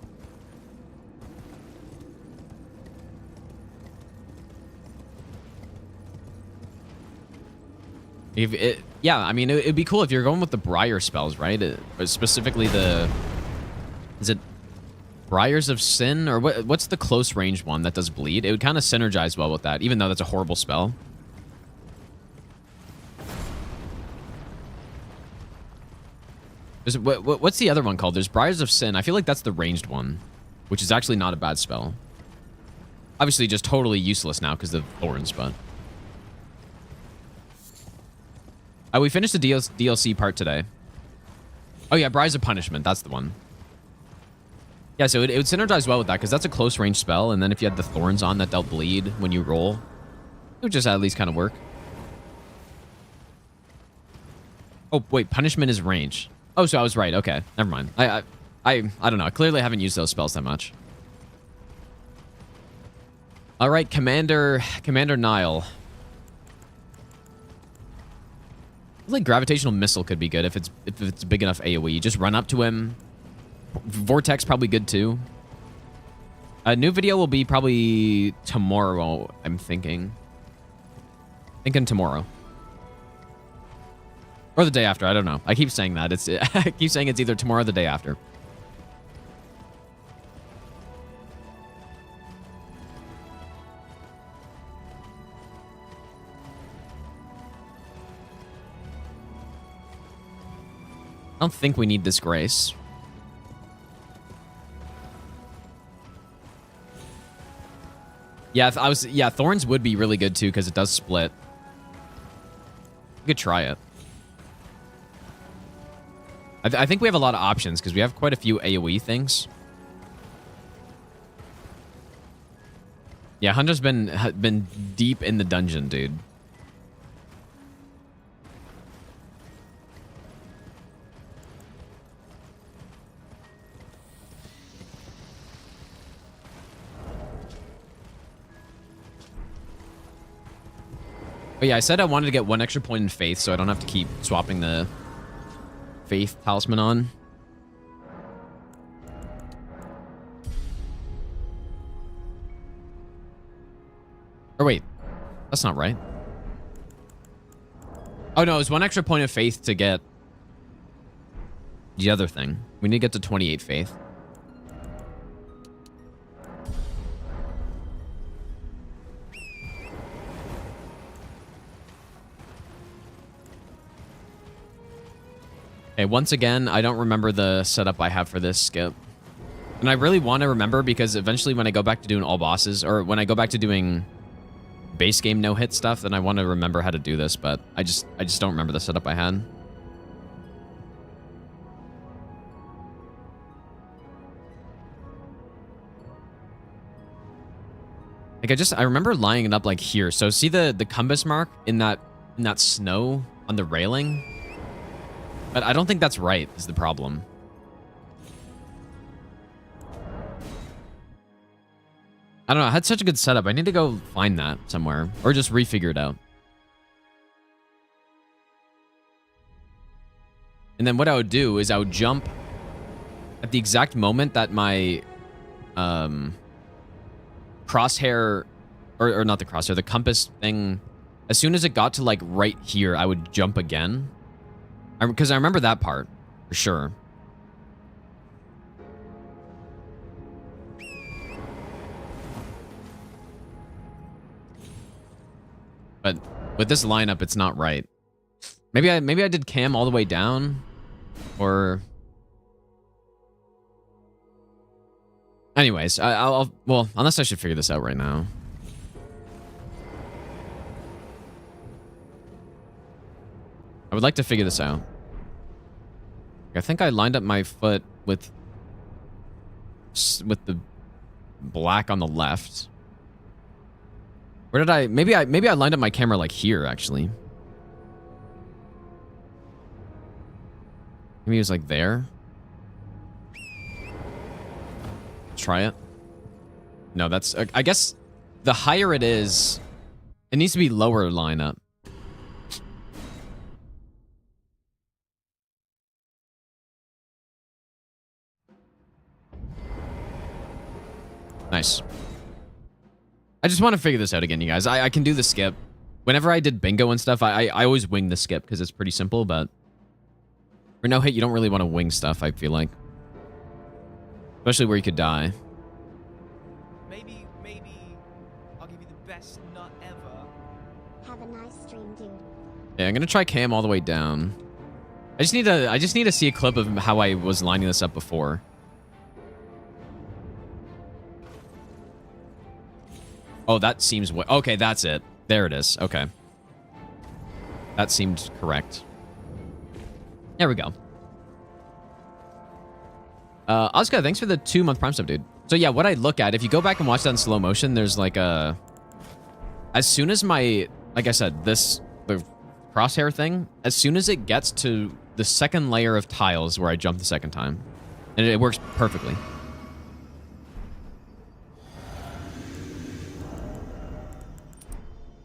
Yeah, I mean, it'd be cool if you're going with the Briar spells, right? Specifically is it Briars of Sin? Or what's the close range one that does bleed? It would kind of synergize well with that, even though that's a horrible spell. What's the other one called? There's Briars of Sin. I feel like that's the ranged one, which is actually not a bad spell. Obviously just totally useless now because of thorns, but... we finished the DLC part today. Oh yeah, Briars of Punishment. That's the one. Yeah, so it would synergize well with that, because that's a close range spell, and then if you had the thorns on that dealt bleed when you roll, it would just at least kind of work. Oh, wait, punishment is range. Oh, so I was right. Okay, never mind. I don't know. I clearly haven't used those spells that much. All right, Commander Nile. I feel like Gravitational Missile could be good if it's big enough AoE. You just run up to him. Vortex probably good too. A new video will be probably tomorrow, I'm thinking. Thinking tomorrow. Or the day after, I don't know. I keep saying that. I keep saying it's either tomorrow or the day after. I don't think we need this grace. Yeah, Thorns would be really good too because it does split. We could try it. I think we have a lot of options because we have quite a few AoE things. Yeah, Hunter's been deep in the dungeon, dude. But yeah, I said I wanted to get 1 extra point in Faith so I don't have to keep swapping the Faith talisman on. Or wait, that's not right. Oh no, it's 1 extra point of Faith to get the other thing. We need to get to 28 Faith. Okay, once again, I don't remember the setup I have for this skip. And I really want to remember because eventually when I go back to doing all bosses, or when I go back to doing base game no-hit stuff, then I want to remember how to do this, but I just don't remember the setup I had. Like I remember lining it up like here. So see the compass mark in that snow on the railing? But I don't think that's right is the problem. I don't know. I had such a good setup. I need to go find that somewhere or just refigure it out. And then what I would do is I would jump at the exact moment that my crosshair, or not the crosshair, the compass thing, as soon as it got to like right here, I would jump again. Because I remember that part for sure. But with this lineup, it's not right. Maybe I did cam all the way down, or anyways, I'll well, unless I should figure this out right now. I would like to figure this out. I think I lined up my foot with the black on the left. Where did I? Maybe I lined up my camera like here, actually. Maybe it was like there. Try it. No, that's... I guess the higher it is, it needs to be lower lineup. Nice. I just want to figure this out again, you guys. I can do the skip. Whenever I did bingo and stuff, I always wing the skip because it's pretty simple, but for no hit, you don't really want to wing stuff, I feel like. Especially where you could die. Maybe I'll give you the best nut ever. Have a nice stream, dude. Yeah, I'm gonna try cam all the way down. I just need to see a clip of how I was lining this up before. Oh, that seems... Okay, that's it. There it is. Okay. That seemed correct. There we go. Ozka, thanks for the 2-month Prime sub, dude. So yeah, what I look at, if you go back and watch that in slow motion, there's like a... As soon as my... Like I said, the crosshair thing, as soon as it gets to the second layer of tiles where I jump the second time, and it works perfectly.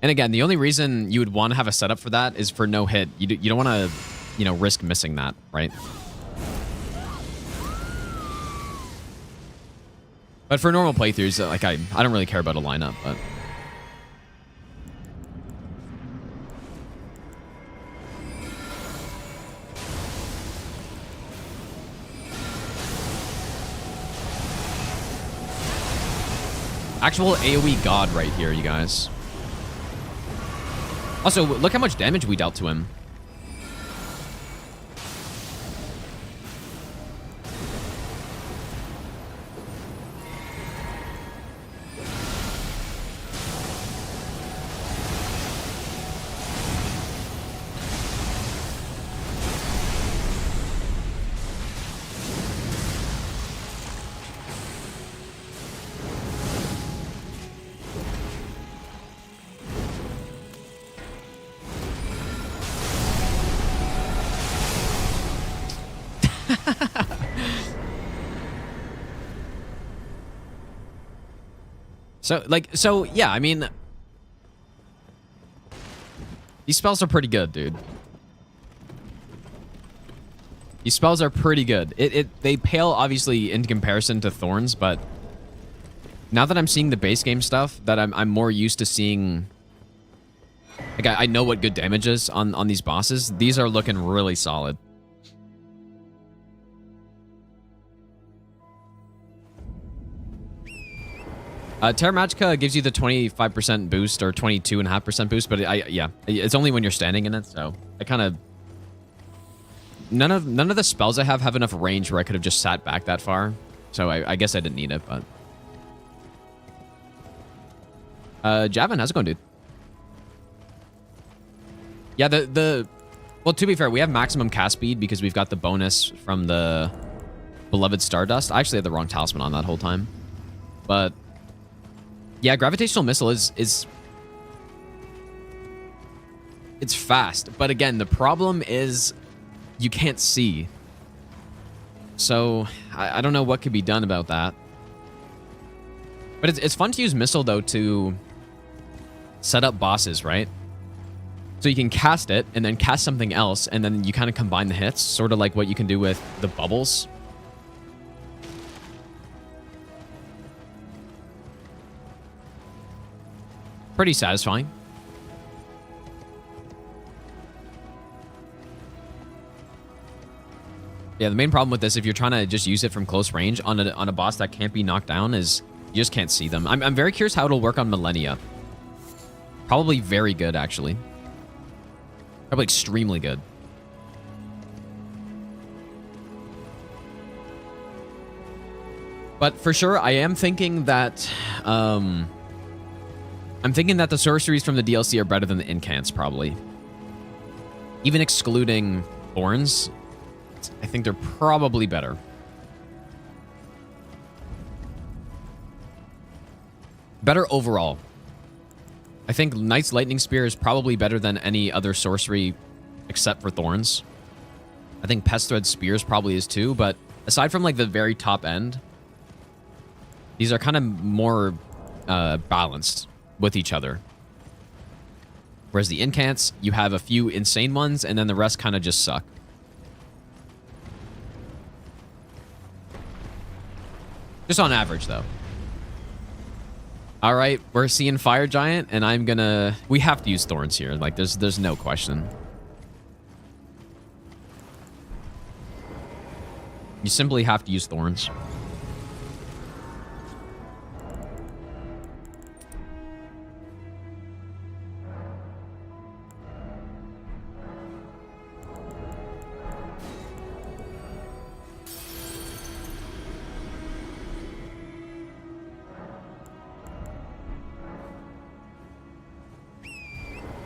And again, the only reason you would want to have a setup for that is for no hit. You don't want to, you know, risk missing that, right? But for normal playthroughs, like I don't really care about a lineup, but... Actual AoE god right here, you guys. Also, look how much damage we dealt to him. So yeah, I mean, these spells are pretty good, dude. These spells are pretty good. They pale obviously into comparison to Thorns, but now that I'm seeing the base game stuff, that I'm more used to seeing. Like I know what good damage is on these bosses. These are looking really solid. Terra Magica gives you the 25% boost or 22.5% boost, but yeah, it's only when you're standing in it. So I kind of none of the spells I have enough range where I could have just sat back that far. So I guess I didn't need it. But Javin, how's it going, dude? Yeah, well, to be fair, we have maximum cast speed because we've got the bonus from the Beloved Stardust. I actually had the wrong talisman on that whole time. But yeah, gravitational missile is it's fast. But again, the problem is you can't see. So I don't know what could be done about that. But it's fun to use missile though to set up bosses, right? So you can cast it and then cast something else, and then you kind of combine the hits, sort of like what you can do with the bubbles. Pretty satisfying. Yeah, the main problem with this, if you're trying to just use it from close range on a boss that can't be knocked down, is you just can't see them. I'm very curious how it'll work on Millennia. Probably very good, actually. Probably extremely good. But for sure, I am thinking that I'm thinking that the sorceries from the DLC are better than the incants, probably. Even excluding thorns, I think they're probably better. Better overall. I think Knight's Lightning Spear is probably better than any other sorcery except for Thorns. I think Pest Thread Spears probably is too, but aside from like the very top end, these are kind of more balanced with each other. Whereas the incants, you have a few insane ones, and then the rest kind of just suck. Just on average, though. All right, we're seeing Fire Giant, and I'm gonna... We have to use Thorns here. Like, there's no question. You simply have to use Thorns.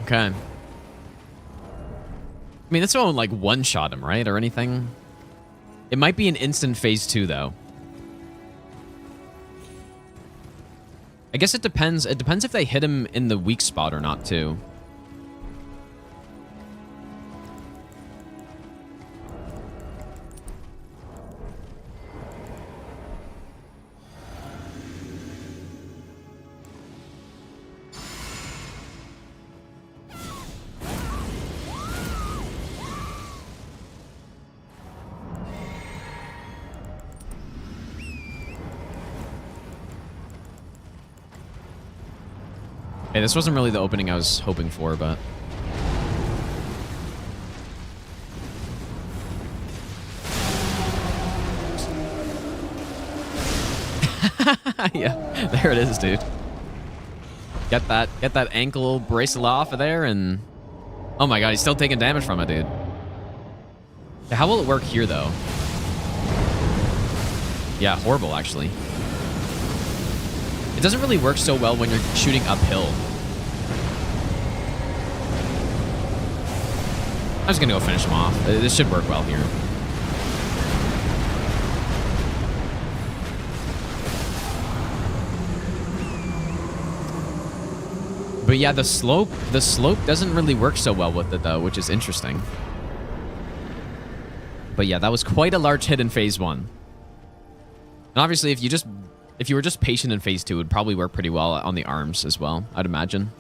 Okay. I mean, this won't, like, one-shot him, right? Or anything? It might be an instant phase 2, though. I guess it depends. It depends if they hit him in the weak spot or not, too. Hey, this wasn't really the opening I was hoping for, but... Yeah, there it is, dude. Get that ankle bracelet off of there, and... Oh my god, he's still taking damage from it, dude. How will it work here, though? Yeah, horrible, actually. It doesn't really work so well when you're shooting uphill. I'm just gonna go finish him off. This should work well here. But yeah, the slope doesn't really work so well with it though, which is interesting. But yeah, that was quite a large hit in phase 1. And obviously, if you were just patient in phase 2, it would probably work pretty well on the arms as well, I'd imagine.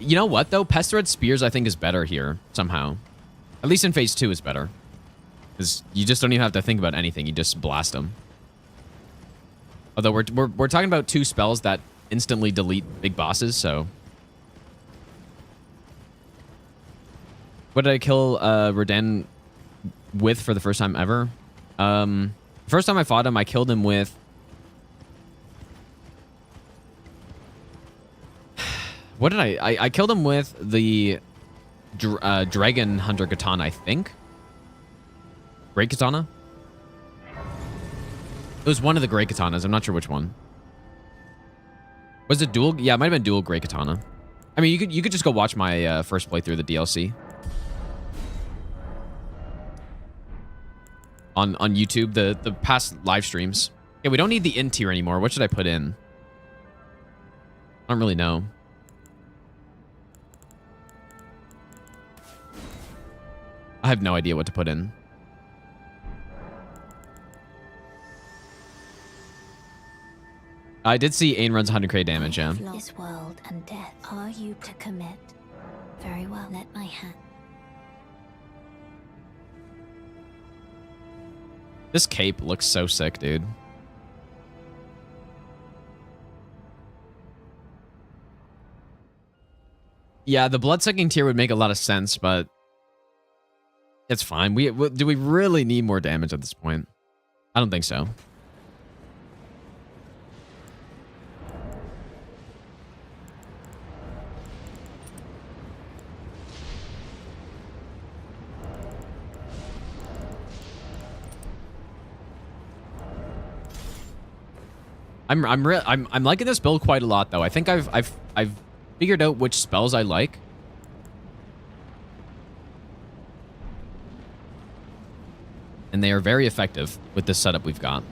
You know what, though? Pest Thread Spears, I think, is better here, somehow. At least in phase 2 is better. Because you just don't even have to think about anything. You just blast them. Although we're talking about 2 spells that instantly delete big bosses, so... What did I kill Rodan with for the first time ever? First time I fought him, I killed him with... What did I killed him with the Dragon Hunter Katana, I think. Great Katana? It was one of the Great Katanas. I'm not sure which one. Was it dual? Yeah, it might have been dual Great Katana. I mean, you could just go watch my first playthrough of the DLC on YouTube, the past live streams. Yeah, we don't need the in tier anymore. What should I put in? I don't really know. I have no idea what to put in. I did see Ain runs 100k damage, yeah. This world and death. Are you to commit? Very well. Let my hand. This cape looks so sick, dude. Yeah, the blood-sucking tier would make a lot of sense, but it's fine. Do we really need more damage at this point? I don't think so. I'm liking this build quite a lot, though. I think I've figured out which spells I like. And they are very effective with this setup we've got.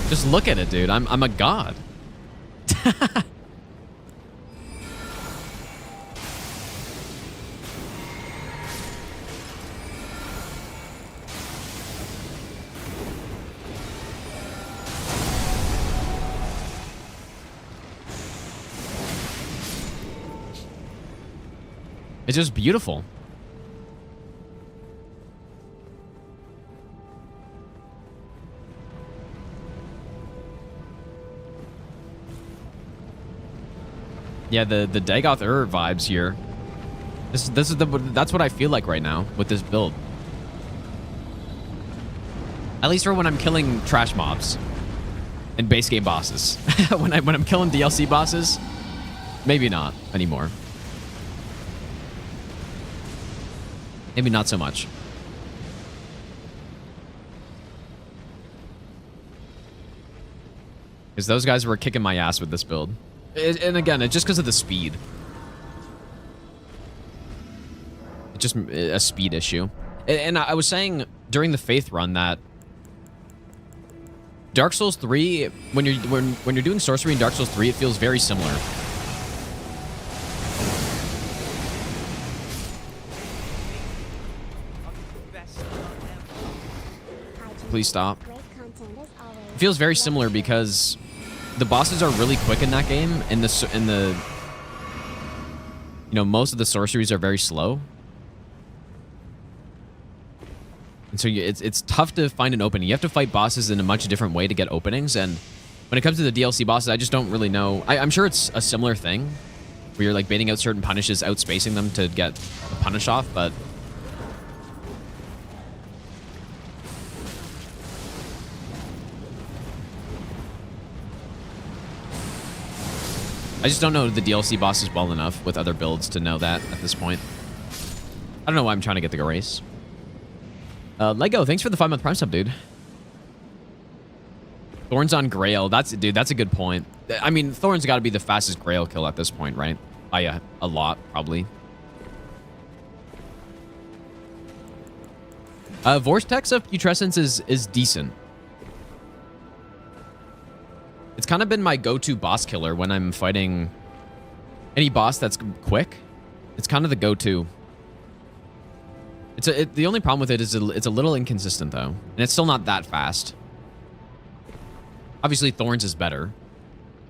Just look at it, dude. I'm a god. It's just beautiful. Yeah, the Dagoth vibes here. That's what I feel like right now with this build. At least for when I'm killing trash mobs and base game bosses. when I'm killing DLC bosses, maybe not anymore. Maybe not so much. Because those guys were kicking my ass with this build. And again, it's just because of the speed. It's just a speed issue. And I was saying during the Faith run that Dark Souls 3, when you're doing sorcery in Dark Souls 3, it feels very similar. Please stop. It feels very similar because the bosses are really quick in that game, and most of the sorceries are very slow, and so it's tough to find an opening. You have to fight bosses in a much different way to get openings, and when it comes to the DLC bosses, I just don't really know. I'm sure it's a similar thing where you're like baiting out certain punishes, outspacing them to get the punish off, but I just don't know the DLC bosses well enough with other builds to know that at this point. I don't know why I'm trying to get the race. Lego, thanks for the 5-month Prime sub, dude. Thorns on Grail. That's a good point. I mean, Thorns got to be the fastest Grail kill at this point, right? By a lot, probably. Vortex of Putrescence is decent. It's kind of been my go-to boss killer when I'm fighting any boss that's quick. It's kind of the go-to. The only problem with it is it's a little inconsistent, though. And it's still not that fast. Obviously, Thorns is better.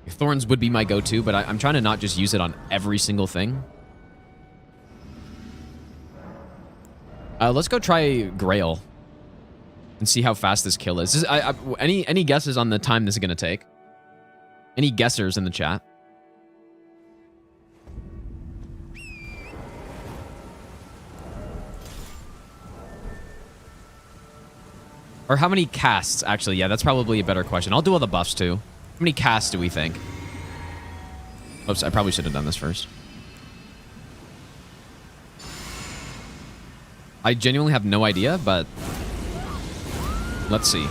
Thorns would be my go-to, but I'm trying to not just use it on every single thing. Let's go try Grail and see how fast this kill is. Any guesses on the time this is going to take? Any guessers in the chat? Or how many casts, actually? Yeah, that's probably a better question. I'll do all the buffs, too. How many casts do we think? Oops, I probably should have done this first. I genuinely have no idea, but let's see.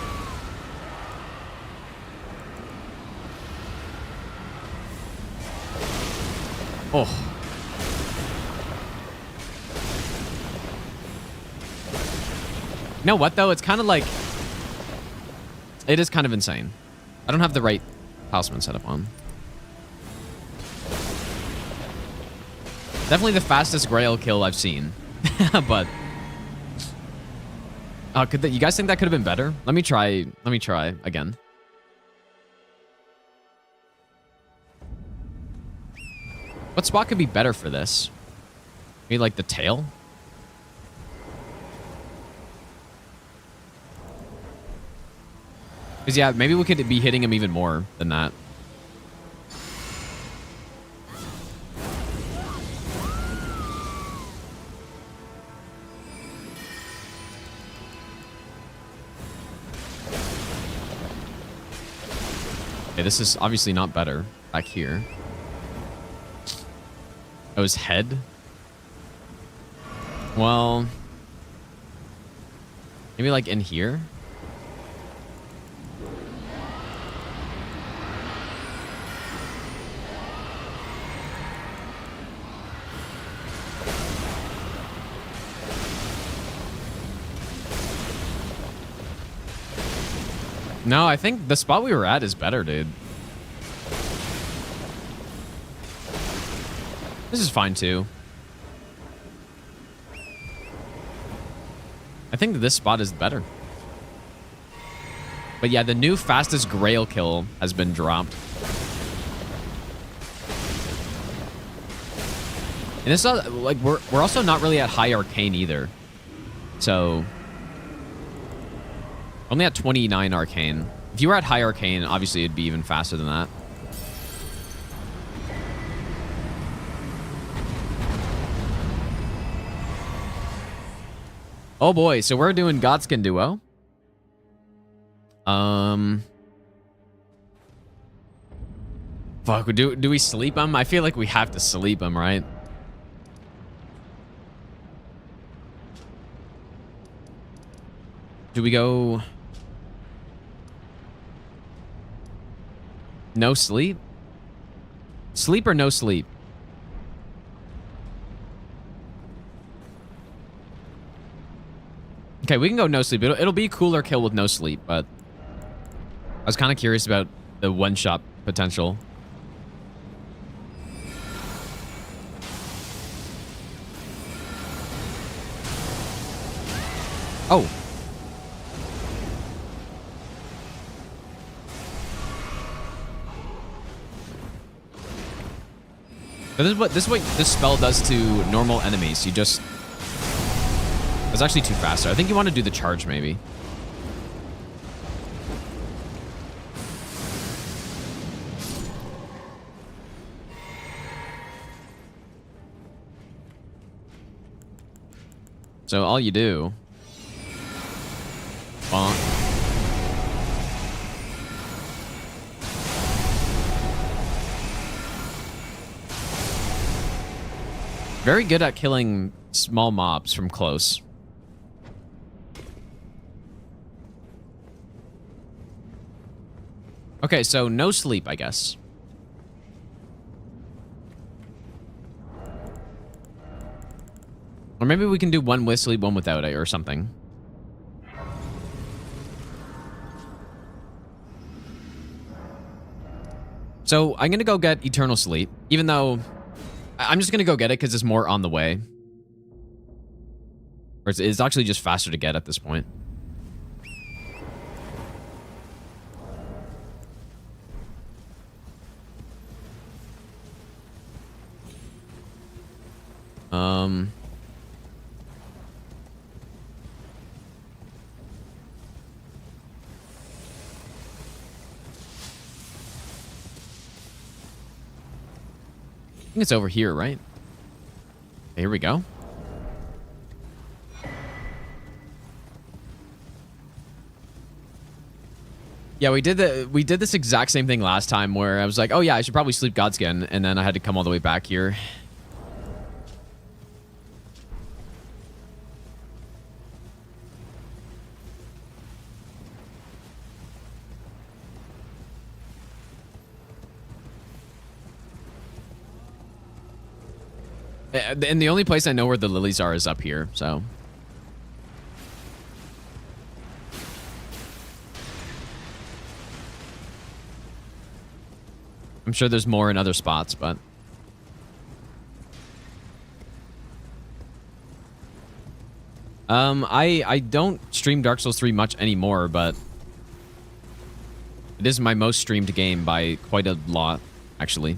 Oh. You know what, though? It's kind of like... It is kind of insane. I don't have the right talisman set up on. Definitely the fastest Grail kill I've seen. But... you guys think that could have been better? Let me try again. What spot could be better for this? Maybe like the tail? Because yeah, maybe we could be hitting him even more than that. Okay, this is obviously not better back here. Oh, his head? Well, maybe like in here? No, I think the spot we were at is better, dude. This is fine, too. I think this spot is better. But yeah, the new fastest Grail kill has been dropped. And it's not, like, we're also not really at high arcane either. So... Only at 29 arcane. If you were at high arcane, obviously it'd be even faster than that. Oh boy, so we're doing Godskin Duo. Fuck, do we sleep him? I feel like we have to sleep him, right? Do we go... No sleep? Sleep or no sleep? Okay, we can go no sleep. It'll be a cooler kill with no sleep, but... I was kind of curious about the one-shot potential. Oh. So this is what this spell does to normal enemies. You just... It's actually too fast. So I think you want to do the charge, maybe. So all you do... Bonk. Very good at killing small mobs from close. Okay, so no sleep, I guess. Or maybe we can do one with sleep, one without it, or something. So I'm going to go get Eternal Sleep, even though I'm just going to go get it because it's more on the way. Or it's actually just faster to get at this point. I think it's over here, right? Here we go. Yeah, we did this exact same thing last time where I was like, oh yeah, I should probably sleep Godskin, and then I had to come all the way back here. And the only place I know where the lilies are is up here, so. I'm sure there's more in other spots, but. I don't stream Dark Souls 3 much anymore, but it is my most streamed game by quite a lot, actually.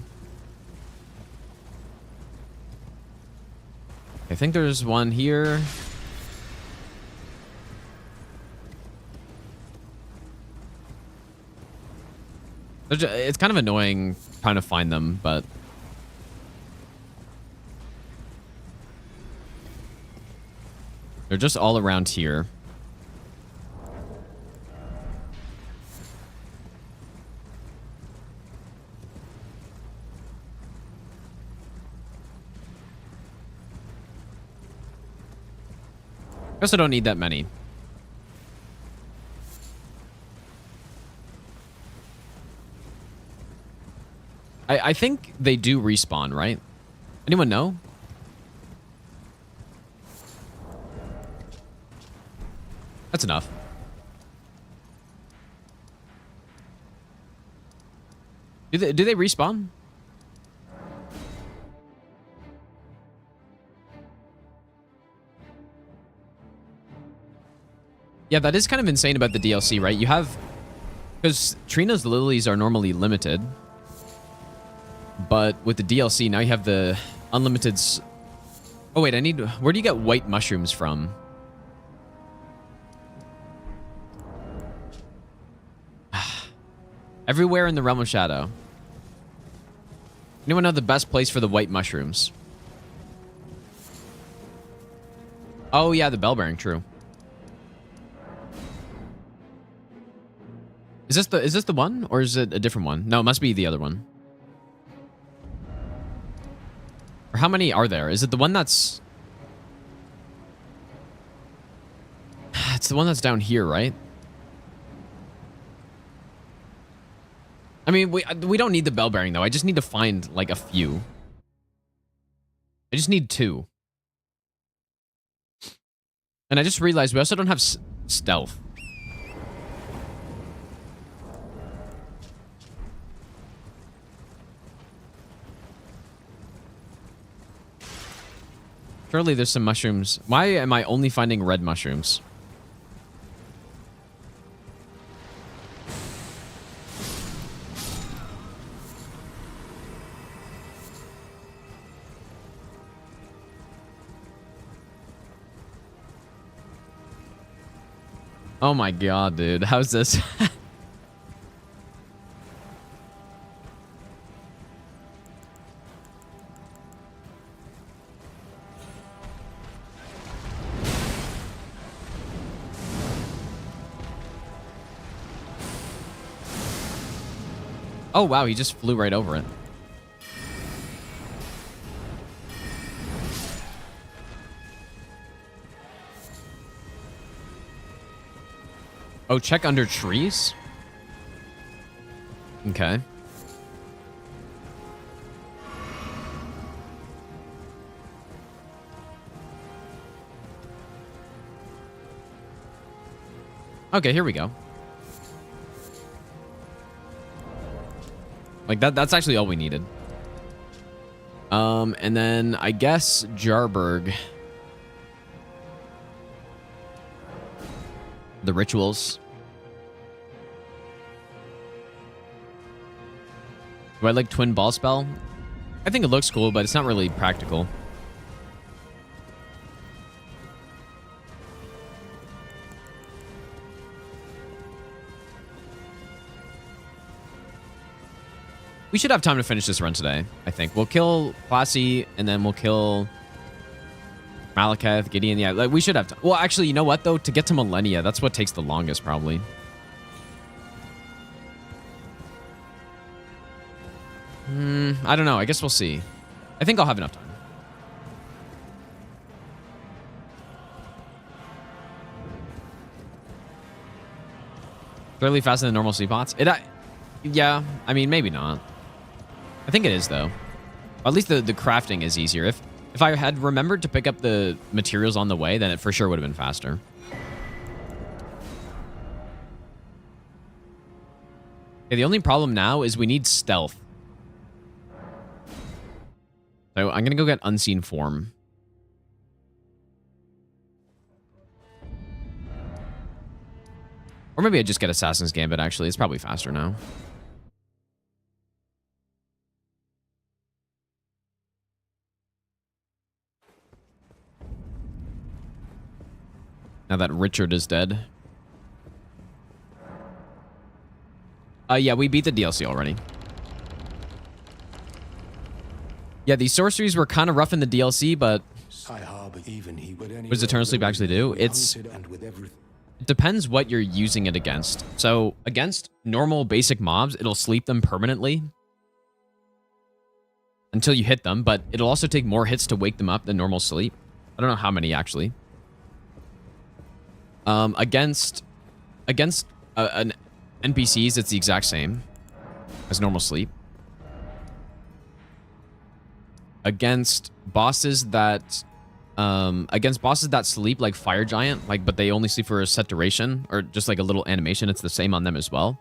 I think there's one here. It's kind of annoying trying to find them, but they're just all around here. Guess I don't need that many. I think they do respawn, right? Anyone know? That's enough. Do they respawn? Yeah, that is kind of insane about the DLC, right? You have... Because Trina's lilies are normally limited. But with the DLC, now you have the unlimited... Oh, wait, I need... Where do you get white mushrooms from? Everywhere in the Realm of Shadow. Anyone know the best place for the white mushrooms? Oh, yeah, the bell bearing, true. Is this the one, or is it a different one? No, it must be the other one. Or how many are there? Is it the one that's... It's the one that's down here, right? I mean, we don't need the bell bearing, though. I just need to find, like, a few. I just need 2. And I just realized we also don't have stealth. Surely there's some mushrooms. Why am I only finding red mushrooms? Oh my god, dude. How's this? Oh, wow, he just flew right over it. Oh, check under trees? Okay. Okay, here we go. Like, that's actually all we needed. And then I guess Jarburg. The rituals. Do I like twin ball spell? I think it looks cool, but it's not really practical. We should have time to finish this run today, I think. We'll kill Classy, and then we'll kill Malekith, Gideon. Yeah, like we should have time. Well, actually, you know what, though? To get to Millennia, that's what takes the longest, probably. I don't know. I guess we'll see. I think I'll have enough time. Fairly faster than normal sleep pots. Yeah, I mean, maybe not. I think it is, though. At least the crafting is easier. If I had remembered to pick up the materials on the way, then it for sure would have been faster. Okay, the only problem now is we need stealth. So I'm going to go get Unseen Form. Or maybe I just get Assassin's Gambit, actually. It's probably faster now. Now that Richard is dead. Yeah, we beat the DLC already. Yeah, these sorceries were kind of rough in the DLC, but what does Eternal Sleep actually do? It depends what you're using it against. So against normal basic mobs, it'll sleep them permanently until you hit them, but it'll also take more hits to wake them up than normal sleep. I don't know how many actually. Against an NPCs, it's the exact same as normal sleep. Against bosses that sleep like Fire Giant, but they only sleep for a set duration or just like a little animation, it's the same on them as well.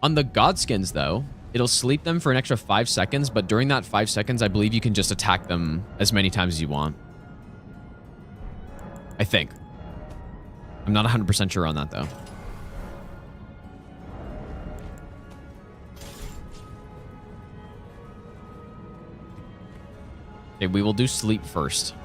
On the Godskins though, it'll sleep them for an extra 5 seconds, but during that 5 seconds, I believe you can just attack them as many times as you want. I think. I'm not 100% sure on that though. Okay, we will do sleep first.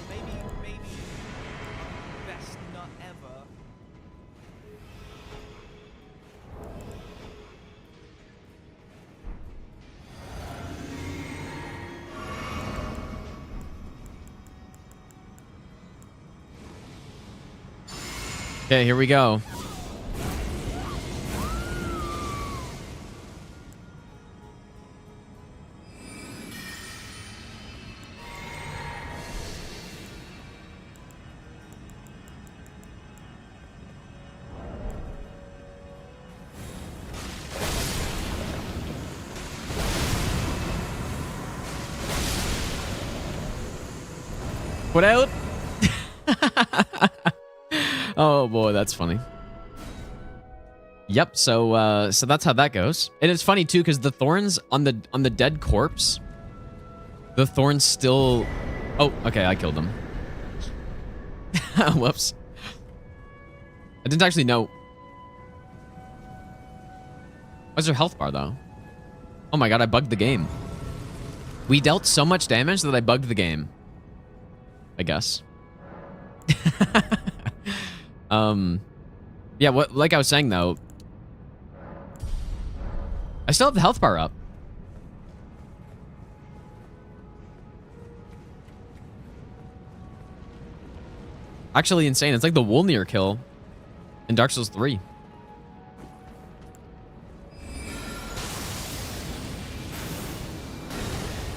Maybe best not ever. Okay, here we go. Put out. Oh boy, that's funny. Yep, so that's how that goes. And it's funny too, because the thorns on the dead corpse, the thorns still. Oh, okay, I killed them. Whoops. I didn't actually know. What's their health bar though? Oh my god, I bugged the game. We dealt so much damage that I bugged the game, I guess. Yeah, like I was saying though, I still have the health bar up. Actually insane. It's like the Wolnir kill in Dark Souls 3.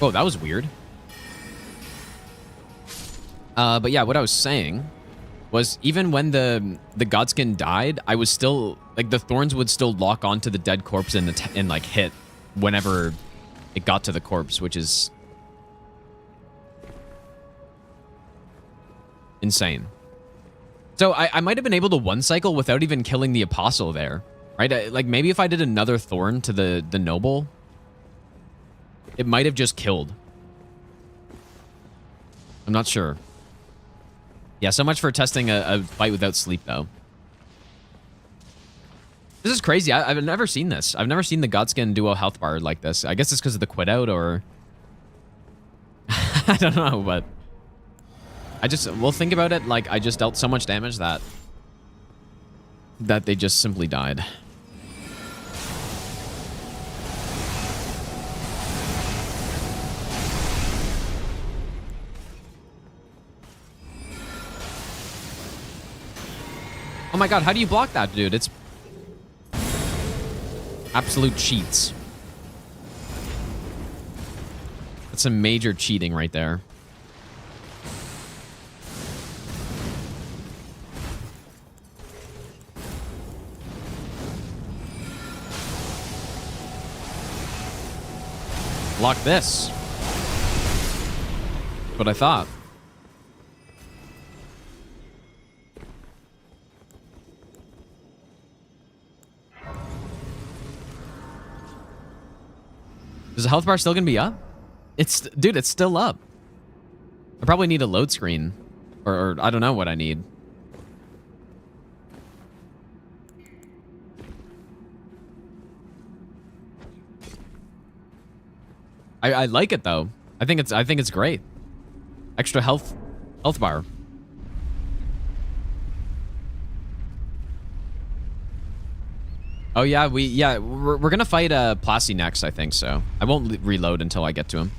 Oh, that was weird. But yeah, what I was saying was even when the Godskin died, I was still like the thorns would still lock onto the dead corpse and like hit whenever it got to the corpse, which is insane. So I might have been able to one cycle without even killing the apostle there, right? Like maybe if I did another thorn to the noble, it might have just killed. I'm not sure. Yeah, so much for testing a fight without sleep, though. This is crazy. I've never seen this. I've never seen the Godskin duo health bar like this. I guess it's because of the quit out, or I don't know, but we'll think about it like I just dealt so much damage that they just simply died. Oh my god, how do you block that, dude? It's absolute cheats. That's some major cheating right there. Block this. What I thought. Is the health bar still gonna be up? Dude, it's still up. I probably need a load screen. Or I don't know what I need. I like it though. I think it's great. Extra health bar. Oh yeah, we're gonna fight Plasty next, I think so. I won't reload until I get to him.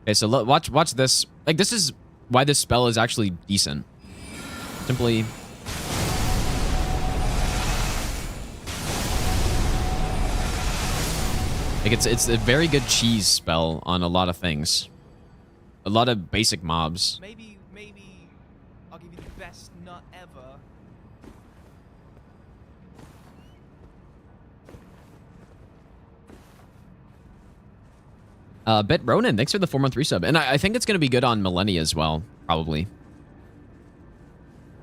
Okay, so watch this. Like, this is why this spell is actually decent. Simply. Like, it's a very good cheese spell on a lot of things. A lot of basic mobs. Maybe I'll give you the best nut ever. Bet Ronan, thanks for the 4-month resub. And I think it's going to be good on Millennia as well, probably.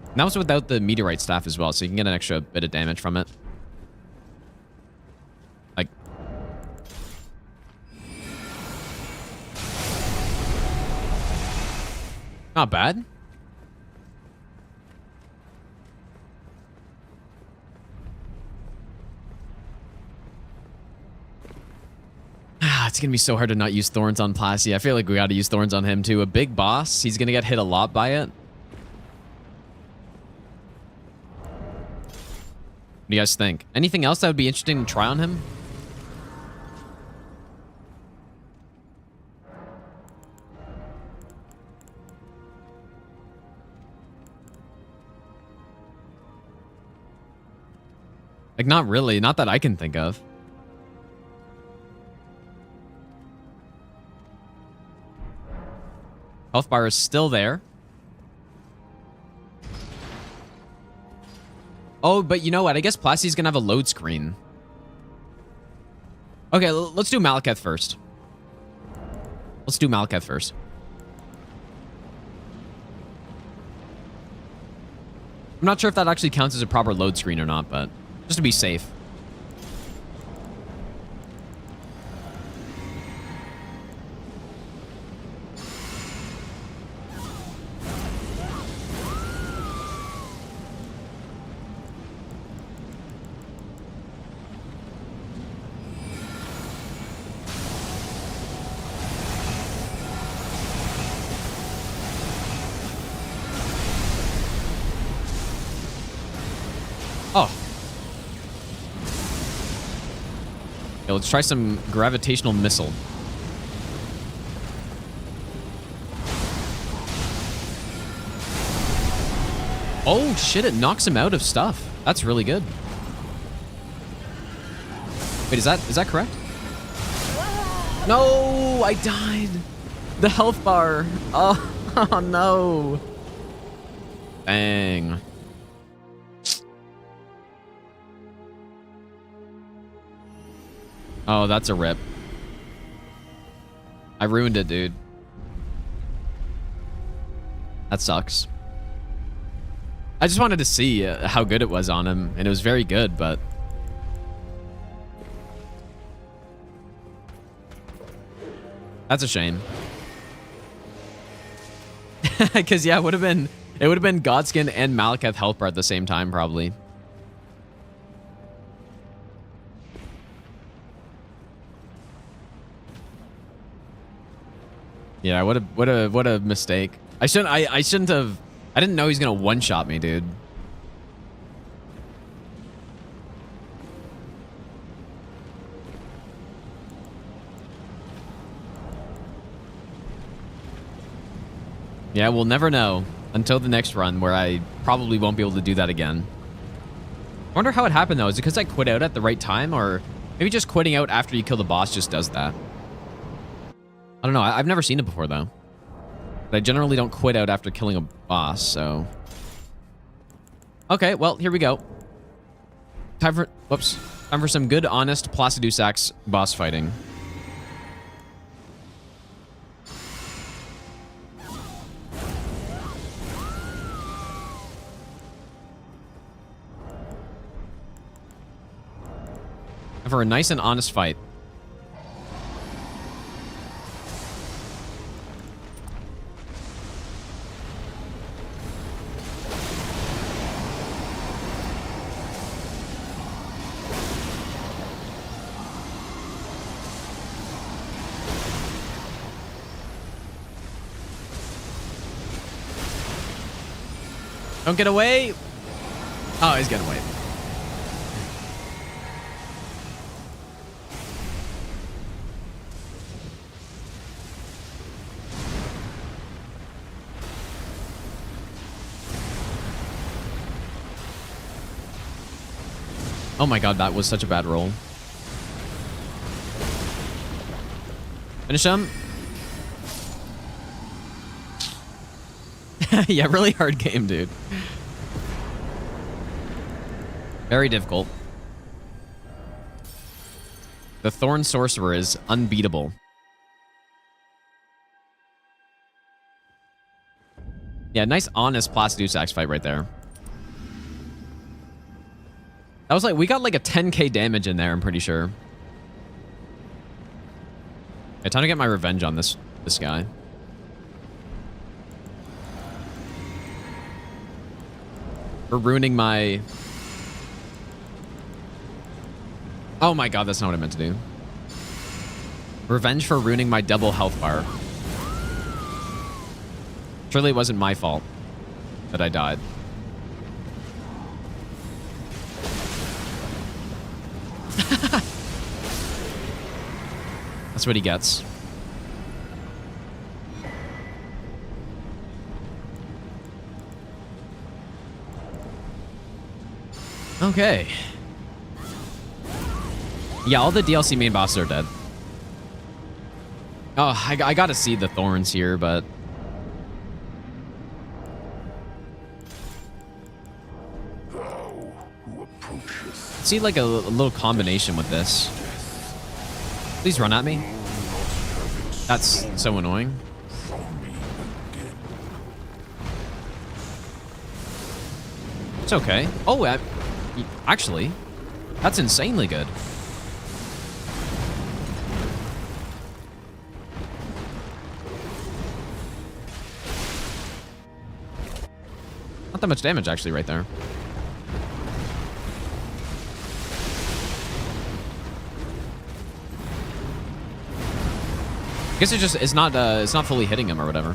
And that was without the meteorite staff as well, so you can get an extra bit of damage from it. Like... Not bad. It's gonna be so hard to not use Thorns on Plasty. I feel like we gotta use Thorns on him too. A big boss, he's gonna get hit a lot by it. What do you guys think? Anything else that would be interesting to try on him? Like, not really. Not that I can think of. Health bar is still there. Oh, but you know what? I guess Plasty's gonna have a load screen. Okay, let's do Malekith first. Let's do Malekith first. I'm not sure if that actually counts as a proper load screen or not, but just to be safe. Oh. Okay, let's try some gravitational missile. Oh shit, it knocks him out of stuff. That's really good. Wait, is that correct? No, I died. The health bar. Oh, oh no. Dang. Oh, that's a rip. I ruined it, dude. That sucks. I just wanted to see how good it was on him, and it was very good, but... That's a shame. Because, yeah, it would have been Godskin and Malekith health bar at the same time, probably. Yeah, what a mistake. I shouldn't have. I didn't know he was gonna one-shot me, dude. Yeah, we'll never know until the next run where I probably won't be able to do that again. wonder how it happened, though. Is it because I quit out at the right time? Or maybe just quitting out after you kill the boss just does that? I don't know. I've never seen it before, though. But I generally don't quit out after killing a boss, so... Okay, well, here we go. Time for some good, honest Placidusax boss fighting. And for a nice and honest fight. Don't get away. Oh, he's getting away. Oh my god, that was such a bad roll. Finish him. Yeah, really hard game, dude. Very difficult. The Thorn Sorcerer is unbeatable. Yeah, nice, honest Placidusax fight right there. That was like, we got like a 10k damage in there, I'm pretty sure. Okay, time to get my revenge on this guy. For ruining my... Oh my god, that's not what I meant to do. Revenge for ruining my double health bar. Surely it wasn't my fault that I died. That's what he gets. Okay. Yeah, all the DLC main bosses are dead. Oh, I gotta see the thorns here, but... See, like a little combination with this. Please run at me. That's so annoying. It's okay. Oh, actually, that's insanely good. Not that much damage, actually, right there. I guess it's not fully hitting him or whatever.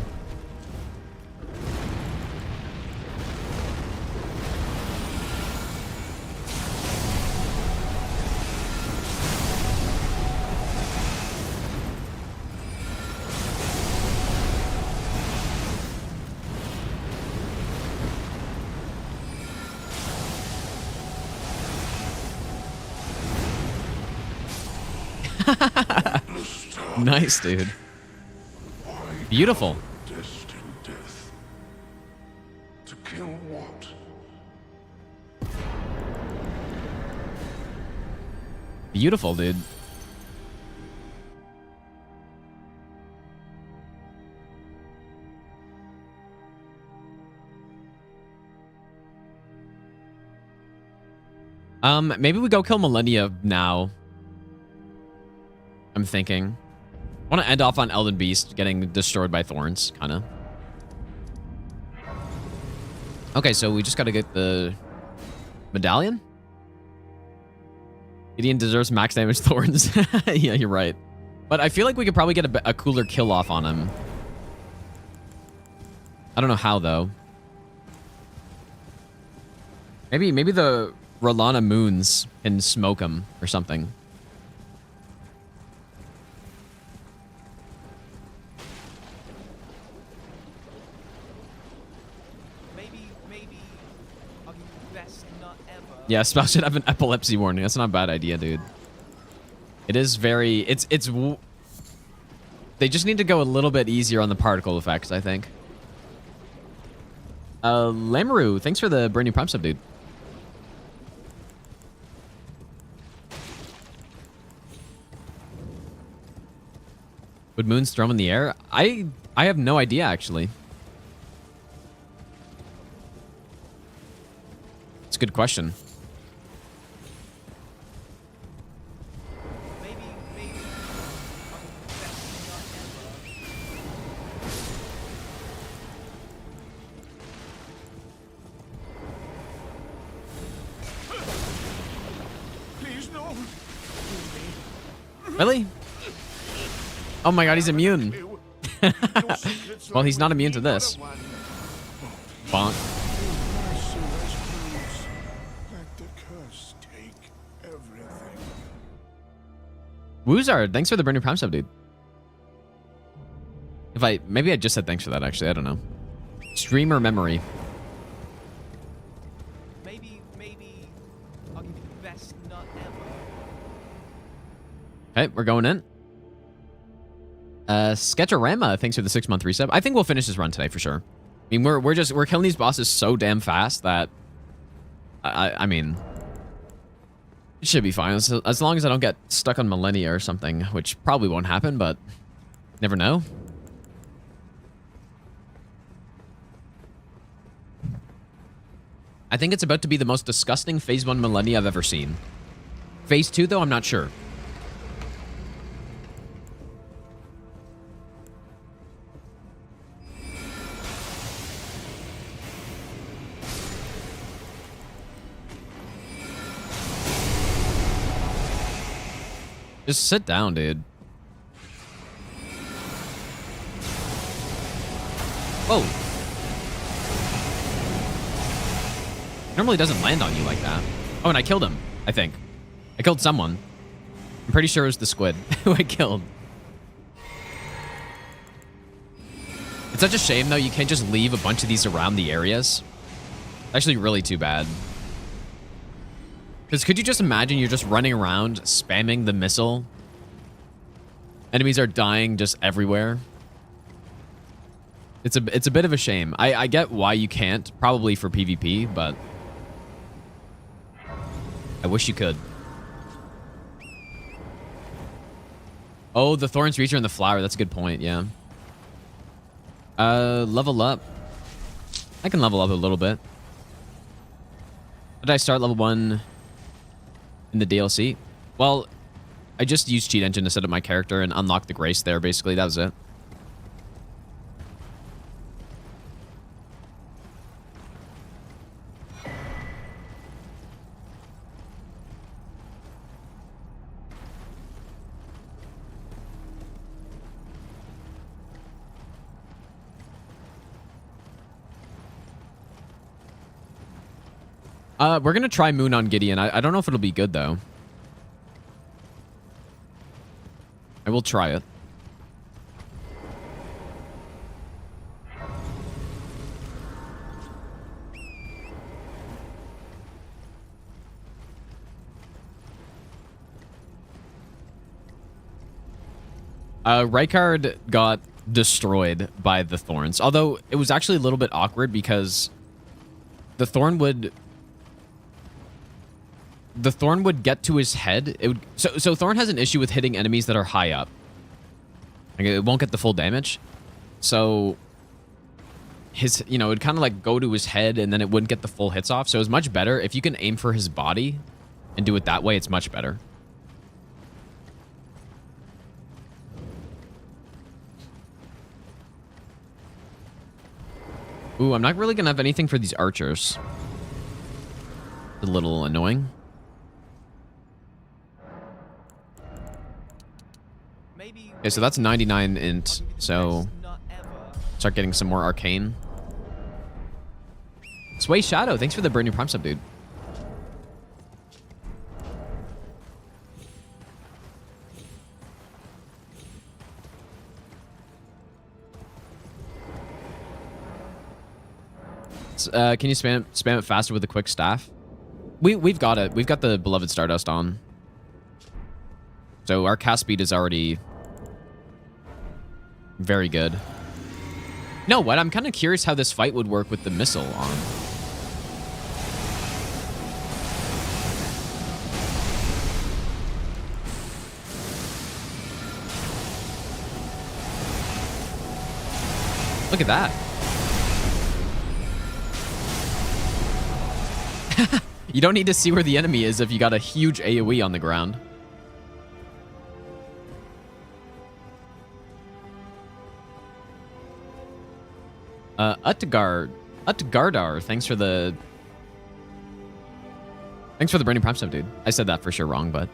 Nice, dude. Beautiful. Destined death. To kill what? Beautiful, dude. Maybe we go kill Millennia now. I'm thinking. I want to end off on Elden Beast getting destroyed by thorns, kind of. Okay, so we just got to get the medallion. Gideon deserves max damage thorns. Yeah, you're right. But I feel like we could probably get a cooler kill off on him. I don't know how, though. Maybe the Rolana Moons can smoke him or something. Maybe I'll give you the best nut ever. Yeah, spell should have an epilepsy warning. That's not a bad idea, dude. It is very... They just need to go a little bit easier on the particle effects, I think. Lamaru, thanks for the brand new prime sub, dude. Would moons throw 'em in the air? I have no idea, actually. It's a good question. Maybe I'll give you the best nut ever. Please, no. Really? Oh my god, he's immune. Well, he's not immune to this. Bonk. Let the curse take everything. Woozard, thanks for the brand new prime sub, dude. Maybe I just said thanks for that, actually. I don't know. Streamer memory. Maybe I'll give you the best nut ever. Okay, we're going in. Sketchorama, thanks for the 6-month resub. I think we'll finish this run today for sure. I mean, we're killing these bosses so damn fast that I mean, it should be fine as long as I don't get stuck on Millennia or something, which probably won't happen, but never know. I think it's about to be the most disgusting Phase 1 Millennia I've ever seen. Phase 2, though, I'm not sure. Just sit down, dude. Whoa. Normally doesn't land on you like that. Oh, and I killed him, I think. I killed someone. I'm pretty sure it was the squid who I killed. It's such a shame, though. You can't just leave a bunch of these around the areas. Actually, really too bad. Because could you just imagine you're just running around spamming the missile? Enemies are dying just everywhere. It's a bit of a shame. I get why you can't, probably for PvP, but I wish you could. Oh, the Thorns Reacher and the Flower. That's a good point, yeah. Level up. I can level up a little bit. Did I start level 1 in the DLC? Well, I just used Cheat Engine to set up my character and unlock the Grace there, basically. That was it. We're going to try Moon on Gideon. I don't know if it'll be good, though. I will try it. Rykard got destroyed by the Thorns. Although, it was actually a little bit awkward because the Thorn would get to his head. So Thorn has an issue with hitting enemies that are high up. Like, it won't get the full damage. So it'd kind of like go to his head and then it wouldn't get the full hits off. So it's much better if you can aim for his body and do it that way. It's much better. Ooh, I'm not really gonna have anything for these archers. A little annoying. Okay, so that's 99 int, so start getting some more arcane. Sway Shadow, thanks for the brand new prime sub, dude. Can you spam it faster with a quick staff? We've got it. We've got the Beloved Stardust on. So our cast speed is already very good. No, what? I'm kind of curious how this fight would work with the missile on. Look at that. You don't need to see where the enemy is if you got a huge AoE on the ground. Utgardar, thanks for the Burning Prime stuff, dude. I said that for sure wrong, but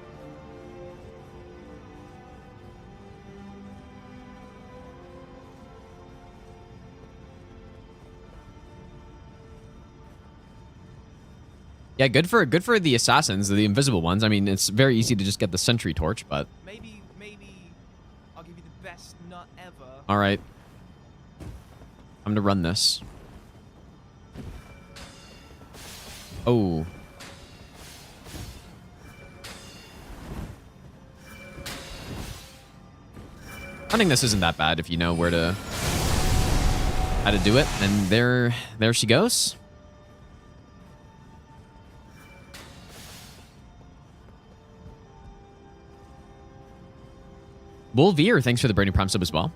yeah, good for the assassins, the invisible ones. I mean, it's very easy to just get the sentry torch, but Maybe I'll give you the best nut ever. all right. I'm gonna run this. Oh. Running this isn't that bad if you know how to do it. And there she goes. Wolveer, thanks for the Burning Prime sub as well.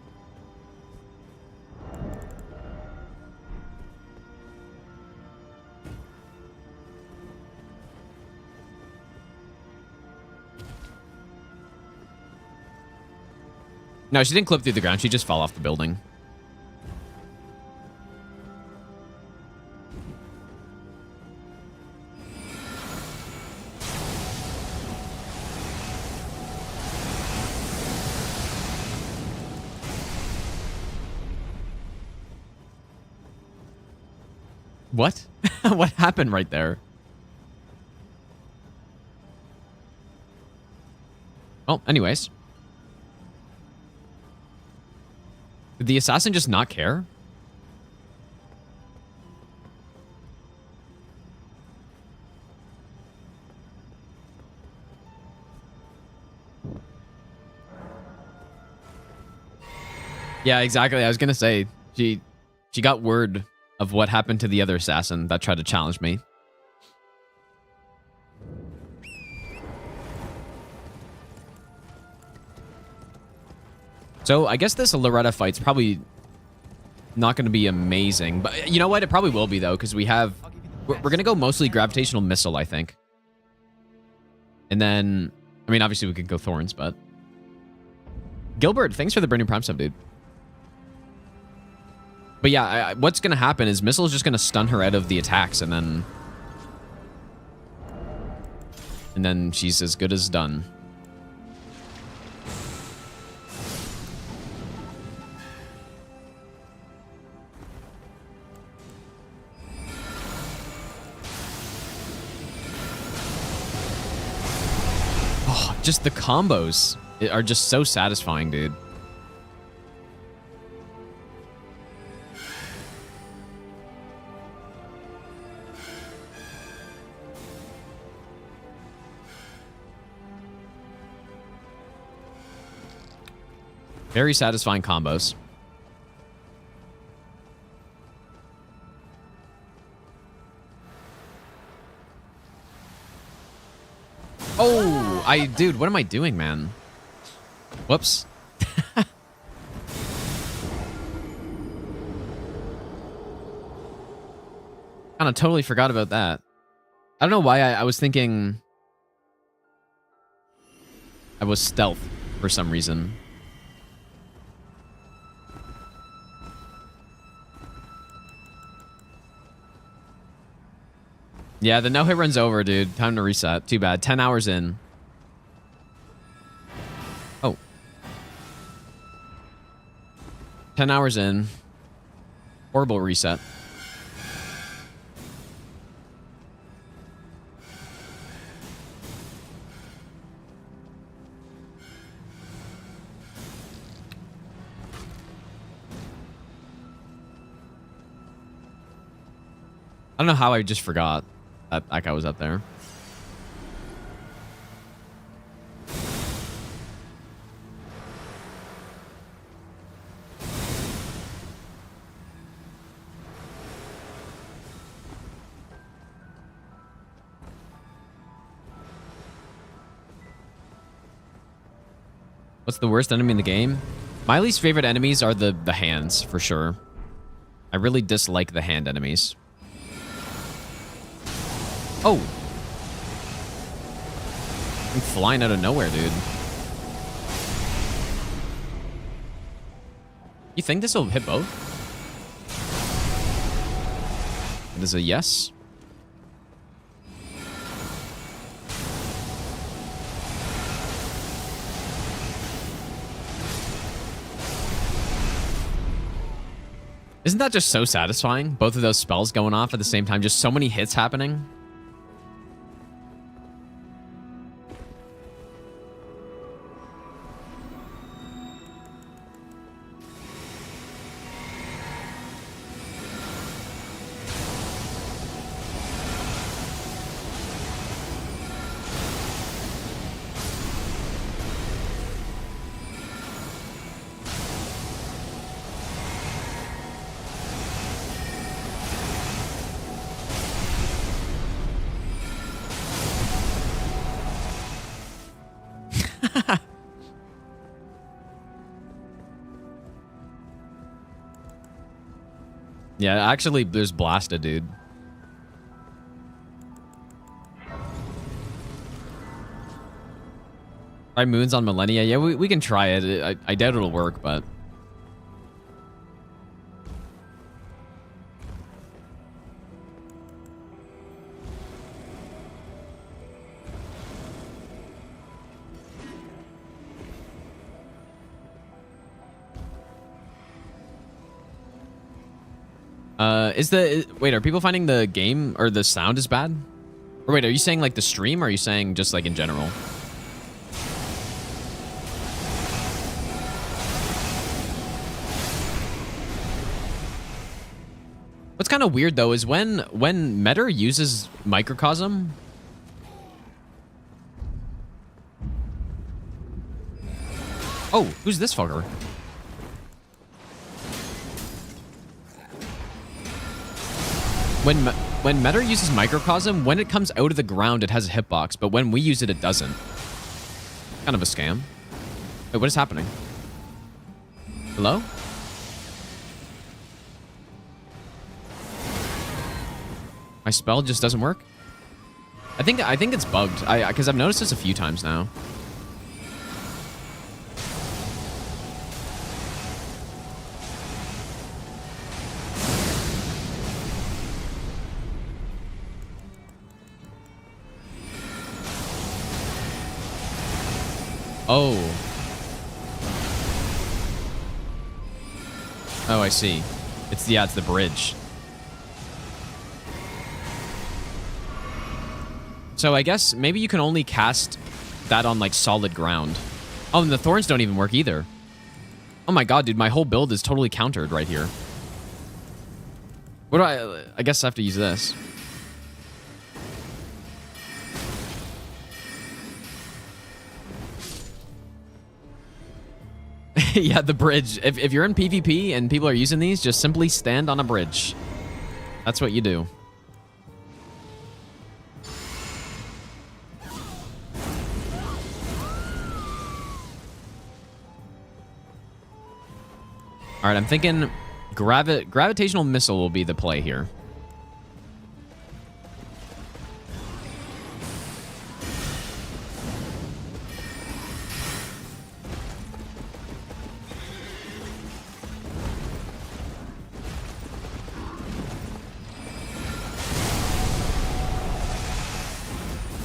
No, she didn't clip through the ground. She just fell off the building. What? What happened right there? Well, anyways. Did the assassin just not care? Yeah, exactly. I was gonna say she got word of what happened to the other assassin that tried to challenge me. So I guess this Loretta fight's probably not going to be amazing. But you know what? It probably will be, though, because we have... We're going to go mostly Gravitational Missile, I think. And then... I mean, obviously we could go Thorns, but... Gilbert, thanks for the Burning Prime sub, dude. But yeah, what's going to happen is Missile is just going to stun her out of the attacks, and then... And then she's as good as done. Just the combos are just so satisfying, dude. Very satisfying combos. Oh, dude, what am I doing, man? Whoops. Kinda totally forgot about that. I don't know why I was thinking I was stealth for some reason. Yeah, the no-hit runs over, dude. Time to reset. Too bad. 10 hours in. Oh. 10 hours in. Horrible reset. I don't know how I just forgot that that guy was up there. What's the worst enemy in the game? My least favorite enemies are the hands, for sure. I really dislike the hand enemies. Oh! I'm flying out of nowhere, dude. You think this will hit both? It is a yes. Isn't that just so satisfying? Both of those spells going off at the same time. Just so many hits happening. Yeah, actually, there's blasted, dude. Try moons on Millennia. Yeah, we can try it. I doubt it'll work, but... wait, are people finding the game or the sound is bad? Or wait, are you saying like the stream or are you saying just like in general? What's kind of weird though is when Midra uses microcosm. Oh, who's this fucker? When Midra uses microcosm, when it comes out of the ground, it has a hitbox, but when we use it, it doesn't. Kind of a scam. Wait, what is happening? Hello? My spell just doesn't work? I think it's bugged. Because I've noticed this a few times now. Oh. Oh, I see. It's the bridge. So I guess maybe you can only cast that on like solid ground. Oh, and the thorns don't even work either. Oh my god, dude, my whole build is totally countered right here. What do I guess I have to use this. Yeah, the bridge. If you're in PvP and people are using these, just simply stand on a bridge. That's what you do. All right, I'm thinking gravitational missile will be the play here.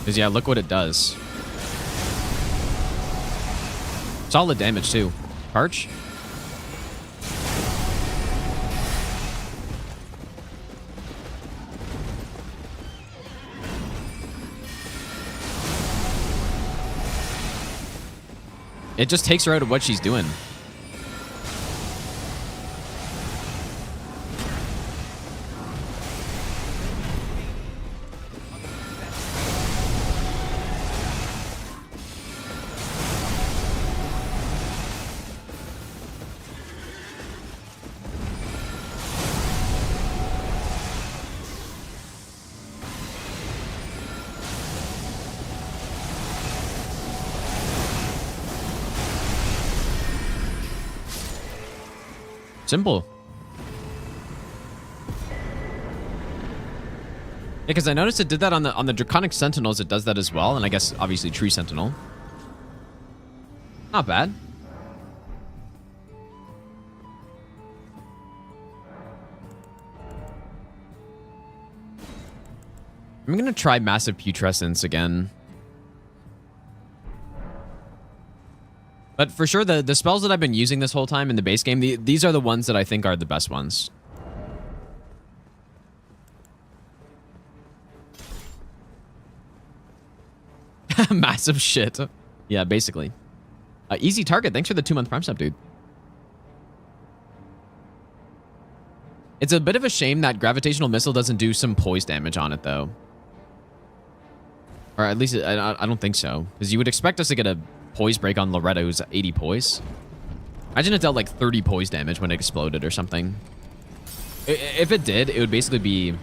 Because, yeah, look what it does. Solid damage, too. Parch? It just takes her out of what she's doing. Simple. Yeah, because I noticed it did that on the Draconic Sentinels. It does that as well, and I guess obviously Tree Sentinel. Not bad. I'm gonna try Massive Putrescence again. But for sure, the spells that I've been using this whole time in the base game, these are the ones that I think are the best ones. Massive shit. Yeah, basically. Easy target. Thanks for the 2-month Prime sub, dude. It's a bit of a shame that Gravitational Missile doesn't do some poise damage on it, though. Or at least, I don't think so. Because you would expect us to get a poise break on Loretta, who's 80 poise. Imagine it dealt like 30 poise damage when it exploded or something. If it did, it would basically be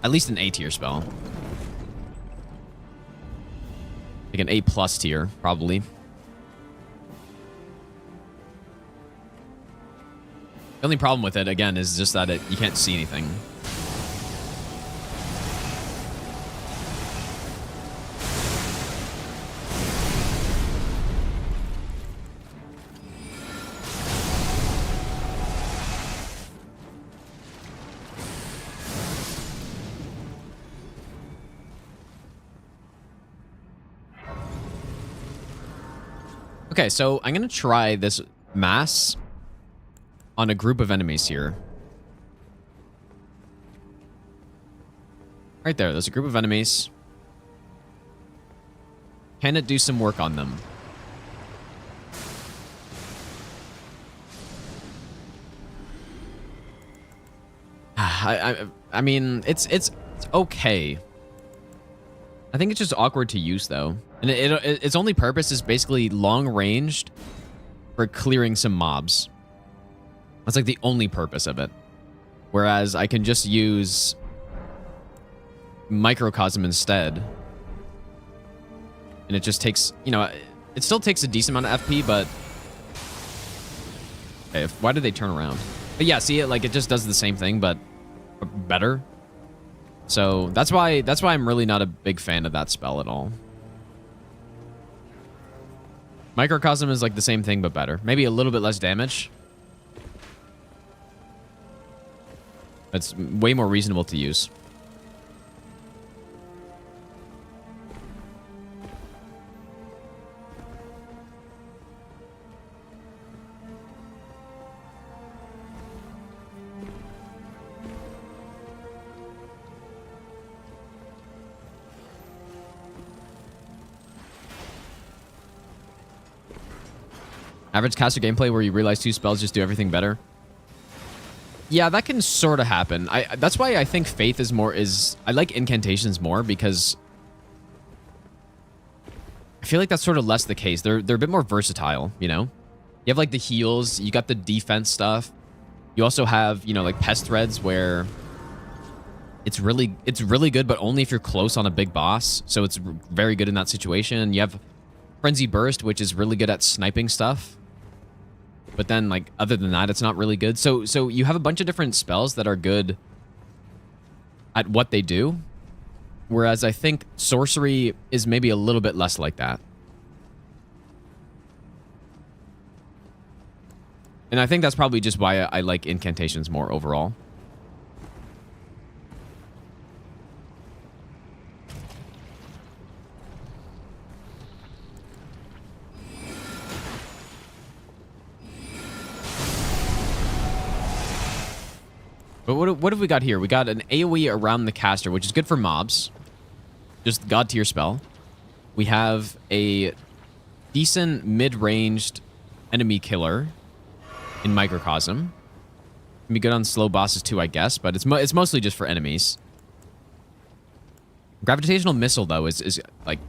at least an A tier spell. Like an A+ tier, probably. The only problem with it, again, is just that you can't see anything. Okay, so I'm going to try this mass on a group of enemies here. Right there, there's a group of enemies. Can it do some work on them? I mean, it's okay. I think it's just awkward to use, though. And its only purpose is basically long-ranged for clearing some mobs. That's like the only purpose of it. Whereas I can just use Microcosm instead. And it just takes, you know, it still takes a decent amount of FP, but... Okay, why did they turn around? But yeah, see, it just does the same thing, but better. So that's why I'm really not a big fan of that spell at all. Microcosm is like the same thing, but better. Maybe a little bit less damage. It's way more reasonable to use. Average caster gameplay where you realize 2 spells just do everything better. Yeah, that can sort of happen. That's why I think Faith I like incantations more, because I feel like that's sort of less the case. They're a bit more versatile, you know? You have like the heals, you got the defense stuff. You also have, you know, like Pest Threads, where it's really good, but only if you're close on a big boss. So it's very good in that situation. You have Frenzy Burst, which is really good at sniping stuff. But then, like, other than that, it's not really good. So you have a bunch of different spells that are good at what they do. Whereas I think Sorcery is maybe a little bit less like that. And I think that's probably just why I like incantations more overall. But what have we got here? We got an AoE around the caster, which is good for mobs. Just god tier spell. We have a decent mid-ranged enemy killer in Microcosm. Can be good on slow bosses too, I guess, but it's mostly just for enemies. Gravitational Missile, though, is like...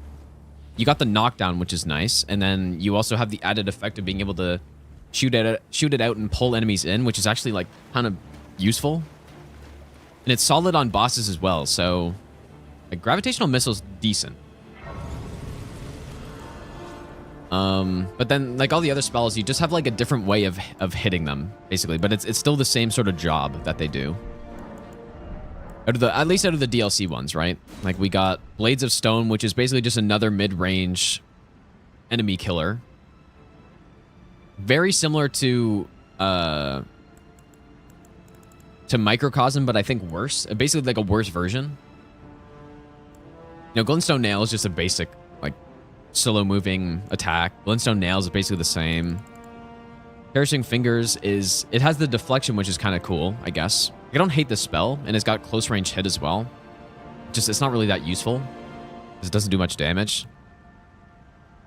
You got the knockdown, which is nice, and then you also have the added effect of being able to shoot it out and pull enemies in, which is actually, like, kind of useful. And it's solid on bosses as well, so like, Gravitational Missile's decent. But then, like all the other spells, you just have like a different way of hitting them, basically. But it's still the same sort of job that they do. At least out of the DLC ones, right? Like we got Blades of Stone, which is basically just another mid-range enemy killer. Very similar to Microcosm, but I think worse. Basically like a worse version. You know, Glintstone Nail is just a basic, like, slow moving attack. Glintstone Nails is basically the same. Perishing Fingers it has the deflection, which is kind of cool, I guess. I don't hate the spell, and it's got close range hit as well. Just, it's not really that useful, because it doesn't do much damage.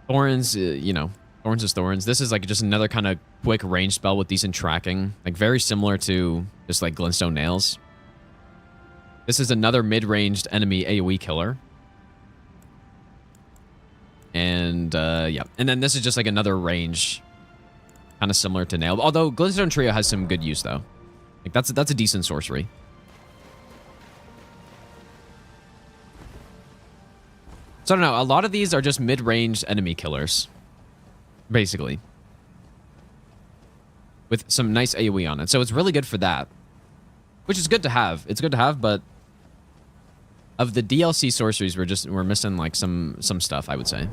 Thorns, you know, Thorns is Thorns. This is like just another kind of quick range spell with decent tracking. Like very similar to just like Glintstone Nails. This is another mid-ranged enemy AoE killer. And yeah, and then this is just like another range, kind of similar to Nail. Although Glintstone Trio has some good use though. Like that's a decent sorcery. So I don't know. A lot of these are just mid-range enemy killers, basically, with some nice AoE on it. So it's really good for that, which is good to have. It's good to have, but of the DLC sorceries, we're missing like some stuff, I would say.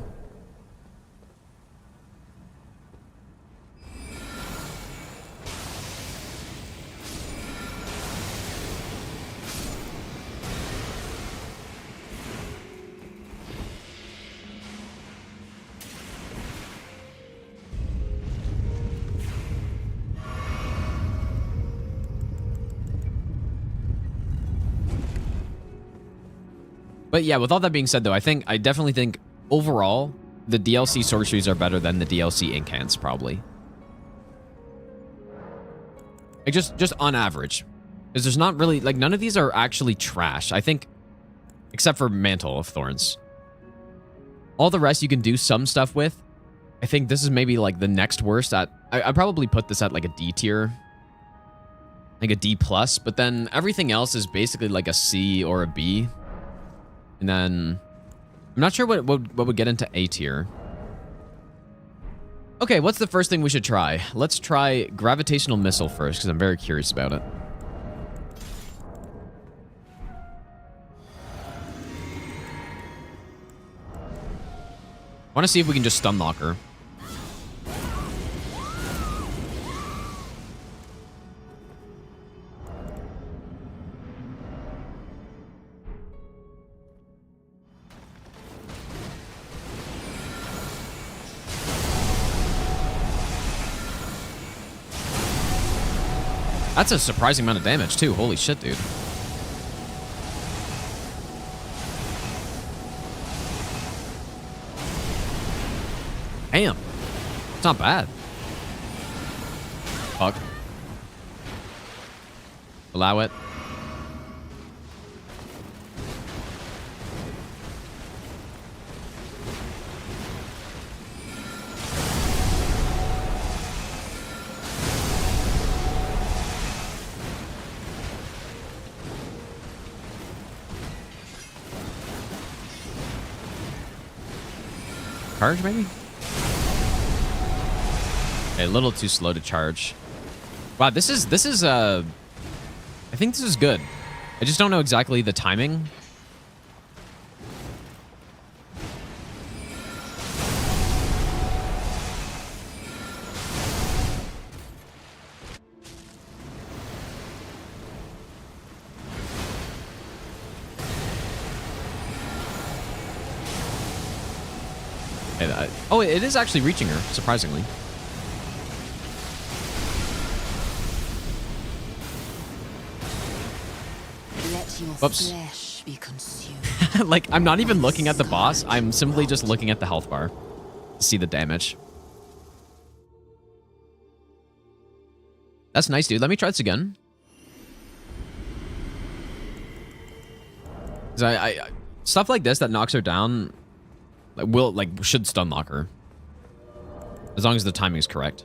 But yeah, with all that being said, though, I definitely think overall the DLC sorceries are better than the DLC incants, probably. Like just on average, because there's not really like none of these are actually trash. I think, except for Mantle of Thorns. All the rest you can do some stuff with. I think this is maybe like the next worst at. I'd probably put this at like a D tier, like a D plus. But then everything else is basically like a C or a B. And then, I'm not sure what would get into A tier. Okay, what's the first thing we should try? Let's try Gravitational Missile first, because I'm very curious about it. I want to see if we can just stun lock her. That's a surprising amount of damage, too. Holy shit, dude. Damn. It's not bad. Fuck. Allow it. Charge, maybe? Okay, a little too slow to charge. Wow, this is I think this is good. I just don't know exactly the timing. Oh, it is actually reaching her, surprisingly. Let your Whoops. flesh be consumed. Like, I'm not even looking at the boss. I'm simply just looking at the health bar to see the damage. That's nice, dude. Let me try this again. 'Cause I stuff like this that knocks her down should stun lock her. As long as the timing is correct.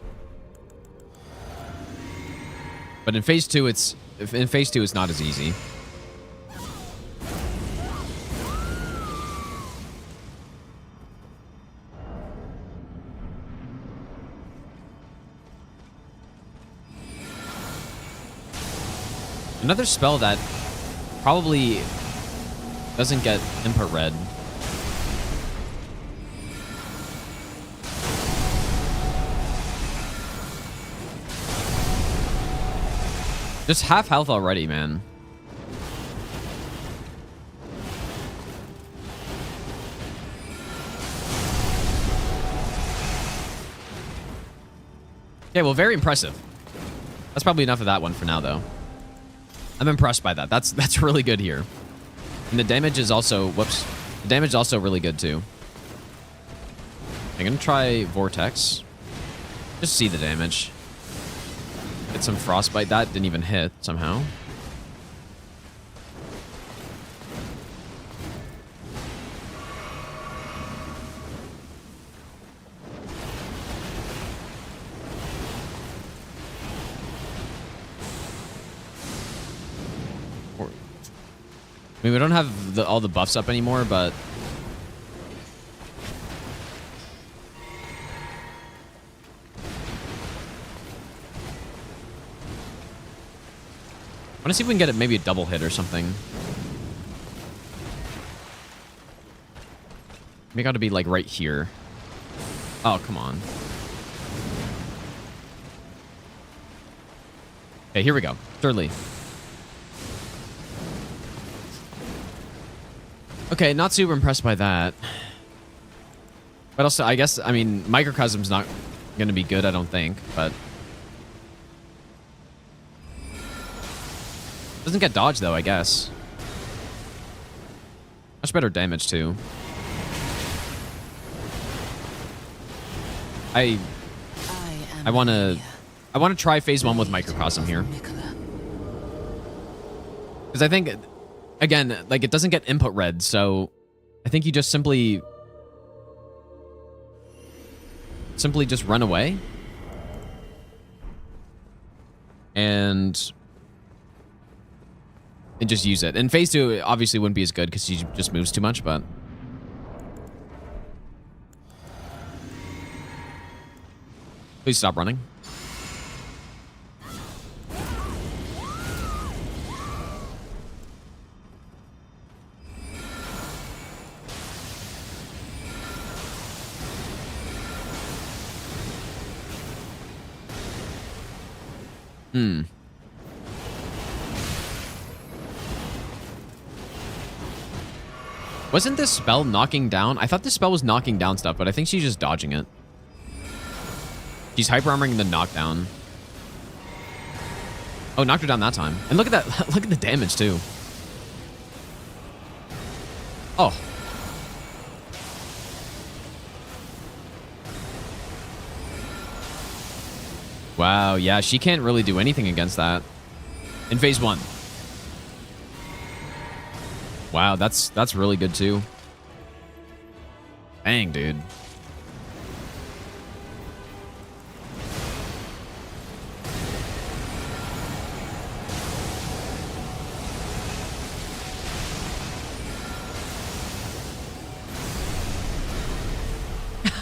But in phase 2 it's not as easy. Another spell that probably doesn't get input red. Just half health already, man. Okay, well, very impressive. That's probably enough of that one for now, though. I'm impressed by that. That's really good here. And the damage is also... Whoops. The damage is also really good, too. I'm going to try Vortex. Just see the damage. Get some Frostbite. That didn't even hit, somehow. I mean, we don't have all the buffs up anymore, but... I want to see if we can get it maybe a double hit or something. Maybe got to be like right here. Oh, come on. Okay, here we go. Thirdly. Okay, not super impressed by that. But also, I guess, I mean, Microcosm's not going to be good, I don't think, but... Doesn't get dodged, though, I guess. Much better damage, too. I want to try phase 1 with Microcosm here. Because I think... Again, like, it doesn't get input red, so I think you just simply just run away. And just use it. And phase 2 obviously wouldn't be as good because he just moves too much, but... Please stop running. Wasn't this spell knocking down? I thought this spell was knocking down stuff, but I think she's just dodging it. She's hyper armoring the knockdown. Oh, knocked her down that time. And look at that. Look at the damage, too. Oh. Wow, yeah, she can't really do anything against that. In phase 1. Wow, that's really good too. Dang, dude.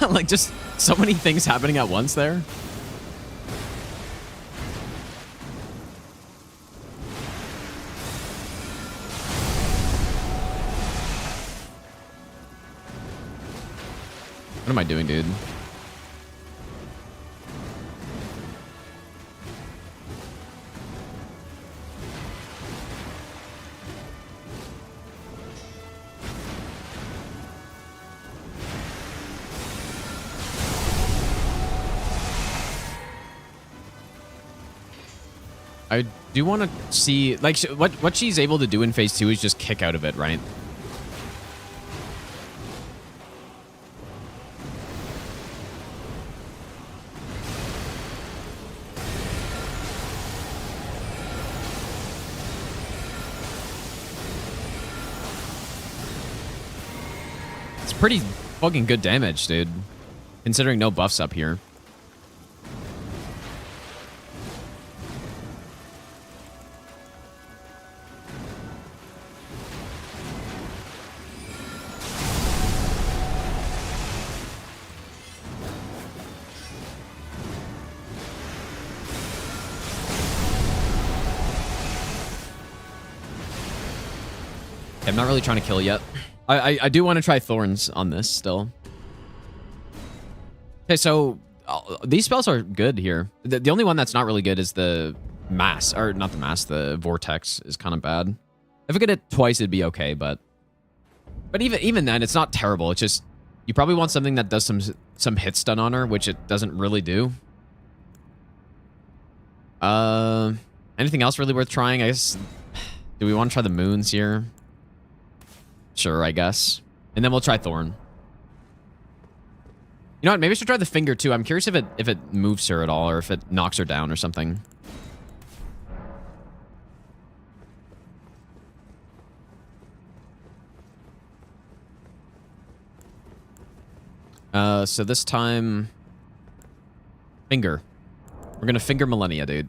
Like, just so many things happening at once there. What am I doing, dude? I do want to see, like, what she's able to do in phase 2 is just kick out of it, right? Pretty fucking good damage, dude. Considering no buffs up here. Okay, I'm not really trying to kill yet. I do want to try Thorns on this still. Okay, so these spells are good here. The only one that's not really good is the mass, or not the mass, the vortex is kind of bad. If I get it twice, it'd be okay, but even then, it's not terrible. It's just you probably want something that does some hit stun on her, which it doesn't really do. Anything else really worth trying? I guess. Do we want to try the moons here? Sure, I guess. And then we'll try Thorn. You know what? Maybe I should try the finger too. I'm curious if it moves her at all, or if it knocks her down or something. So this time, finger. We're gonna finger Millennia, dude.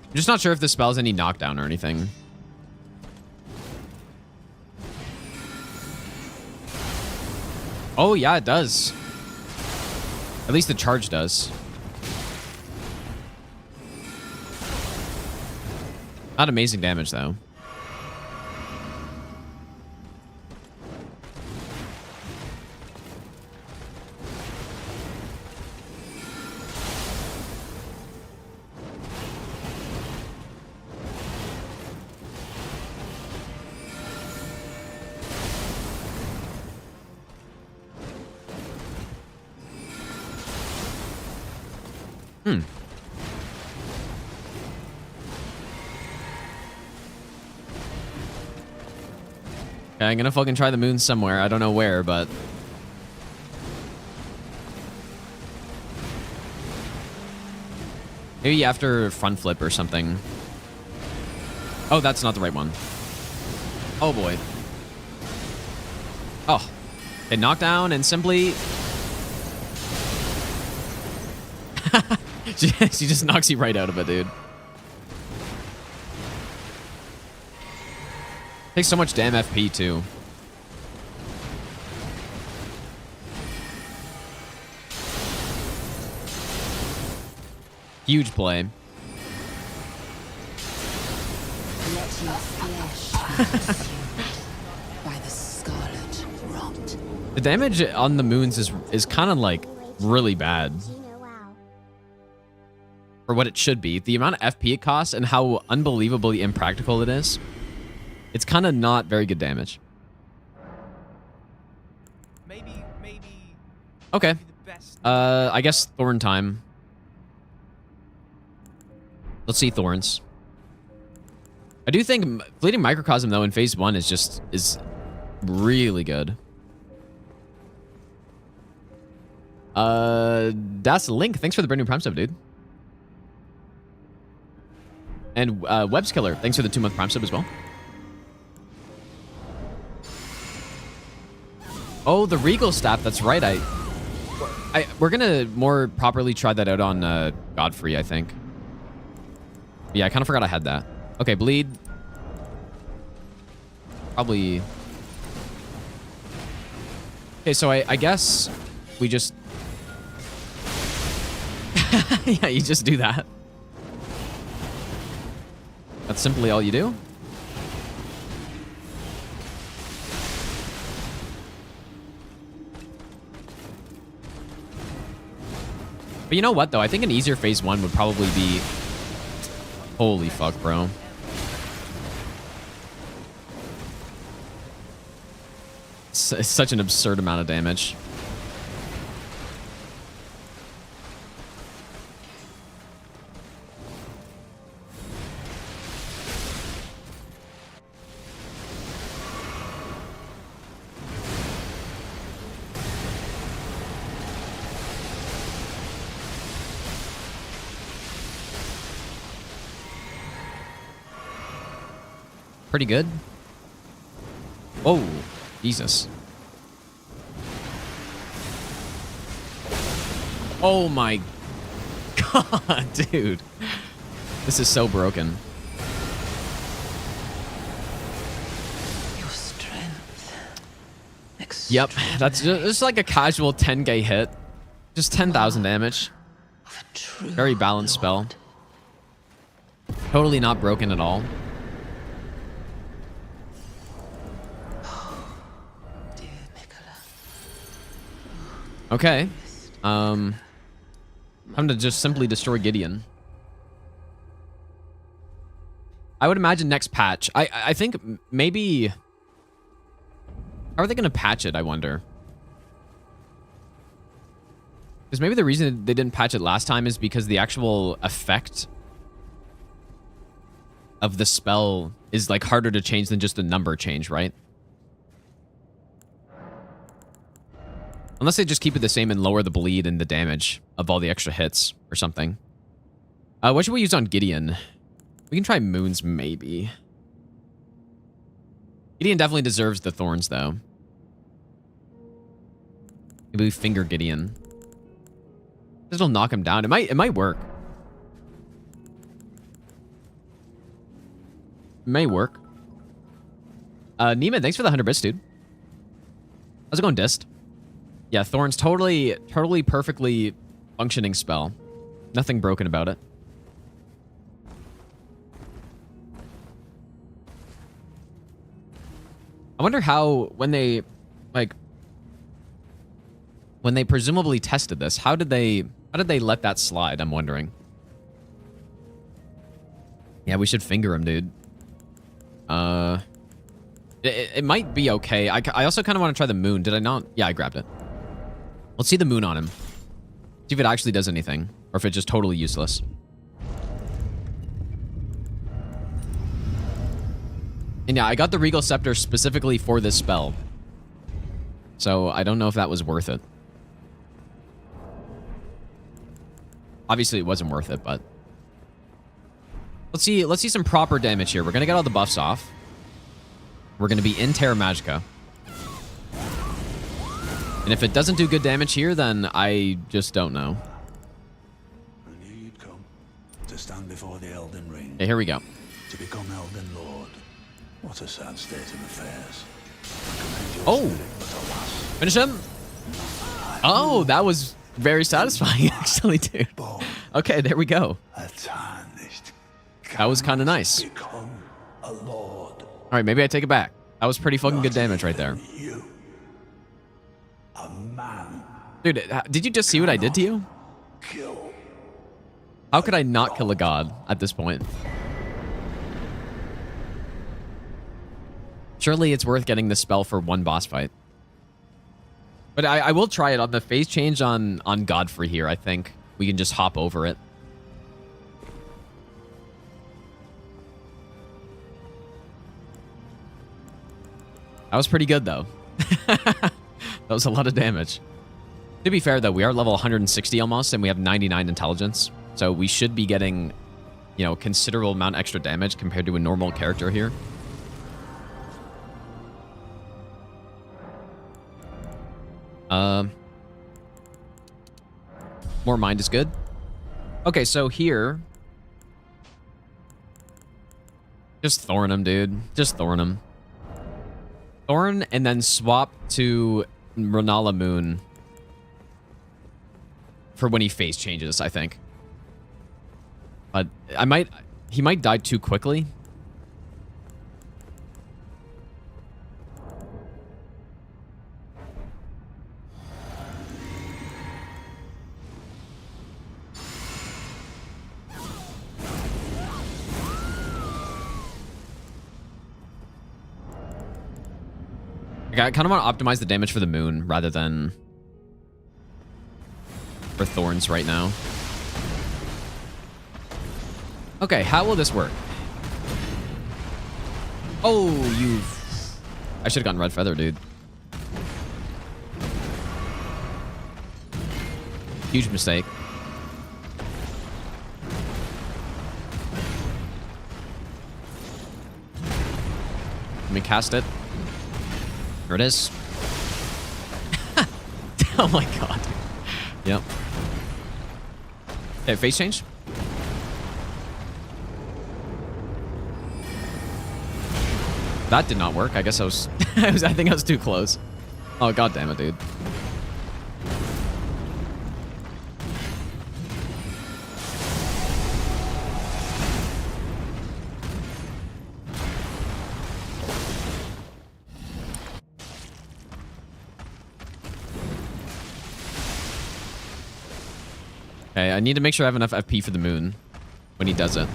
I'm just not sure if this spell's any knockdown or anything. Oh, yeah, it does. At least the charge does. Not amazing damage, though. Okay, I'm gonna fucking try the moon somewhere. I don't know where, but... maybe after front flip or something. Oh, that's not the right one. Oh, boy. Oh. Okay, knockdown and simply... she just knocks you right out of it, dude. Takes so much damn FP, too. Huge play. Let your flesh by the scarlet rot. The damage on the moons is kind of like really bad for what it should be. The amount of FP it costs and how unbelievably impractical it is. It's kind of not very good damage. Maybe. Okay. The best. I guess Thorn time. Let's see Thorns. I do think Fleeting Microcosm though in phase 1 is really good. Das Link, thanks for the brand new Prime sub, dude. And Webs Killer, thanks for the 2-month Prime sub as well. Oh, the Regal Staff, that's right. We're gonna more properly try that out on Godfrey, I think. Yeah, I kind of forgot I had that. Okay, bleed. Probably. Okay, so I guess we just... yeah, you just do that. That's simply all you do. But you know what, though? I think an easier phase 1 would probably be... holy fuck, bro. It's such an absurd amount of damage. Pretty good. Oh, Jesus. Oh my god, dude. This is so broken. Your strength. Yep, that's just like a casual 10k hit. Just 10,000 damage. Very balanced spell. Totally not broken at all. Okay. I'm to just simply destroy Gideon. I would imagine next patch. I think maybe... How are they going to patch it, I wonder? Because maybe the reason they didn't patch it last time is because the actual effect of the spell is like harder to change than just a number change, right? Unless they just keep it the same and lower the bleed and the damage of all the extra hits or something. What should we use on Gideon? We can try Moons, maybe. Gideon definitely deserves the thorns, though. Maybe we finger Gideon. This will knock him down. It might work. It may work. Neiman, thanks for the 100 bits, dude. How's it going, Dist? Yeah, Thorns, totally perfectly functioning spell. Nothing broken about it. I wonder how, when they presumably tested this, how did they let that slide? I'm wondering. Yeah, we should finger him, dude. It might be okay. I also kind of want to try the moon. Did I not? Yeah, I grabbed it. Let's see the moon on him. See if it actually does anything, or if it's just totally useless. And yeah, I got the Regal Scepter specifically for this spell. So I don't know if that was worth it. Obviously, it wasn't worth it, but... Let's see some proper damage here. We're going to get all the buffs off. We're going to be in Terra Magica. And if it doesn't do good damage here, then I just don't know. I knew you'd come to stand before the Elden Ring. Okay, here we go. To become Elden Lord. What a sad state of affairs. Oh! Finish him! Oh, that was very satisfying, actually, dude. Okay, there we go. That was kind of nice. Alright, maybe I take it back. That was pretty fucking good damage right there. Dude, did you just see what I did to you? How could I not kill a god at this point? Surely it's worth getting this spell for one boss fight. But I will try it on the phase change on Godfrey here, I think. We can just hop over it. That was pretty good, though. That was a lot of damage. To be fair, though, we are level 160 almost, and we have 99 intelligence. So we should be getting, you know, considerable amount extra damage compared to a normal character here. More mind is good. Okay, so here... Just thorn him, dude. Just thorn him. Thorn, and then swap to Renala Moon for when he phase changes, I think. But he might die too quickly. I kind of want to optimize the damage for the moon rather than for thorns right now. Okay, how will this work? Oh, I should have gotten red feather, dude. Huge mistake. Let me cast it. Here it is. Oh my god. Yep. Okay, face change. That did not work. I guess I was I think I was too close. Oh, god damn it, dude. Okay, I need to make sure I have enough FP for the moon when he does it.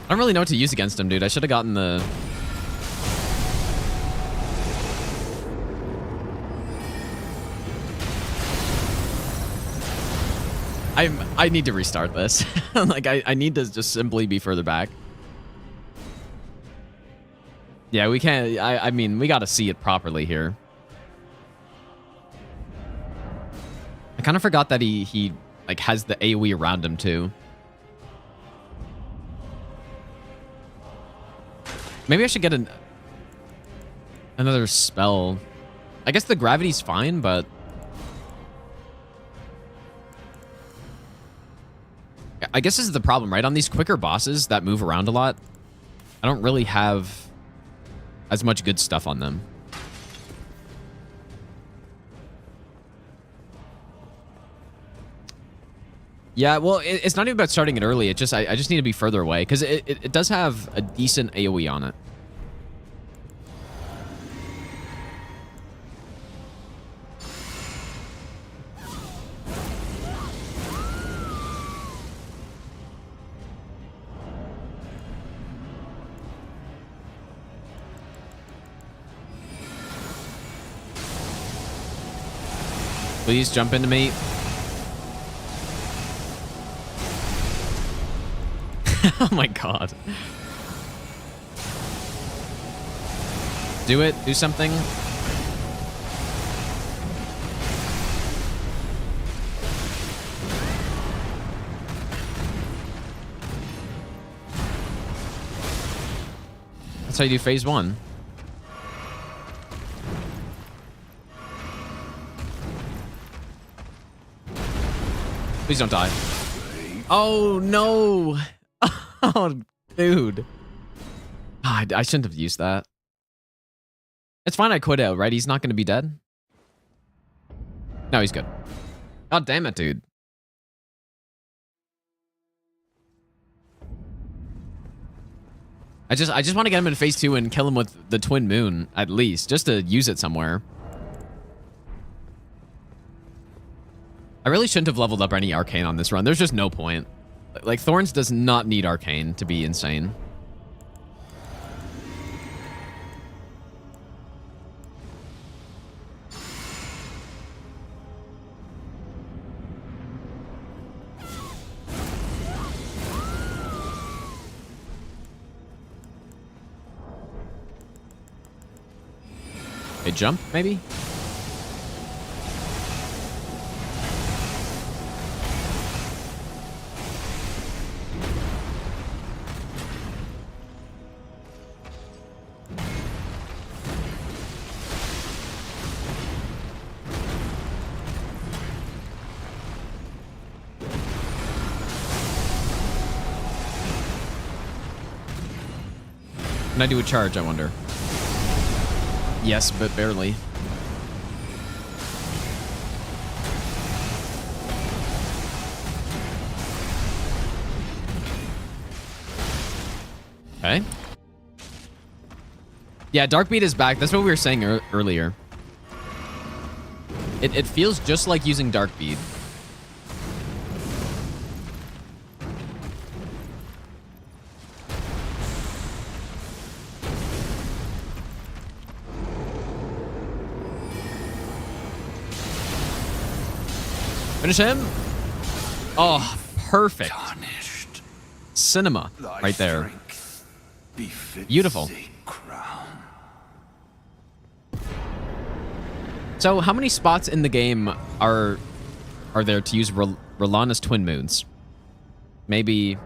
I don't really know what to use against him, dude. I should have gotten the... I need to restart this. Like, I need to just simply be further back. Yeah, we can't... I mean, we got to see it properly here. I kind of forgot that he like, has the AoE around him, too. Maybe I should get another spell. I guess the gravity's fine, but... I guess this is the problem, right? On these quicker bosses that move around a lot, I don't really have as much good stuff on them. Yeah, well, it's not even about starting it early. It just I just need to be further away because it does have a decent AoE on it. Please jump into me. Oh my god. Do it. Do something. That's how you do phase 1. Please don't die. Oh, no. Oh, dude. I shouldn't have used that. It's fine I quit out, right? He's not going to be dead? No, he's good. God damn it, dude. I just want to get him in phase 2 and kill him with the twin moon, at least, just to use it somewhere. I really shouldn't have leveled up any arcane on this run. There's just no point. Like, Thorns does not need arcane to be insane. Okay, jump, maybe? Can I do a charge, I wonder? Yes, but barely. Okay. Yeah, Darkbeat is back. That's what we were saying earlier. It feels just like using Darkbeat. Finish him. Oh, perfect. Tarnished. Cinema right there. Beautiful. So how many spots in the game are there to use Rolana's twin moons? Maybe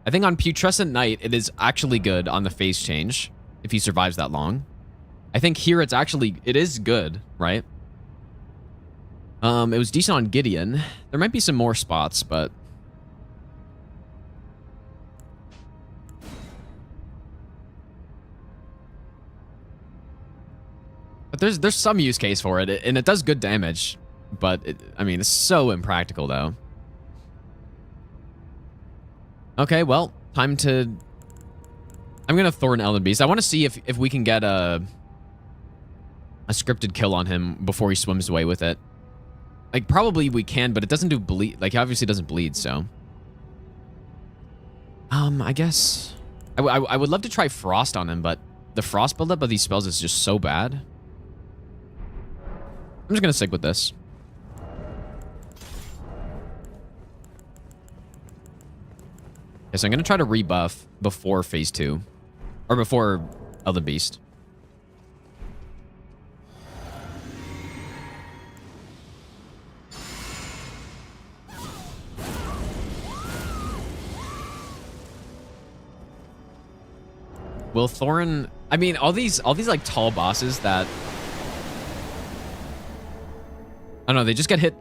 I think on Putrescent Knight, it is actually good on the phase change if he survives that long. I think here it is good, right? It was decent on Gideon. There might be some more spots, but... But there's some use case for it, and it does good damage. But, I mean, it's so impractical, though. Okay, well, time to... I'm going to Thorn Elden Beast. I want to see if we can get a scripted kill on him before he swims away with it. Like, probably we can, but it doesn't do bleed. Like, he obviously doesn't bleed, so... I guess... I would love to try Frost on him, but the Frost buildup of these spells is just so bad. I'm just going to stick with this. Okay, so I'm going to try to rebuff before phase 2. Or before Elden Beast. Will Thorin... I mean, all these like tall bosses that... I don't know, they just get hit...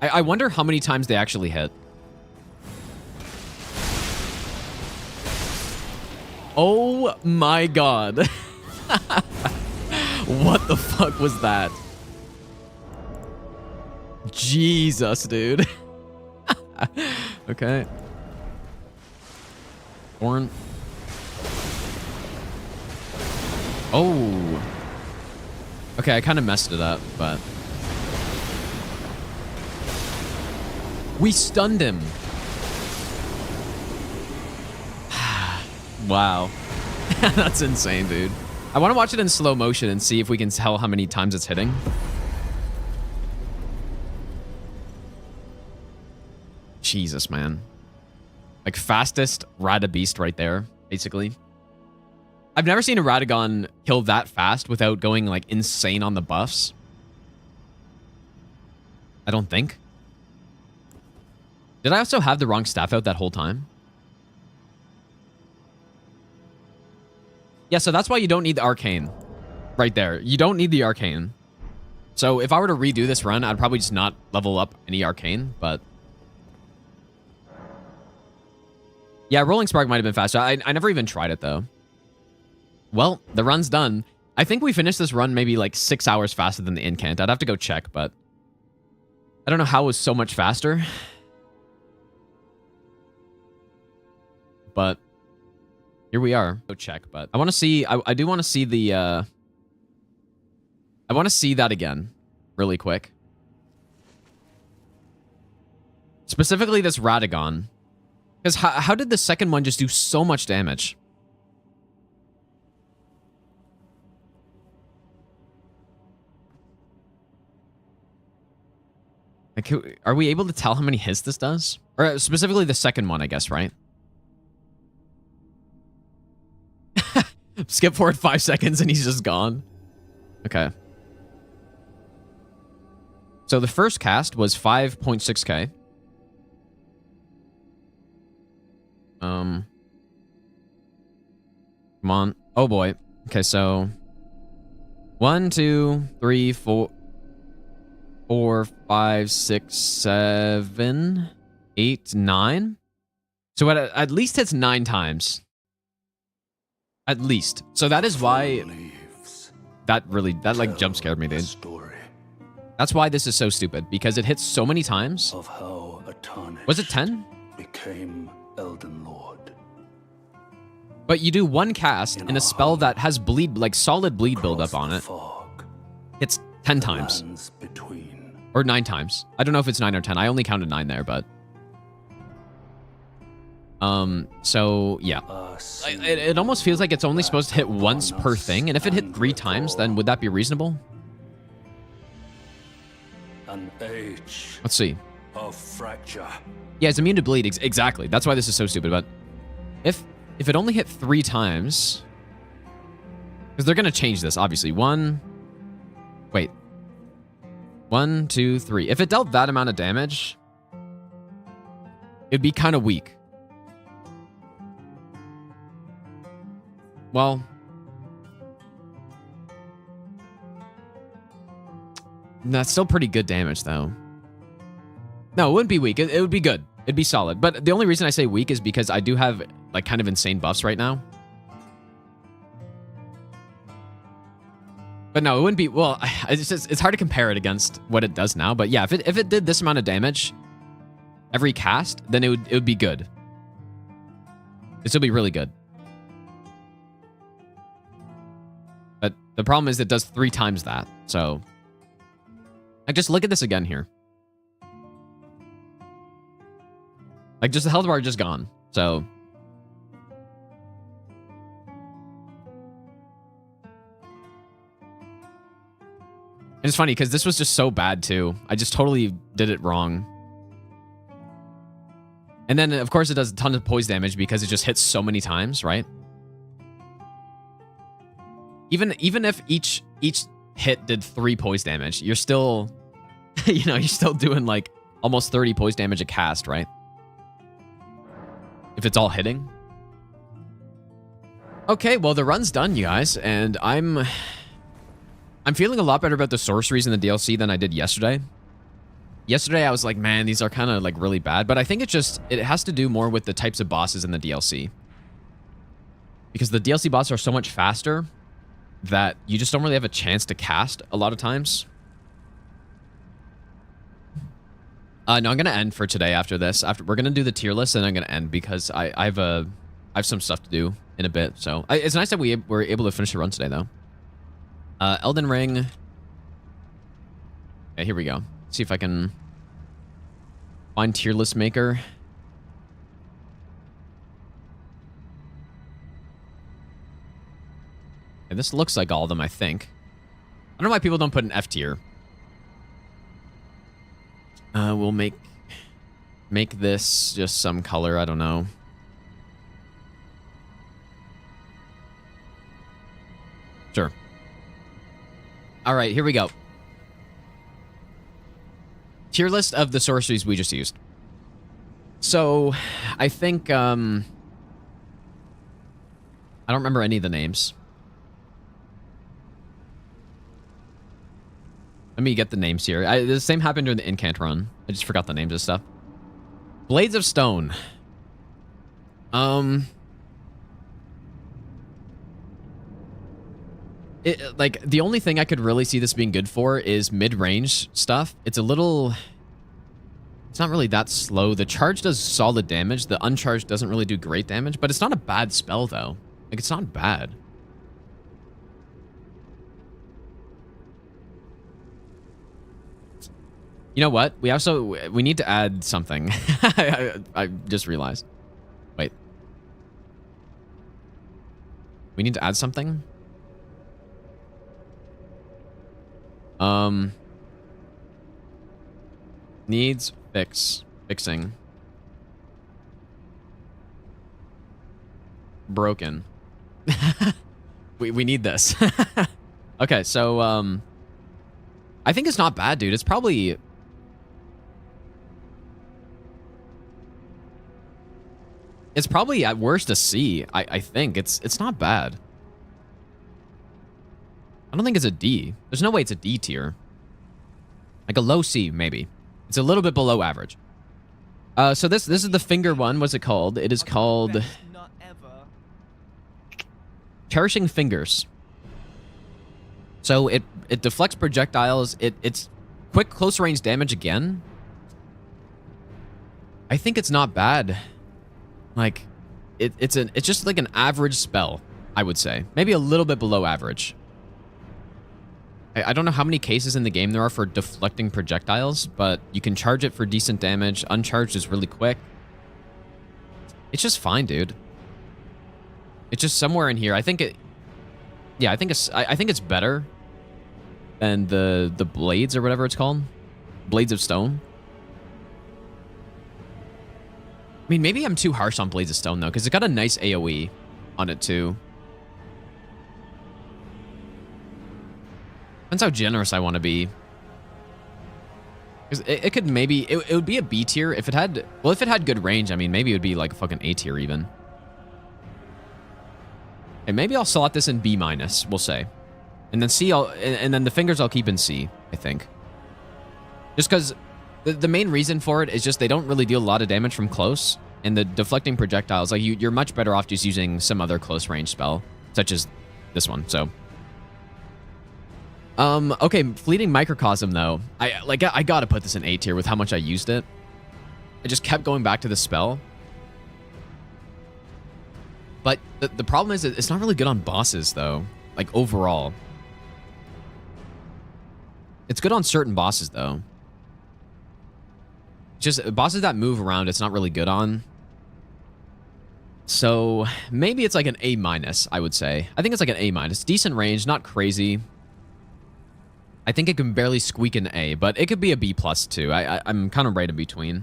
I wonder how many times they actually hit. Oh my god. What the fuck was that? Jesus, dude. Okay. Thorn. Oh. Okay, I kind of messed it up, but... We stunned him. Wow. That's insane, dude. I want to watch it in slow motion and see if we can tell how many times it's hitting. Jesus, man. Like, fastest Radabeast right there, basically. I've never seen a Radagon kill that fast without going, like, insane on the buffs. I don't think. Did I also have the wrong staff out that whole time? Yeah, so that's why you don't need the Arcane. Right there. You don't need the Arcane. So if I were to redo this run, I'd probably just not level up any Arcane, but... Yeah, Rolling Spark might have been faster. I never even tried it, though. Well, the run's done. I think we finished this run maybe like 6 hours faster than the Incant. I'd have to go check, but... I don't know how it was so much faster. But... Here we are. Go check, but... I want to see... I do want to see the... I want to see that again. Really quick. Specifically this Radagon. Because how did the second one just do so much damage? Like, are we able to tell how many hits this does? Or specifically the second one, I guess, right? Skip forward 5 seconds and he's just gone. Okay. So the first cast was 5.6k. Come on. Oh boy. Okay, so 1, 2, 3, 4, 5, 6, 7, 8, 9. So at least hits 9 times. At least. So that is why that like jump scared me, dude. That's why this is so stupid, because it hits so many times. Of how Was it 10? Became Elden Lord. But you do one cast in a spell that has bleed, like solid bleed buildup on it. It's 10 times. Or 9 times. I don't know if it's 9 or 10. I only counted 9 there, but... So, yeah. It almost feels like it's only supposed to hit once per thing, and if it hit 3 times, then would that be reasonable? An age Let's see. of fracture. Yeah, it's immune to bleed. Exactly. That's why this is so stupid, but... If it only hit 3 times... Because they're gonna change this, obviously. 1... Wait. 1, 2, 3. If it dealt that amount of damage... It'd be kind of weak. Well, that's still pretty good damage, though. No, it wouldn't be weak. It would be good. It'd be solid. But the only reason I say weak is because I do have, like, kind of insane buffs right now. But no, it wouldn't be... Well, it's hard to compare it against what it does now. But yeah, if it did this amount of damage every cast, then it would be good. It'd still be really good. But the problem is it does 3 times that. So, like, just look at this again here. Like, just the health bar just gone. So... And it's funny, because this was just so bad, too. I just totally did it wrong. And then, of course, it does a ton of poise damage because it just hits so many times, right? Even if each hit did 3 poise damage, you're still... you know, you're still doing, like, almost 30 poise damage a cast, right? If it's all hitting. Okay, well, the run's done, you guys. And I'm feeling a lot better about the sorceries in the DLC than I did yesterday. Yesterday, I was like, man, these are kind of like really bad. But I think it has to do more with the types of bosses in the DLC. Because the DLC bosses are so much faster that you just don't really have a chance to cast a lot of times. No, I'm going to end for today after this. We're going to do the tier list, and I'm going to end because I have some stuff to do in a bit. So it's nice that we were able to finish the run today, though. Elden Ring. Okay, here we go. See if I can find tier list maker. Okay, this looks like all of them, I think. I don't know why people don't put an F tier. We'll make this just some color. I don't know. Sure. All right, here we go. Tier list of the sorceries we just used. So, I think, I don't remember any of the names. Let me get the names here. The same happened during the Incant run. I just forgot the names of stuff. Blades of Stone. Like, the only thing I could really see this being good for is mid-range stuff. It's a little... It's not really that slow. The charge does solid damage. The uncharged doesn't really do great damage, but it's not a bad spell, though. Like, it's not bad. You know what? We need to add something. I just realized. Wait. We need to add something? Needs fixing. Broken. we need this. Okay, so I think it's not bad, dude. It's probably at worst a C. I think it's not bad. I don't think it's a D. There's no way it's a D tier. Like a low C, maybe. It's a little bit below average. So this is the finger one. What's it called? It is called Cherishing Fingers. So it deflects projectiles. It's quick close range damage again. I think it's not bad. Like it's just like an average spell, I would say. Maybe a little bit below average. I don't know how many cases in the game there are for deflecting projectiles, but you can charge it for decent damage. Uncharged is really quick. It's just fine, dude. It's just somewhere in here. I think it's better than the blades or whatever it's called. Blades of Stone. I mean, maybe I'm too harsh on Blades of Stone, though, because it got a nice AoE on it, too. Depends how generous I want to be. Because it could maybe... It would be a B tier if it had... Well, if it had good range, I mean, maybe it would be like a fucking A tier, even. And maybe I'll slot this in B minus, we'll say. And then C, and then the fingers I'll keep in C, I think. Just because the main reason for it is just they don't really deal a lot of damage from close. And the deflecting projectiles, like you're much better off just using some other close range spell, such as this one, so. Okay, Fleeting Microcosm, though. I gotta put this in A tier with how much I used it. I just kept going back to the spell. But the problem is it's not really good on bosses, though. Like, overall. It's good on certain bosses, though. Just bosses that move around, it's not really good on. So, maybe it's like an A minus, I would say. I think it's like an A minus. Decent range, not crazy. I think it can barely squeak an A, but it could be a B plus, too. I'm kind of right in between.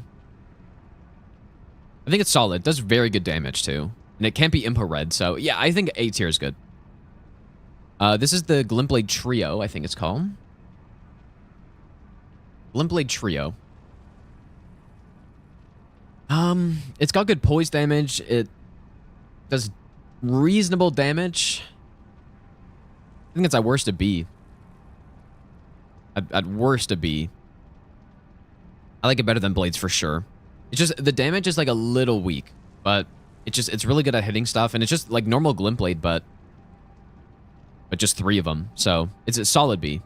I think it's solid. It does very good damage, too. And it can't be Impa Red, so yeah, I think A tier is good. This is the Glintblade Trio, I think it's called. Glintblade Trio. It's got good poise damage. It does reasonable damage. I think it's at worst a B. At worst a B. I like it better than Blades for sure. It's just, the damage is like a little weak, but it's really good at hitting stuff, and it's just like normal Glintblade, but just 3 of them. So it's a solid B.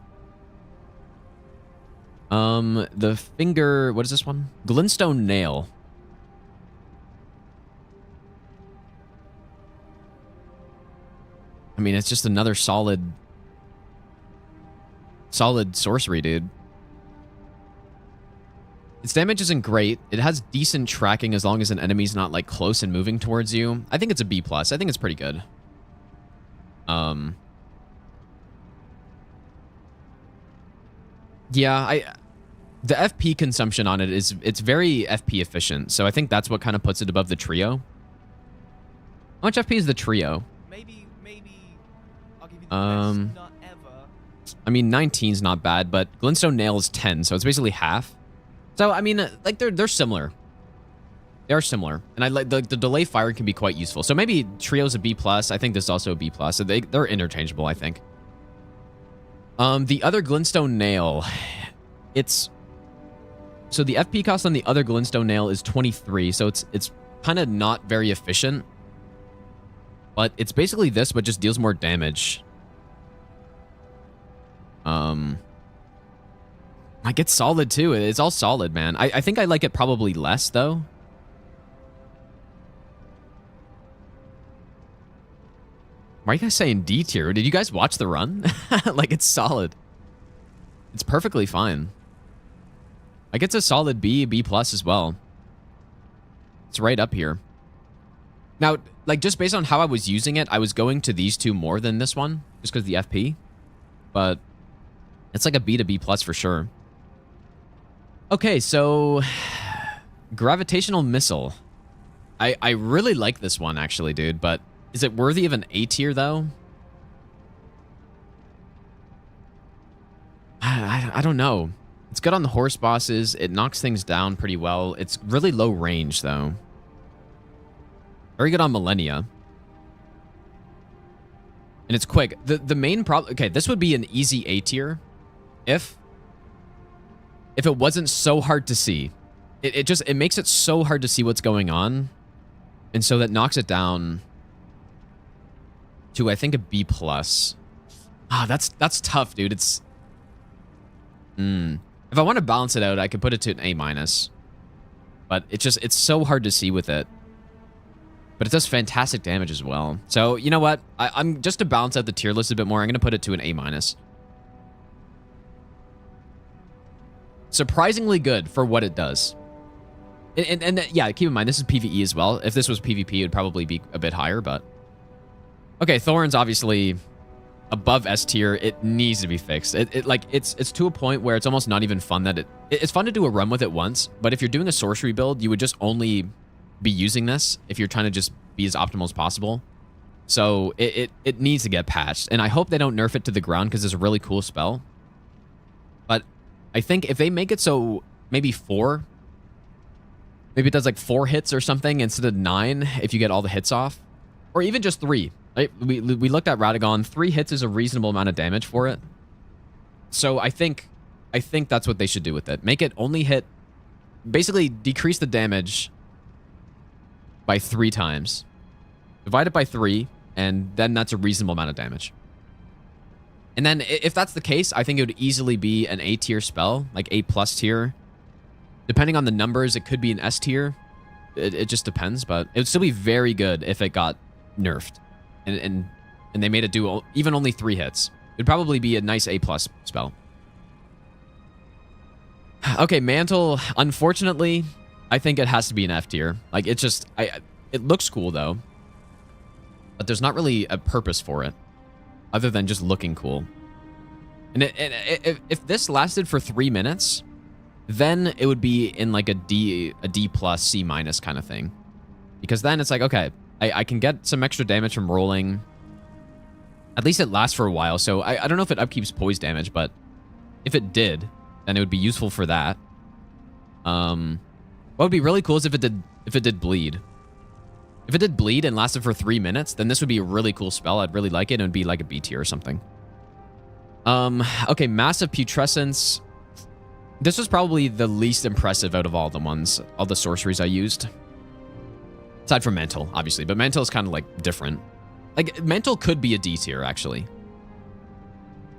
The finger, what is this one? Glintstone Nail. I mean, it's just another solid sorcery, dude. Its damage isn't great. It has decent tracking as long as an enemy's not like close and moving towards you. I think it's a B+. I think it's pretty good. Yeah, the FP consumption on it it's very FP efficient. So I think that's what kind of puts it above the trio. How much FP is the trio? Maybe I'll give you the best nut ever. I mean, 19's not bad, but Glintstone Nail is 10, so it's basically half. So, I mean, like, they're similar. They are similar. And I like the delay fire can be quite useful. So maybe Trio's a B+. I think this is also a B+. So they're interchangeable, I think. The other Glintstone Nail, it's... So the FP cost on the other Glintstone Nail is 23, so it's kind of not very efficient. But it's basically this, but just deals more damage. Like, it's solid, too. It's all solid, man. I think I like it probably less, though. Why are you guys saying D tier? Did you guys watch the run? Like, it's solid. It's perfectly fine. Like, it's a solid B, B+ as well. It's right up here. Now, like, just based on how I was using it, I was going to these two more than this one, just because of the FP. But it's like a B to B+ for sure. Okay, so Gravitational Missile. I really like this one, actually, dude, but is it worthy of an A tier, though? I don't know. It's good on the horse bosses. It knocks things down pretty well. It's really low range, though. Very good on Millennia. And it's quick. The main problem... Okay, this would be an easy A tier if it wasn't so hard to see. It makes it so hard to see what's going on. And so that knocks it down to, I think, a B+. Ah, that's tough, dude. It's... If I want to balance it out, I could put it to an A-. But it's so hard to see with it. But it does fantastic damage as well. So, you know what? I'm just to balance out the tier list a bit more, I'm going to put it to an A-. Surprisingly good for what it does. And yeah, keep in mind, this is PvE as well. If this was PvP, it would probably be a bit higher, but... Okay, Thorns, obviously, above S tier. It needs to be fixed. It's to a point where it's almost not even fun that it's fun to do a run with it once, but if you're doing a sorcery build, you would just only be using this if you're trying to just be as optimal as possible. So it needs to get patched, and I hope they don't nerf it to the ground because it's a really cool spell. But I think if they make it so maybe 4, maybe it does like 4 hits or something instead of 9 if you get all the hits off, or even just 3. Right? We looked at Radagon. 3 hits is a reasonable amount of damage for it. So I think that's what they should do with it. Make it only hit, basically decrease the damage by 3 times. Divide it by 3, and then that's a reasonable amount of damage. And then if that's the case, I think it would easily be an A tier spell, like A+ tier. Depending on the numbers, it could be an S tier. It just depends, but it would still be very good if it got nerfed. And they made it do even only 3 hits. It'd probably be a nice A+ spell. Okay, Mantle, unfortunately, I think it has to be an F tier. Like, it just, it looks cool, though. But there's not really a purpose for it, other than just looking cool. And if this lasted for 3 minutes, then it would be in like a D+, C- kind of thing. Because then it's like, okay, I can get some extra damage from rolling. At least it lasts for a while, so I don't know if it upkeeps poise damage, but if it did, then it would be useful for that. What would be really cool is if it did bleed. If it did bleed and lasted for 3 minutes, then this would be a really cool spell. I'd really like it. It would be like a B tier or something. Okay, Massive Putrescence. This was probably the least impressive out of all the sorceries I used. Aside from Mental, obviously, but Mental is kind of like different. Like, Mental could be a D tier, actually.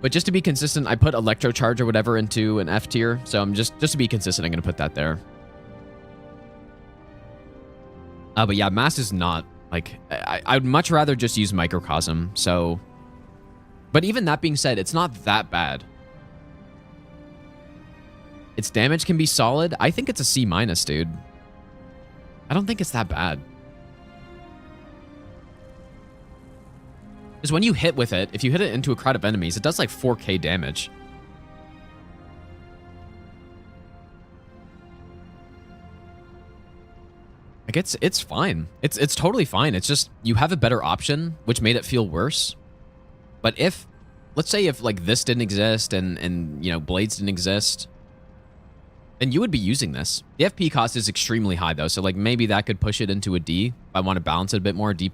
But just to be consistent, I put Electro Charge or whatever into an F tier. So I'm just to be consistent, I'm going to put that there. But yeah, Mass is not, like, I would much rather just use Microcosm, so... But even that being said, it's not that bad. Its damage can be solid. I think it's a C-, dude. I don't think it's that bad. Because when you hit with it, if you hit it into a crowd of enemies, it does like 4k damage. Like, it's fine. It's totally fine. It's just, you have a better option, which made it feel worse. But if, let's say if like this didn't exist and you know, blades didn't exist, then you would be using this. The FP cost is extremely high though, so like maybe that could push it into a D if I want to balance it a bit more, D+.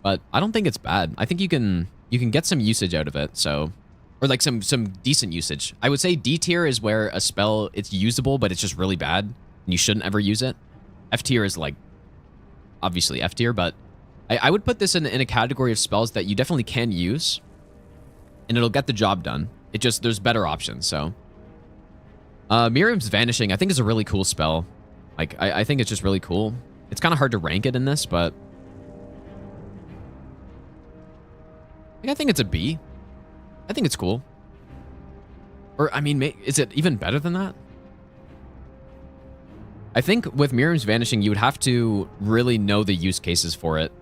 But I don't think it's bad. I think you can get some usage out of it, so, or like some decent usage. I would say D tier is where a spell, it's usable, but it's just really bad, and you shouldn't ever use it. F tier is like, obviously F tier, but I would put this in a category of spells that you definitely can use, and it'll get the job done. It just, there's better options, so. Miriam's Vanishing, I think, is a really cool spell. Like, I think it's just really cool. It's kind of hard to rank it in this, but... I think it's a B. I think it's cool. Or, I mean, is it even better than that? I think with Miriam's Vanishing, you would have to really know the use cases for it.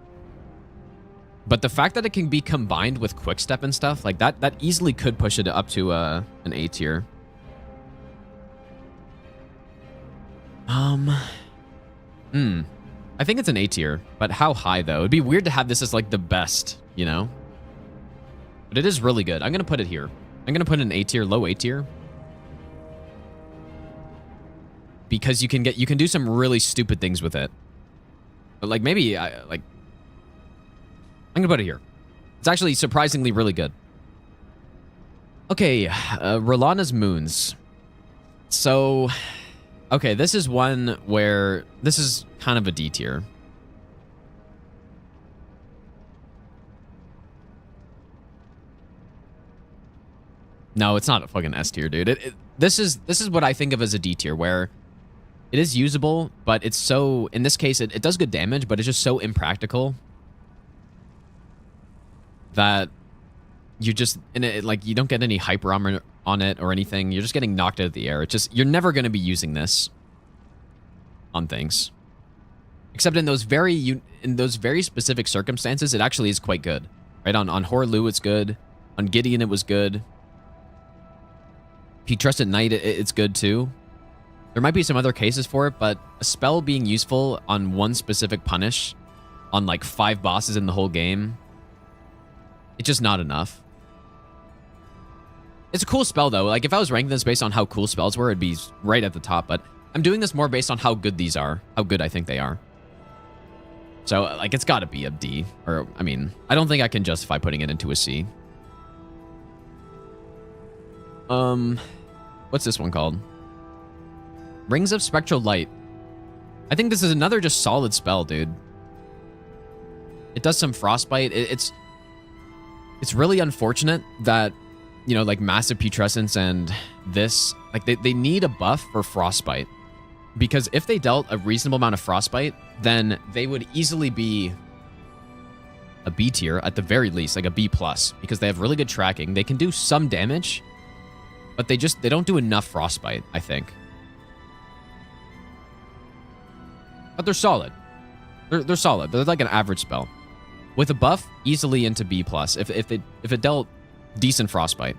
But the fact that it can be combined with Quickstep and stuff, like that easily could push it up to an A tier. I think it's an A tier, but how high though? It'd be weird to have this as like the best, you know? But it is really good. I'm gonna put it here. I'm gonna put it in A tier, low A tier. Because you can do some really stupid things with it. But like maybe I'm gonna put it here. It's actually surprisingly really good. Okay, Rolana's Moons. So, okay, this is one where this is kind of a D tier. No, it's not a fucking S tier, dude. This is what I think of as a D tier, where it is usable, but it's so, in this case, it does good damage, but it's just so impractical that you just, like, you don't get any hyper armor on it or anything. You're just getting knocked out of the air. It's just, you're never going to be using this on things. Except in those very specific circumstances, it actually is quite good. Right? On Horlu, it's good. On Gideon, it was good. If you trust at night, it's good too. There might be some other cases for it, but a spell being useful on one specific punish on like 5 bosses in the whole game, it's just not enough. It's a cool spell though. Like if I was ranking this based on how cool spells were, it'd be right at the top, but I'm doing this more based on how good these are, how good I think they are. So, like, it's got to be a D. Or, I mean, I don't think I can justify putting it into a C. What's this one called? Rings of Spectral Light. I think this is another just solid spell, dude. It does some frostbite. It's really unfortunate that, you know, like Massive Putrescence and this, like they need a buff for frostbite. Because if they dealt a reasonable amount of frostbite, then they would easily be a B tier at the very least, like a B plus, because they have really good tracking. They can do some damage, but they don't do enough frostbite, I think. But they're solid. They're solid. They're like an average spell. With a buff, easily into B plus if it dealt decent frostbite.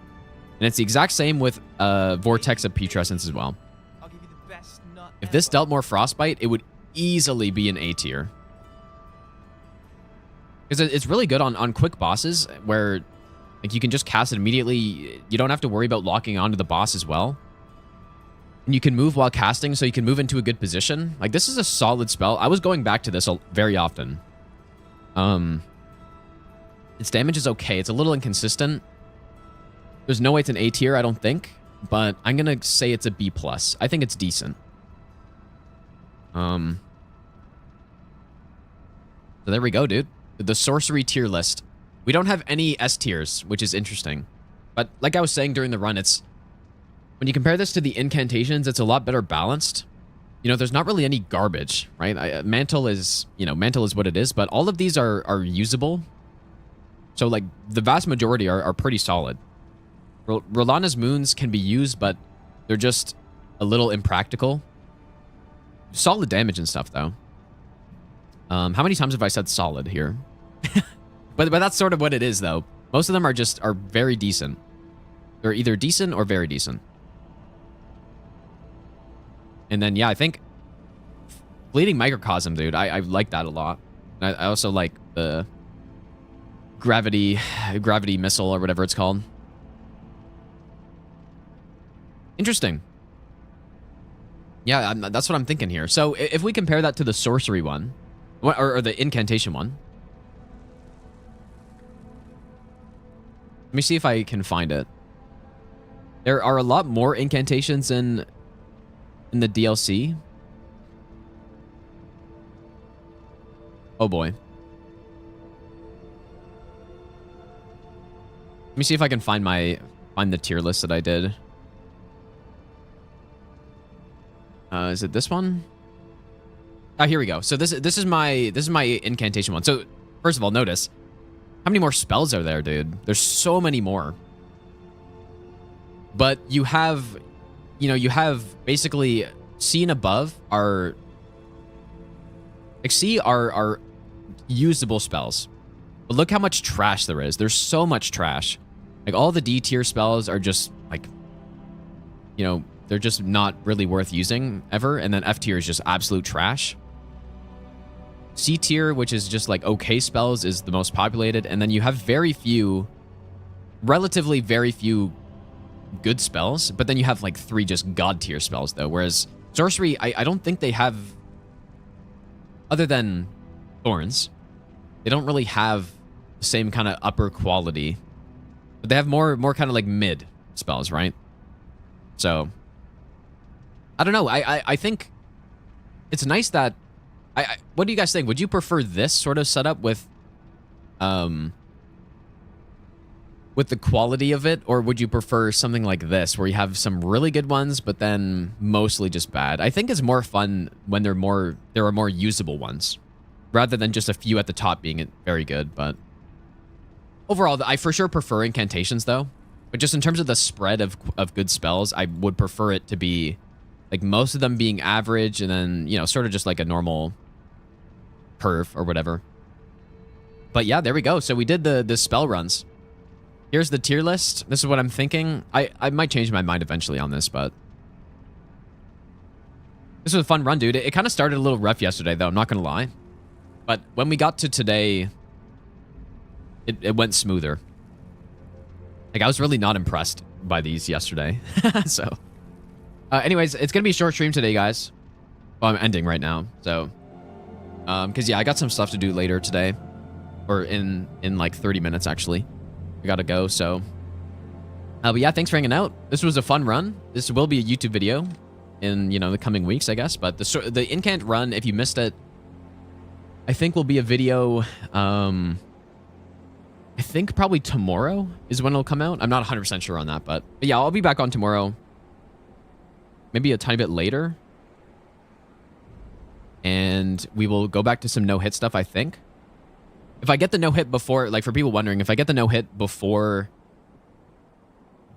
And it's the exact same with Vortex of Putrescence as well. I'll give you the best nut If this ever. dealt more frostbite, it would easily be an A tier. Because it's really good on quick bosses where like you can just cast it immediately. You don't have to worry about locking onto the boss as well. And you can move while casting, so you can move into a good position. Like, this is a solid spell. I was going back to this very often. Its damage is okay. It's a little inconsistent. There's no way it's an A tier, I don't think. But I'm going to say it's a B plus. I think it's decent. So there we go, dude. The sorcery tier list. We don't have any S tiers, which is interesting. But like I was saying during the run, it's... When you compare this to the incantations, it's a lot better balanced. You know, there's not really any garbage, right? Mantle is, you know, Mantle is what it is, but all of these are usable. So, like, the vast majority are pretty solid. Rolana's moons can be used, but they're just a little impractical. Solid damage and stuff, though. How many times have I said solid here? but that's sort of what it is, though. Most of them are very decent. They're either decent or very decent. And then, yeah, I think Bleeding Microcosm, dude, I like that a lot. I also like the gravity missile or whatever it's called. Interesting. Yeah, that's what I'm thinking here. So if we compare that to the sorcery one, or the incantation one. Let me see if I can find it. There are a lot more incantations in the DLC. Oh boy. Let me see if I can find the tier list that I did. Is it this one? Oh, here we go. So this is my incantation one. So first of all, notice how many more spells are there, dude. There's so many more. But you have basically C and above are usable spells. But look how much trash there is. There's so much trash. Like, all the D tier spells are just like, you know, they're just not really worth using ever. And then F tier is just absolute trash. C tier, which is just like okay spells, is the most populated. And then you have relatively very few good spells, but then you have like 3 just god tier spells though, whereas sorcery, I don't think they have, other than thorns, they don't really have the same kind of upper quality, but they have more kind of like mid spells, right? So I don't know. I think it's nice that what do you guys think? Would you prefer this sort of setup with the quality of it, or would you prefer something like this where you have some really good ones but then mostly just bad? I think it's more fun when there are more usable ones rather than just a few at the top being very good. But overall, I for sure prefer incantations though. But just in terms of the spread of good spells, I would prefer it to be like most of them being average and then, you know, sort of just like a normal curve or whatever. But yeah, there we go. So we did the spell runs. Here's the tier list. This is what I'm thinking. I might change my mind eventually on this, but this was a fun run, dude. It kind of started a little rough yesterday, though. I'm not going to lie. But when we got to today, it went smoother. Like, I was really not impressed by these yesterday. So, anyways, it's going to be a short stream today, guys. Well, I'm ending right now. So, Because yeah, I got some stuff to do later today, or in like 30 minutes actually. I gotta go. So, but yeah, thanks for hanging out. This was a fun run. This will be a YouTube video in the coming weeks, I guess. But the incant run, if you missed it, I think will be a video. I think probably tomorrow is when it'll come out. I'm not 100% sure on that, but yeah, I'll be back on tomorrow. Maybe a tiny bit later. And we will go back to some no-hit stuff, I think. If I get the no-hit before, like for people wondering, if I get the no-hit before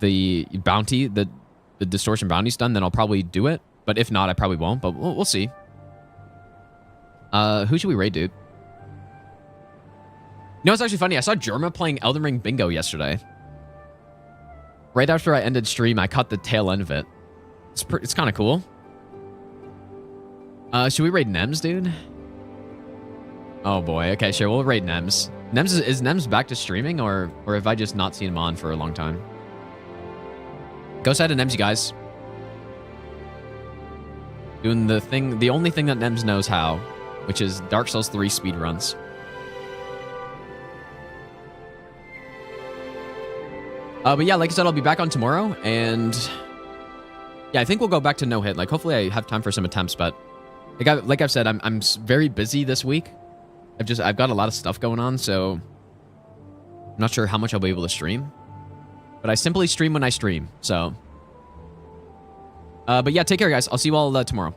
the bounty, the distortion bounty's done, then I'll probably do it. But if not, I probably won't, but we'll see. Who should we raid, dude? It's actually funny. I saw Germa playing Elden Ring Bingo yesterday. Right after I ended stream, I caught the tail end of it. It's kind of cool. Should we raid Nems, dude? Oh boy. Okay, sure. We'll raid Nems. Is Nems back to streaming, or have I just not seen him on for a long time? Go side to Nems, you guys. Doing the only thing that Nems knows how, which is Dark Souls 3 speedruns. But yeah, like I said, I'll be back on tomorrow, and yeah, I think we'll go back to no hit. Like, hopefully I have time for some attempts, but like I've said, I'm very busy this week. I've got a lot of stuff going on, so I'm not sure how much I'll be able to stream. But I simply stream when I stream, so. But yeah, take care, guys. I'll see you all tomorrow.